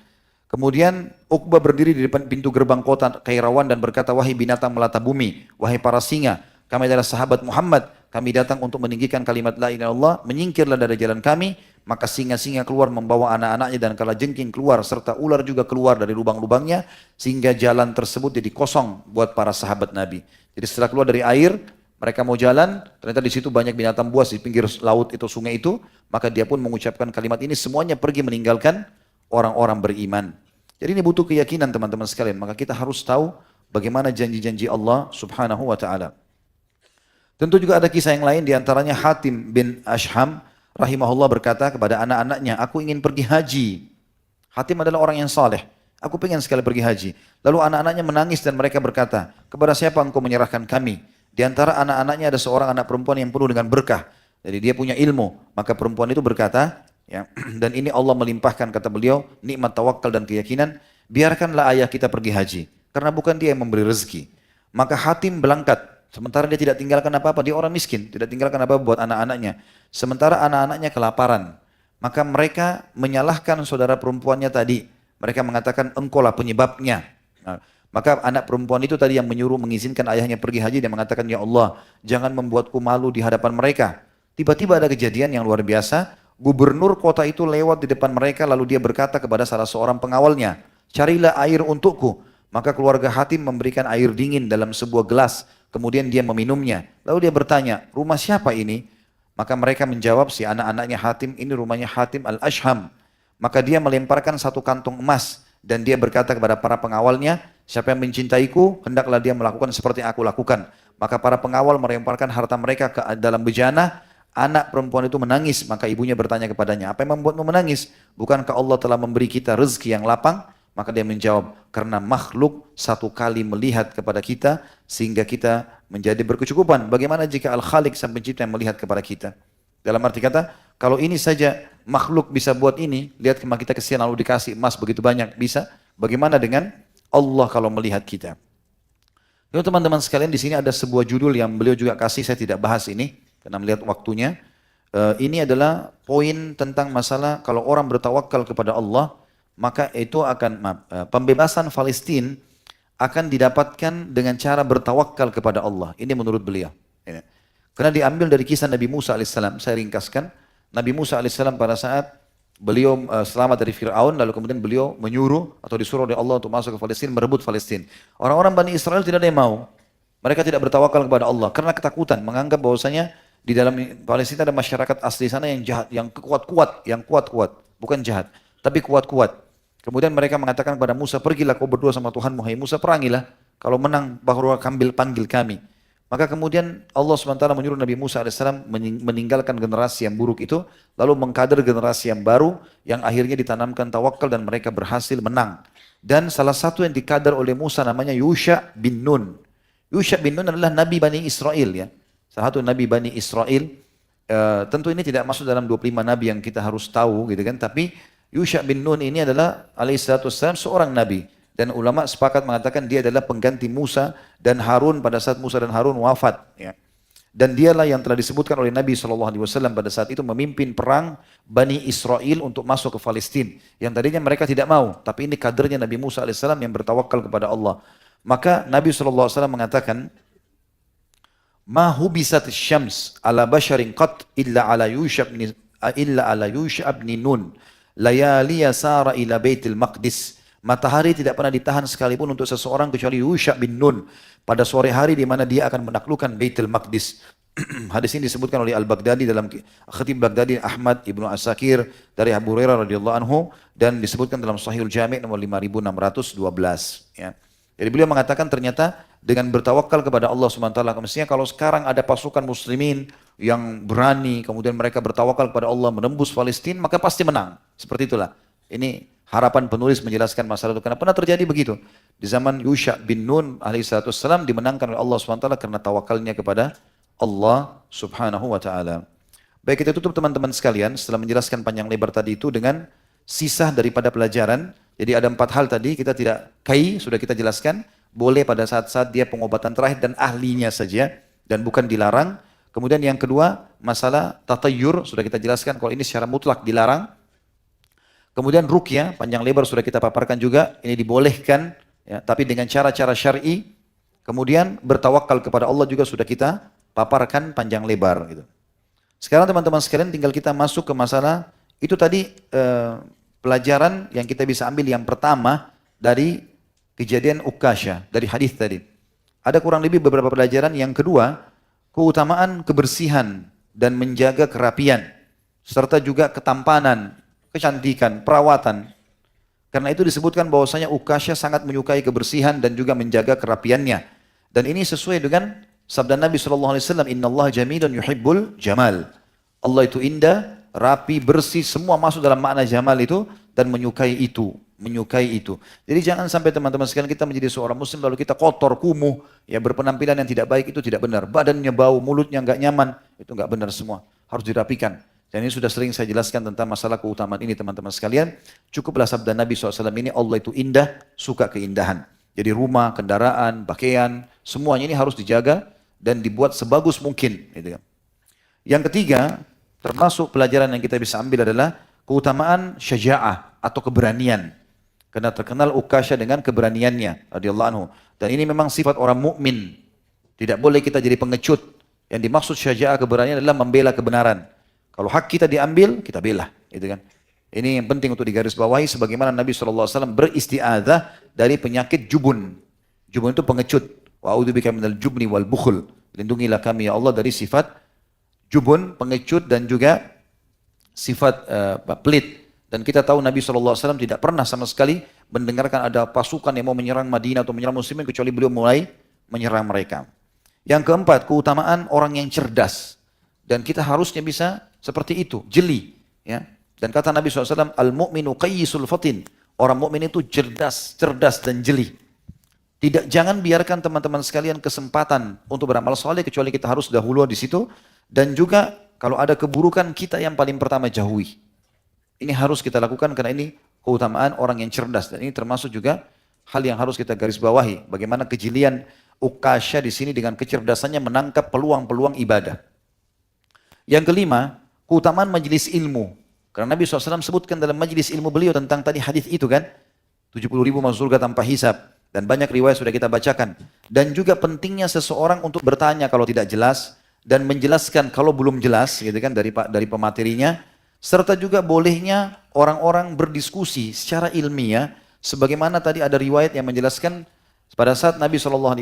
Kemudian Uqbah berdiri di depan pintu gerbang kota Kairawan dan berkata, wahai binatang melata bumi, wahai para singa, kami adalah sahabat Muhammad, kami datang untuk meninggikan kalimat la ilaha illallah, menyingkirlah dari jalan kami. Maka singa-singa keluar membawa anak-anaknya dan kalajengking keluar serta ular juga keluar dari lubang-lubangnya sehingga jalan tersebut jadi kosong buat para sahabat Nabi. Jadi setelah keluar dari air, mereka mau jalan, ternyata di situ banyak binatang buas di pinggir laut itu, sungai itu, maka dia pun mengucapkan kalimat ini, semuanya pergi meninggalkan orang-orang beriman. Jadi ini butuh keyakinan teman-teman sekalian, maka kita harus tahu bagaimana janji-janji Allah Subhanahu wa taala. Tentu juga ada kisah yang lain, diantaranya Hatim bin Ashham rahimahullah berkata kepada anak-anaknya, aku ingin pergi haji. Hatim adalah orang yang saleh, aku ingin sekali pergi haji. Lalu anak-anaknya menangis dan mereka berkata, kepada siapa engkau menyerahkan kami? Di antara anak-anaknya ada seorang anak perempuan yang penuh dengan berkah. Jadi dia punya ilmu. Maka perempuan itu berkata, ya, dan ini Allah melimpahkan, kata beliau, nikmat tawakal dan keyakinan, biarkanlah ayah kita pergi haji. Karena bukan dia yang memberi rezeki. Maka Hatim berangkat. Sementara dia tidak tinggalkan apa-apa. Dia orang miskin. Tidak tinggalkan apa-apa buat anak-anaknya. Sementara anak-anaknya kelaparan. Maka mereka menyalahkan saudara perempuannya tadi. Mereka mengatakan, engkaulah penyebabnya. Nah, maka anak perempuan itu tadi yang menyuruh mengizinkan ayahnya pergi haji dan mengatakan, ya Allah, jangan membuatku malu di hadapan mereka. Tiba-tiba ada kejadian yang luar biasa. Gubernur kota itu lewat di depan mereka lalu dia berkata kepada salah seorang pengawalnya, carilah air untukku. Maka keluarga Hatim memberikan air dingin dalam sebuah gelas. Kemudian dia meminumnya. Lalu dia bertanya, rumah siapa ini? Maka mereka menjawab, si anak-anaknya Hatim, ini rumahnya Hatim al-Ashham. Maka dia melemparkan satu kantung emas. Dan dia berkata kepada para pengawalnya, siapa yang mencintaiku, hendaklah dia melakukan seperti yang aku lakukan. Maka para pengawal melemparkan harta mereka ke dalam bejana. Anak perempuan itu menangis, maka ibunya bertanya kepadanya, apa yang membuatmu menangis? Bukankah Allah telah memberi kita rezeki yang lapang? Maka dia menjawab, karena makhluk satu kali melihat kepada kita, sehingga kita menjadi berkecukupan. Bagaimana jika Al-Khaliq sang pencipta yang melihat kepada kita? Dalam arti kata, kalau ini saja makhluk bisa buat ini, lihat kemana kita kesian lalu dikasih emas begitu banyak, bisa. Bagaimana dengan Allah kalau melihat kita? Lalu teman-teman sekalian, di sini ada sebuah judul yang beliau juga kasih, saya tidak bahas ini, karena melihat waktunya. Ini adalah poin tentang masalah kalau orang bertawakal kepada Allah, maka itu akan, pembebasan Palestina akan didapatkan dengan cara bertawakal kepada Allah. Ini menurut beliau. Karena diambil dari kisah Nabi Musa alaihissalam, saya ringkaskan. Nabi Musa alaihissalam pada saat beliau selamat dari Fir'aun, lalu kemudian beliau menyuruh atau disuruh oleh Allah untuk masuk ke Palestina, merebut Palestina. Orang-orang Bani Israel tidak ada yang mau. Mereka tidak bertawakal kepada Allah karena ketakutan, menganggap bahwasanya Di dalam Palestina ada masyarakat asli sana yang jahat, yang kuat-kuat, bukan jahat, tapi kuat-kuat. Kemudian mereka mengatakan kepada Musa, pergilah kau berdua sama Tuhanmu, hai Musa, perangilah. Kalau menang, baru panggil kami. Maka kemudian Allah SWT menyuruh Nabi Musa AS meninggalkan generasi yang buruk itu, lalu mengkader generasi yang baru, yang akhirnya ditanamkan tawakal dan mereka berhasil menang. Dan salah satu yang dikader oleh Musa namanya Yusha bin Nun. Yusha bin Nun adalah Nabi Bani Israel ya. Salah satu Nabi Bani Israel. Tentu ini tidak masuk dalam 25 Nabi yang kita harus tahu gitu kan. Tapi Yusha bin Nun ini adalah alaihissalam seorang Nabi. Dan ulama sepakat mengatakan dia adalah pengganti Musa dan Harun pada saat Musa dan Harun wafat. Ya. Dan dialah yang telah disebutkan oleh Nabi SAW pada saat itu memimpin perang Bani Israel untuk masuk ke Palestina. Yang tadinya mereka tidak mau, tapi ini kadernya Nabi Musa AS yang bertawakal kepada Allah. Maka Nabi SAW mengatakan, Ma hubisat syams ala basharin qat illa ala Yusha bin Nun layaliya sara ila baitil maqdis. Matahari tidak pernah ditahan sekalipun untuk seseorang kecuali Yusha bin Nun pada sore hari di mana dia akan menaklukkan Baitul Maqdis. Hadis ini disebutkan oleh Al-Baghdadi dalam Khatib Baghdadi, Ahmad Ibnu Asakir dari Abu Hurairah radhiyallahu anhu dan disebutkan dalam Sahihul Jami' nomor 5612 ya. Jadi beliau mengatakan ternyata dengan bertawakal kepada Allah SWT, mestinya kalau sekarang ada pasukan muslimin yang berani kemudian mereka bertawakal kepada Allah menembus Palestina, maka pasti menang. Seperti itulah. Ini harapan penulis menjelaskan masalah itu. Karena pernah terjadi begitu. Di zaman Yusha bin Nun alaihissalam dimenangkan oleh Allah SWT karena tawakalnya kepada Allah subhanahu wa ta'ala. Baik, kita tutup teman-teman sekalian setelah menjelaskan panjang lebar tadi itu dengan sisa daripada pelajaran. Jadi ada 4 hal tadi, kita tidak sudah kita jelaskan. Boleh pada saat-saat dia pengobatan terakhir dan ahlinya saja. Dan bukan dilarang. Kemudian yang kedua, masalah tatayyur, sudah kita jelaskan kalau ini secara mutlak dilarang. Kemudian ruqyah, panjang lebar sudah kita paparkan juga, ini dibolehkan, ya, tapi dengan cara-cara syar'i. Kemudian bertawakal kepada Allah juga sudah kita paparkan panjang lebar. Gitu. Sekarang teman-teman sekalian tinggal kita masuk ke masalah, itu tadi pelajaran yang kita bisa ambil yang pertama dari kejadian Ukasha, dari hadis tadi. Ada kurang lebih beberapa pelajaran. Yang kedua, keutamaan kebersihan dan menjaga kerapian, serta juga ketampanan, kecantikan, perawatan. Karena itu disebutkan bahwasanya Ukasha sangat menyukai kebersihan dan juga menjaga kerapiannya. Dan ini sesuai dengan sabda Nabi SAW, Inna Allah jamilun yuhibbul jamal. Allah itu indah, rapi, bersih, semua masuk dalam makna jamal itu dan menyukai itu. Jadi jangan sampai teman-teman sekalian kita menjadi seorang muslim lalu kita kotor, kumuh, ya berpenampilan yang tidak baik, itu tidak benar. Badannya bau, mulutnya enggak nyaman, itu enggak benar semua. Harus dirapikan. Dan ini sudah sering saya jelaskan tentang masalah keutamaan ini teman-teman sekalian. Cukuplah sabda Nabi SAW ini, Allah itu indah, suka keindahan. Jadi rumah, kendaraan, pakaian, semuanya ini harus dijaga dan dibuat sebagus mungkin. Yang ketiga, termasuk pelajaran yang kita bisa ambil adalah keutamaan syaja'ah atau keberanian. Karena terkenal Ukasha dengan keberaniannya, radhiyallahu anhu. Dan ini memang sifat orang mukmin. Tidak boleh kita jadi pengecut. Yang dimaksud syaja'ah keberanian adalah membela kebenaran. Kalau hak kita diambil, kita bela, gitu kan. Ini yang penting untuk digarisbawahi sebagaimana Nabi SAW beristiadzah dari penyakit jubun. Jubun itu pengecut. Wa a'udzubika minal jubni wal bukhul. Lindungilah kami ya Allah dari sifat jubun, pengecut dan juga sifat pelit. Dan kita tahu Nabi SAW tidak pernah sama sekali mendengarkan ada pasukan yang mau menyerang Madinah atau menyerang muslimin kecuali beliau mulai menyerang mereka. Yang keempat, keutamaan orang yang cerdas. Dan kita harusnya bisa seperti itu, jeli. Ya. Dan kata Nabi SAW, Al-mu'minu qayyisul fatin. Orang mukmin itu cerdas dan jeli. Jangan biarkan teman-teman sekalian kesempatan untuk beramal soleh kecuali kita harus dahulu di situ. Dan juga kalau ada keburukan kita yang paling pertama jauhi. Ini harus kita lakukan karena ini keutamaan orang yang cerdas. Dan ini termasuk juga hal yang harus kita garis bawahi. Bagaimana kejelian Ukasha di sini dengan kecerdasannya menangkap peluang-peluang ibadah. Yang kelima, keutamaan majelis ilmu. Karena Nabi SAW sebutkan dalam majelis ilmu beliau tentang tadi hadis itu kan. 70.000 masuk surga tanpa hisab. Dan banyak riwayat sudah kita bacakan. Dan juga pentingnya seseorang untuk bertanya kalau tidak jelas. Dan menjelaskan kalau belum jelas gitu kan dari pematerinya. Serta juga bolehnya orang-orang berdiskusi secara ilmiah. Sebagaimana tadi ada riwayat yang menjelaskan pada saat Nabi SAW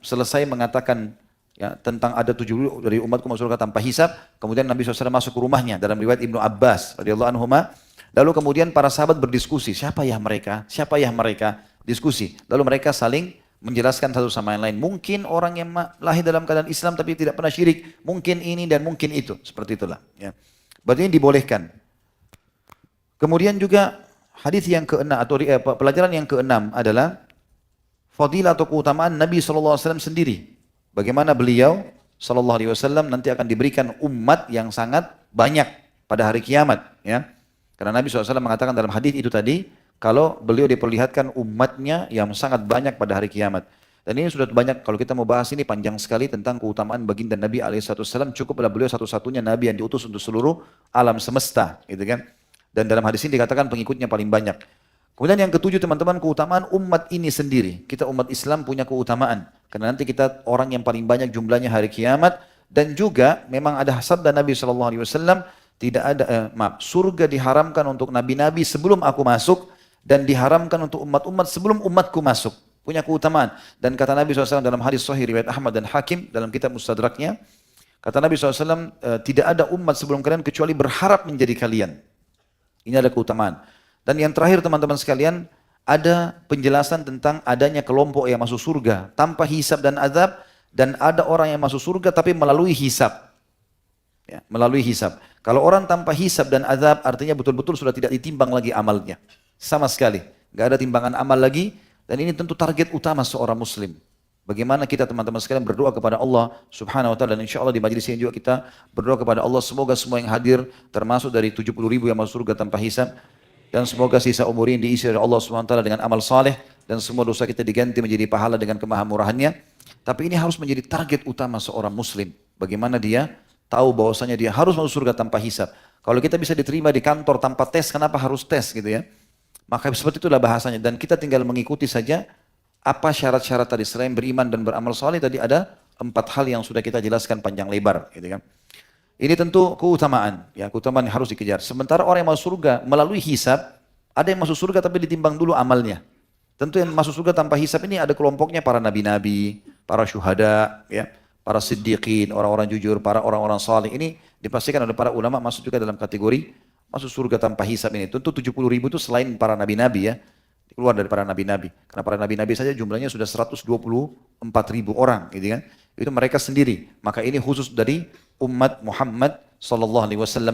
selesai mengatakan ya, tentang ada 70 dari umatku masuk surga tanpa hisab. Kemudian Nabi SAW masuk ke rumahnya dalam riwayat Ibnu Abbas radhiyallahu anhuma. Lalu kemudian para sahabat berdiskusi, siapa ya mereka? Siapa ya mereka? Diskusi. Lalu mereka saling menjelaskan satu sama yang lain. Mungkin orang yang lahir dalam keadaan Islam tapi tidak pernah syirik. Mungkin ini dan mungkin itu. Seperti itulah. Ya. Berarti ini dibolehkan. Kemudian juga hadis yang keenam atau pelajaran yang keenam adalah fadilah atau keutamaan Nabi SAW sendiri. Bagaimana beliau SAW nanti akan diberikan umat yang sangat banyak pada hari kiamat. Ya. Karena Nabi SAW mengatakan dalam hadis itu tadi, kalau beliau diperlihatkan umatnya yang sangat banyak pada hari kiamat. Dan ini sudah banyak, kalau kita mau bahas ini panjang sekali tentang keutamaan baginda Nabi SAW. Cukuplah beliau satu-satunya Nabi yang diutus untuk seluruh alam semesta. Gitu kan? Dan dalam hadis ini dikatakan pengikutnya paling banyak. Kemudian yang ketujuh teman-teman, keutamaan umat ini sendiri. Kita umat Islam punya keutamaan. Karena nanti kita orang yang paling banyak jumlahnya hari kiamat. Dan juga memang ada sabda Nabi SAW, tidak ada, surga diharamkan untuk nabi-nabi sebelum aku masuk, dan diharamkan untuk umat-umat sebelum umatku masuk. Punya keutamaan. Dan kata Nabi SAW dalam hadis sahih riwayat Ahmad dan Hakim dalam kitab Mustadraknya, kata Nabi SAW, tidak ada umat sebelum kalian kecuali berharap menjadi kalian. Ini ada keutamaan. Dan yang terakhir teman-teman sekalian, ada penjelasan tentang adanya kelompok yang masuk surga tanpa hisab dan azab, dan ada orang yang masuk surga tapi melalui hisab. Ya, melalui hisab. Kalau orang tanpa hisab dan azab artinya betul-betul sudah tidak ditimbang lagi amalnya. Sama sekali. Gak ada timbangan amal lagi. Dan ini tentu target utama seorang muslim. Bagaimana kita teman-teman sekalian berdoa kepada Allah subhanahu wa ta'ala. Dan insya Allah di majlis ini juga kita berdoa kepada Allah. Semoga semua yang hadir termasuk dari 70 ribu yang masuk surga tanpa hisab. Dan semoga sisa umur ini diisi oleh Allah subhanahu wa ta'ala dengan amal saleh. Dan semua dosa kita diganti menjadi pahala dengan kemahamurahannya. Tapi ini harus menjadi target utama seorang muslim. Bagaimana dia tahu bahwasanya dia harus masuk surga tanpa hisab. Kalau kita bisa diterima di kantor tanpa tes, kenapa harus tes gitu ya? Maka seperti itulah bahasanya. Dan kita tinggal mengikuti saja apa syarat-syarat tadi. Selain beriman dan beramal saleh tadi ada 4 hal yang sudah kita jelaskan panjang lebar. Gitu kan? Ini tentu keutamaan. Ya, keutamaan yang harus dikejar. Sementara orang yang masuk surga melalui hisab, ada yang masuk surga tapi ditimbang dulu amalnya. Tentu yang masuk surga tanpa hisab ini ada kelompoknya para nabi-nabi, para syuhada, ya, para siddiqin, orang-orang jujur, para orang-orang saleh. Ini dipastikan oleh para ulama masuk juga dalam kategori masuk surga tanpa hisab ini. Tentu 70 ribu itu selain para nabi-nabi ya. Keluar dari para nabi-nabi. Karena para nabi-nabi saja jumlahnya sudah 124 ribu orang. Gitu kan. Itu mereka sendiri. Maka ini khusus dari umat Muhammad SAW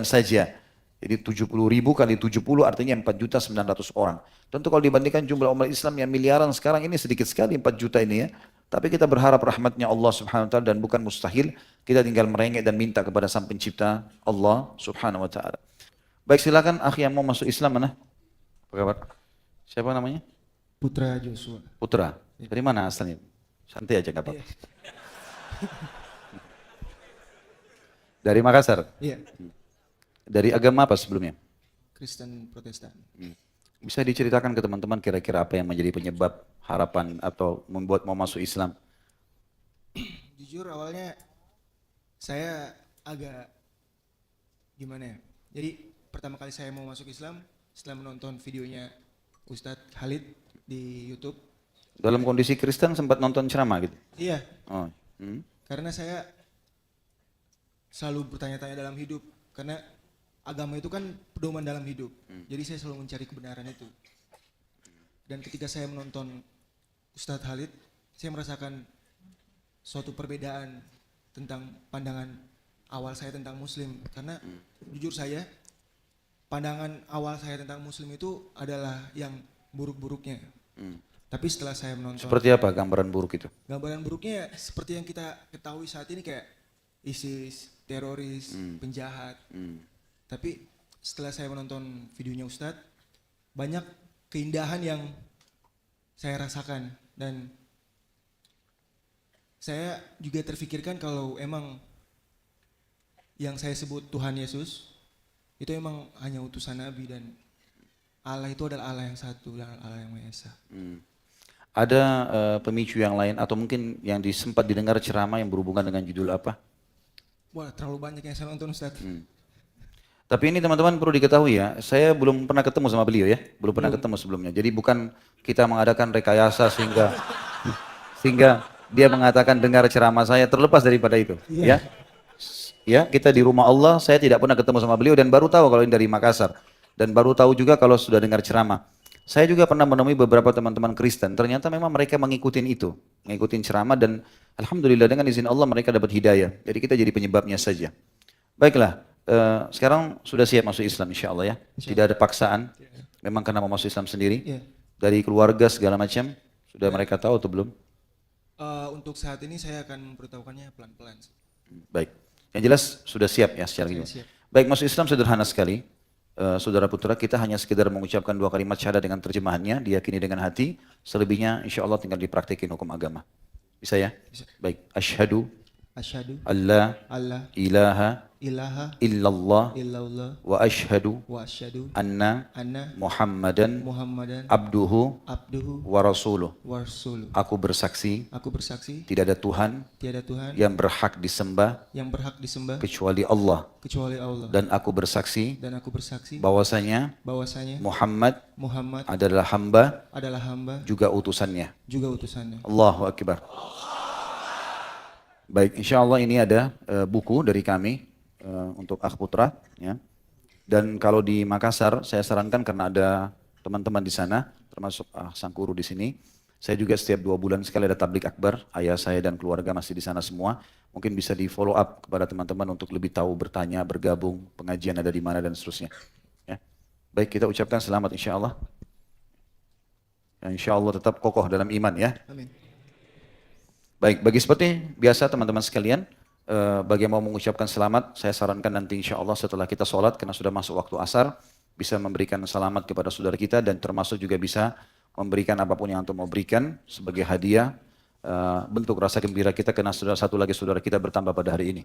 saja. Jadi 70 ribu kali 70 artinya 4.900.000 orang. Tentu kalau dibandingkan jumlah umat Islam yang miliaran sekarang ini sedikit sekali 4 juta ini ya. Tapi kita berharap rahmatnya Allah subhanahu wa ta'ala dan bukan mustahil. Kita tinggal merengek dan minta kepada sang pencipta Allah subhanahu wa ta'ala. Baik, silakan akhi yang mau masuk Islam mana? Apa kabar? Siapa namanya? Putra Joshua. Putra. Dari mana asalnya? Santai aja gak apa-apa. Dari Makassar? Iya. Dari agama apa sebelumnya? Kristen Protestan. Bisa diceritakan ke teman-teman kira-kira apa yang menjadi penyebab harapan atau membuat mau masuk Islam? Jujur awalnya saya agak gimana ya. Jadi pertama kali saya mau masuk Islam setelah menonton videonya Ustadz Khalid di YouTube. Dalam kondisi Kristen sempat nonton ceramah gitu? Iya. Oh. Karena saya selalu bertanya-tanya dalam hidup. Karena agama itu kan pedoman dalam hidup. Jadi saya selalu mencari kebenaran itu. Dan ketika saya menonton Ustadz Khalid, saya merasakan suatu perbedaan tentang pandangan awal saya tentang Muslim. Karena jujur saya, pandangan awal saya tentang Muslim itu adalah yang buruk-buruknya. Tapi setelah saya menonton... Seperti apa gambaran buruk itu? Gambaran buruknya seperti yang kita ketahui saat ini kayak ISIS, teroris, penjahat. Tapi setelah saya menonton videonya Ustadz, banyak keindahan yang saya rasakan. Dan saya juga terfikirkan kalau emang yang saya sebut Tuhan Yesus, itu emang hanya utusan Nabi dan Allah itu adalah Allah yang satu dan Allah yang Maha Esa. Ada pemicu yang lain atau mungkin yang sempat didengar ceramah yang berhubungan dengan judul apa? Wah, terlalu banyak yang saya nonton Ustadz. Tapi ini teman-teman perlu diketahui ya, saya belum pernah ketemu sama beliau ya, belum pernah ketemu sebelumnya. Jadi bukan kita mengadakan rekayasa sehingga Dia mengatakan dengar ceramah saya, terlepas daripada itu. Ya, ya, kita di rumah Allah, saya tidak pernah ketemu sama beliau dan baru tahu kalau ini dari Makassar. Dan baru tahu juga kalau sudah dengar ceramah. Saya juga pernah menemui beberapa teman-teman Kristen, ternyata memang mereka mengikutin itu. Mengikutin ceramah dan Alhamdulillah dengan izin Allah mereka dapat hidayah. Jadi kita jadi penyebabnya saja. Baiklah, sekarang sudah siap masuk Islam insya Allah ya. Tidak ada paksaan, memang karena mau masuk Islam sendiri. Iya. Dari keluarga segala macam, sudah mereka tahu atau belum? Untuk saat ini saya akan memberitahukannya pelan-pelan. Baik, yang jelas sudah siap ya secara Saya gitu. siap. Baik, masuk Islam sederhana sekali. Saudara putra, kita hanya sekedar mengucapkan 2 kalimat syahadat dengan terjemahannya, diyakini dengan hati, selebihnya insya Allah tinggal dipraktikin hukum agama. Bisa ya? Bisa. Baik, asyhadu Asyhadu alla alla ilaha ilaha illallah illallah wa asyhadu wa asyhadu anna anna Muhammadan Muhammadan abduhu abduhu wa rasuluh. wa rasuluh. Aku bersaksi Aku bersaksi tidak ada Tuhan tiada Tuhan yang berhak disembah yang berhak disembah kecuali Allah, kecuali Allah. dan aku bersaksi Dan aku bersaksi bahwasanya bahwasanya Muhammad Muhammad adalah hamba adalah hamba juga utusannya. juga utusannya. Allahu Akbar. Baik, insya Allah ini ada buku dari kami untuk Akh Putra. Ya. Dan kalau di Makassar, saya sarankan karena ada teman-teman di sana, termasuk Sang Guru di sini. Saya juga setiap 2 bulan sekali ada tablik akbar. Ayah saya dan keluarga masih di sana semua. Mungkin bisa di follow up kepada teman-teman untuk lebih tahu, bertanya, bergabung, pengajian ada di mana dan seterusnya. Ya. Baik, kita ucapkan selamat insya Allah. Ya, insya Allah tetap kokoh dalam iman ya. Amin. Baik, bagi seperti biasa teman-teman sekalian, bagi yang mau mengucapkan selamat, saya sarankan nanti insya Allah setelah kita sholat, karena sudah masuk waktu asar, bisa memberikan selamat kepada saudara kita dan termasuk juga bisa memberikan apapun yang antum mau berikan sebagai hadiah, bentuk rasa gembira kita karena satu lagi saudara kita bertambah pada hari ini.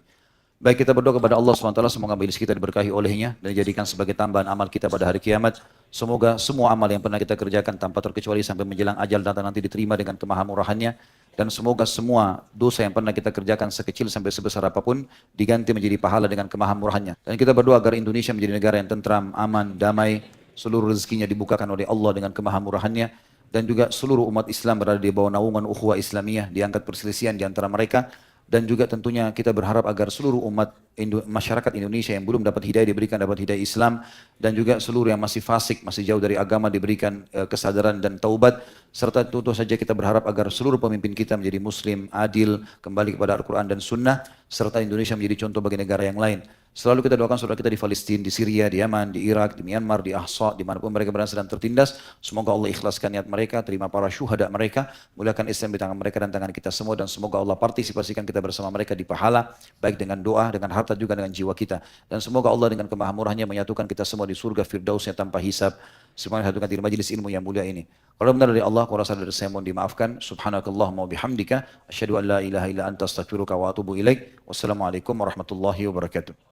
Baik, kita berdoa kepada Allah SWT, semoga majelis kita diberkahi olehnya dan dijadikan sebagai tambahan amal kita pada hari kiamat. Semoga semua amal yang pernah kita kerjakan tanpa terkecuali sampai menjelang ajal datang nanti diterima dengan kemahamurahannya. Dan semoga semua dosa yang pernah kita kerjakan sekecil sampai sebesar apapun diganti menjadi pahala dengan kemahamurahannya. Dan kita berdoa agar Indonesia menjadi negara yang tentram, aman, damai, seluruh rezekinya dibukakan oleh Allah dengan kemahamurahannya. Dan juga seluruh umat Islam berada di bawah naungan ukhuwah Islamiyah, diangkat perselisihan di antara mereka. Dan juga tentunya kita berharap agar seluruh umat masyarakat Indonesia yang belum dapat hidayah diberikan dapat hidayah Islam, dan juga seluruh yang masih fasik, masih jauh dari agama diberikan kesadaran dan taubat, serta tentu saja kita berharap agar seluruh pemimpin kita menjadi muslim, adil, kembali kepada Al-Quran dan Sunnah, serta Indonesia menjadi contoh bagi negara yang lain. Selalu kita doakan saudara kita di Palestina, di Syria, di Yaman, di Irak, di Myanmar, di Ahsa, dimanapun mereka berada sedang tertindas. Semoga Allah ikhlaskan niat mereka, terima para syuhada mereka, muliakan Islam di tangan mereka dan tangan kita semua, dan semoga Allah partisipasikan kita bersama mereka di pahala, baik dengan doa, dengan harta juga dengan jiwa kita. Dan semoga Allah dengan kemahamurahannya menyatukan kita semua di surga firdausnya tanpa hisab. Semuanya satukan di majelis ilmu yang mulia ini. Kalau benar dari Allah, kalau salah dari saya mohon dimaafkan. Subhanakallahumma bihamdika, asyhadu an la ilaha illa anta astaghfiruka wa atubu ilaik. Wassalamualaikum warahmatullahi wabarakatuh.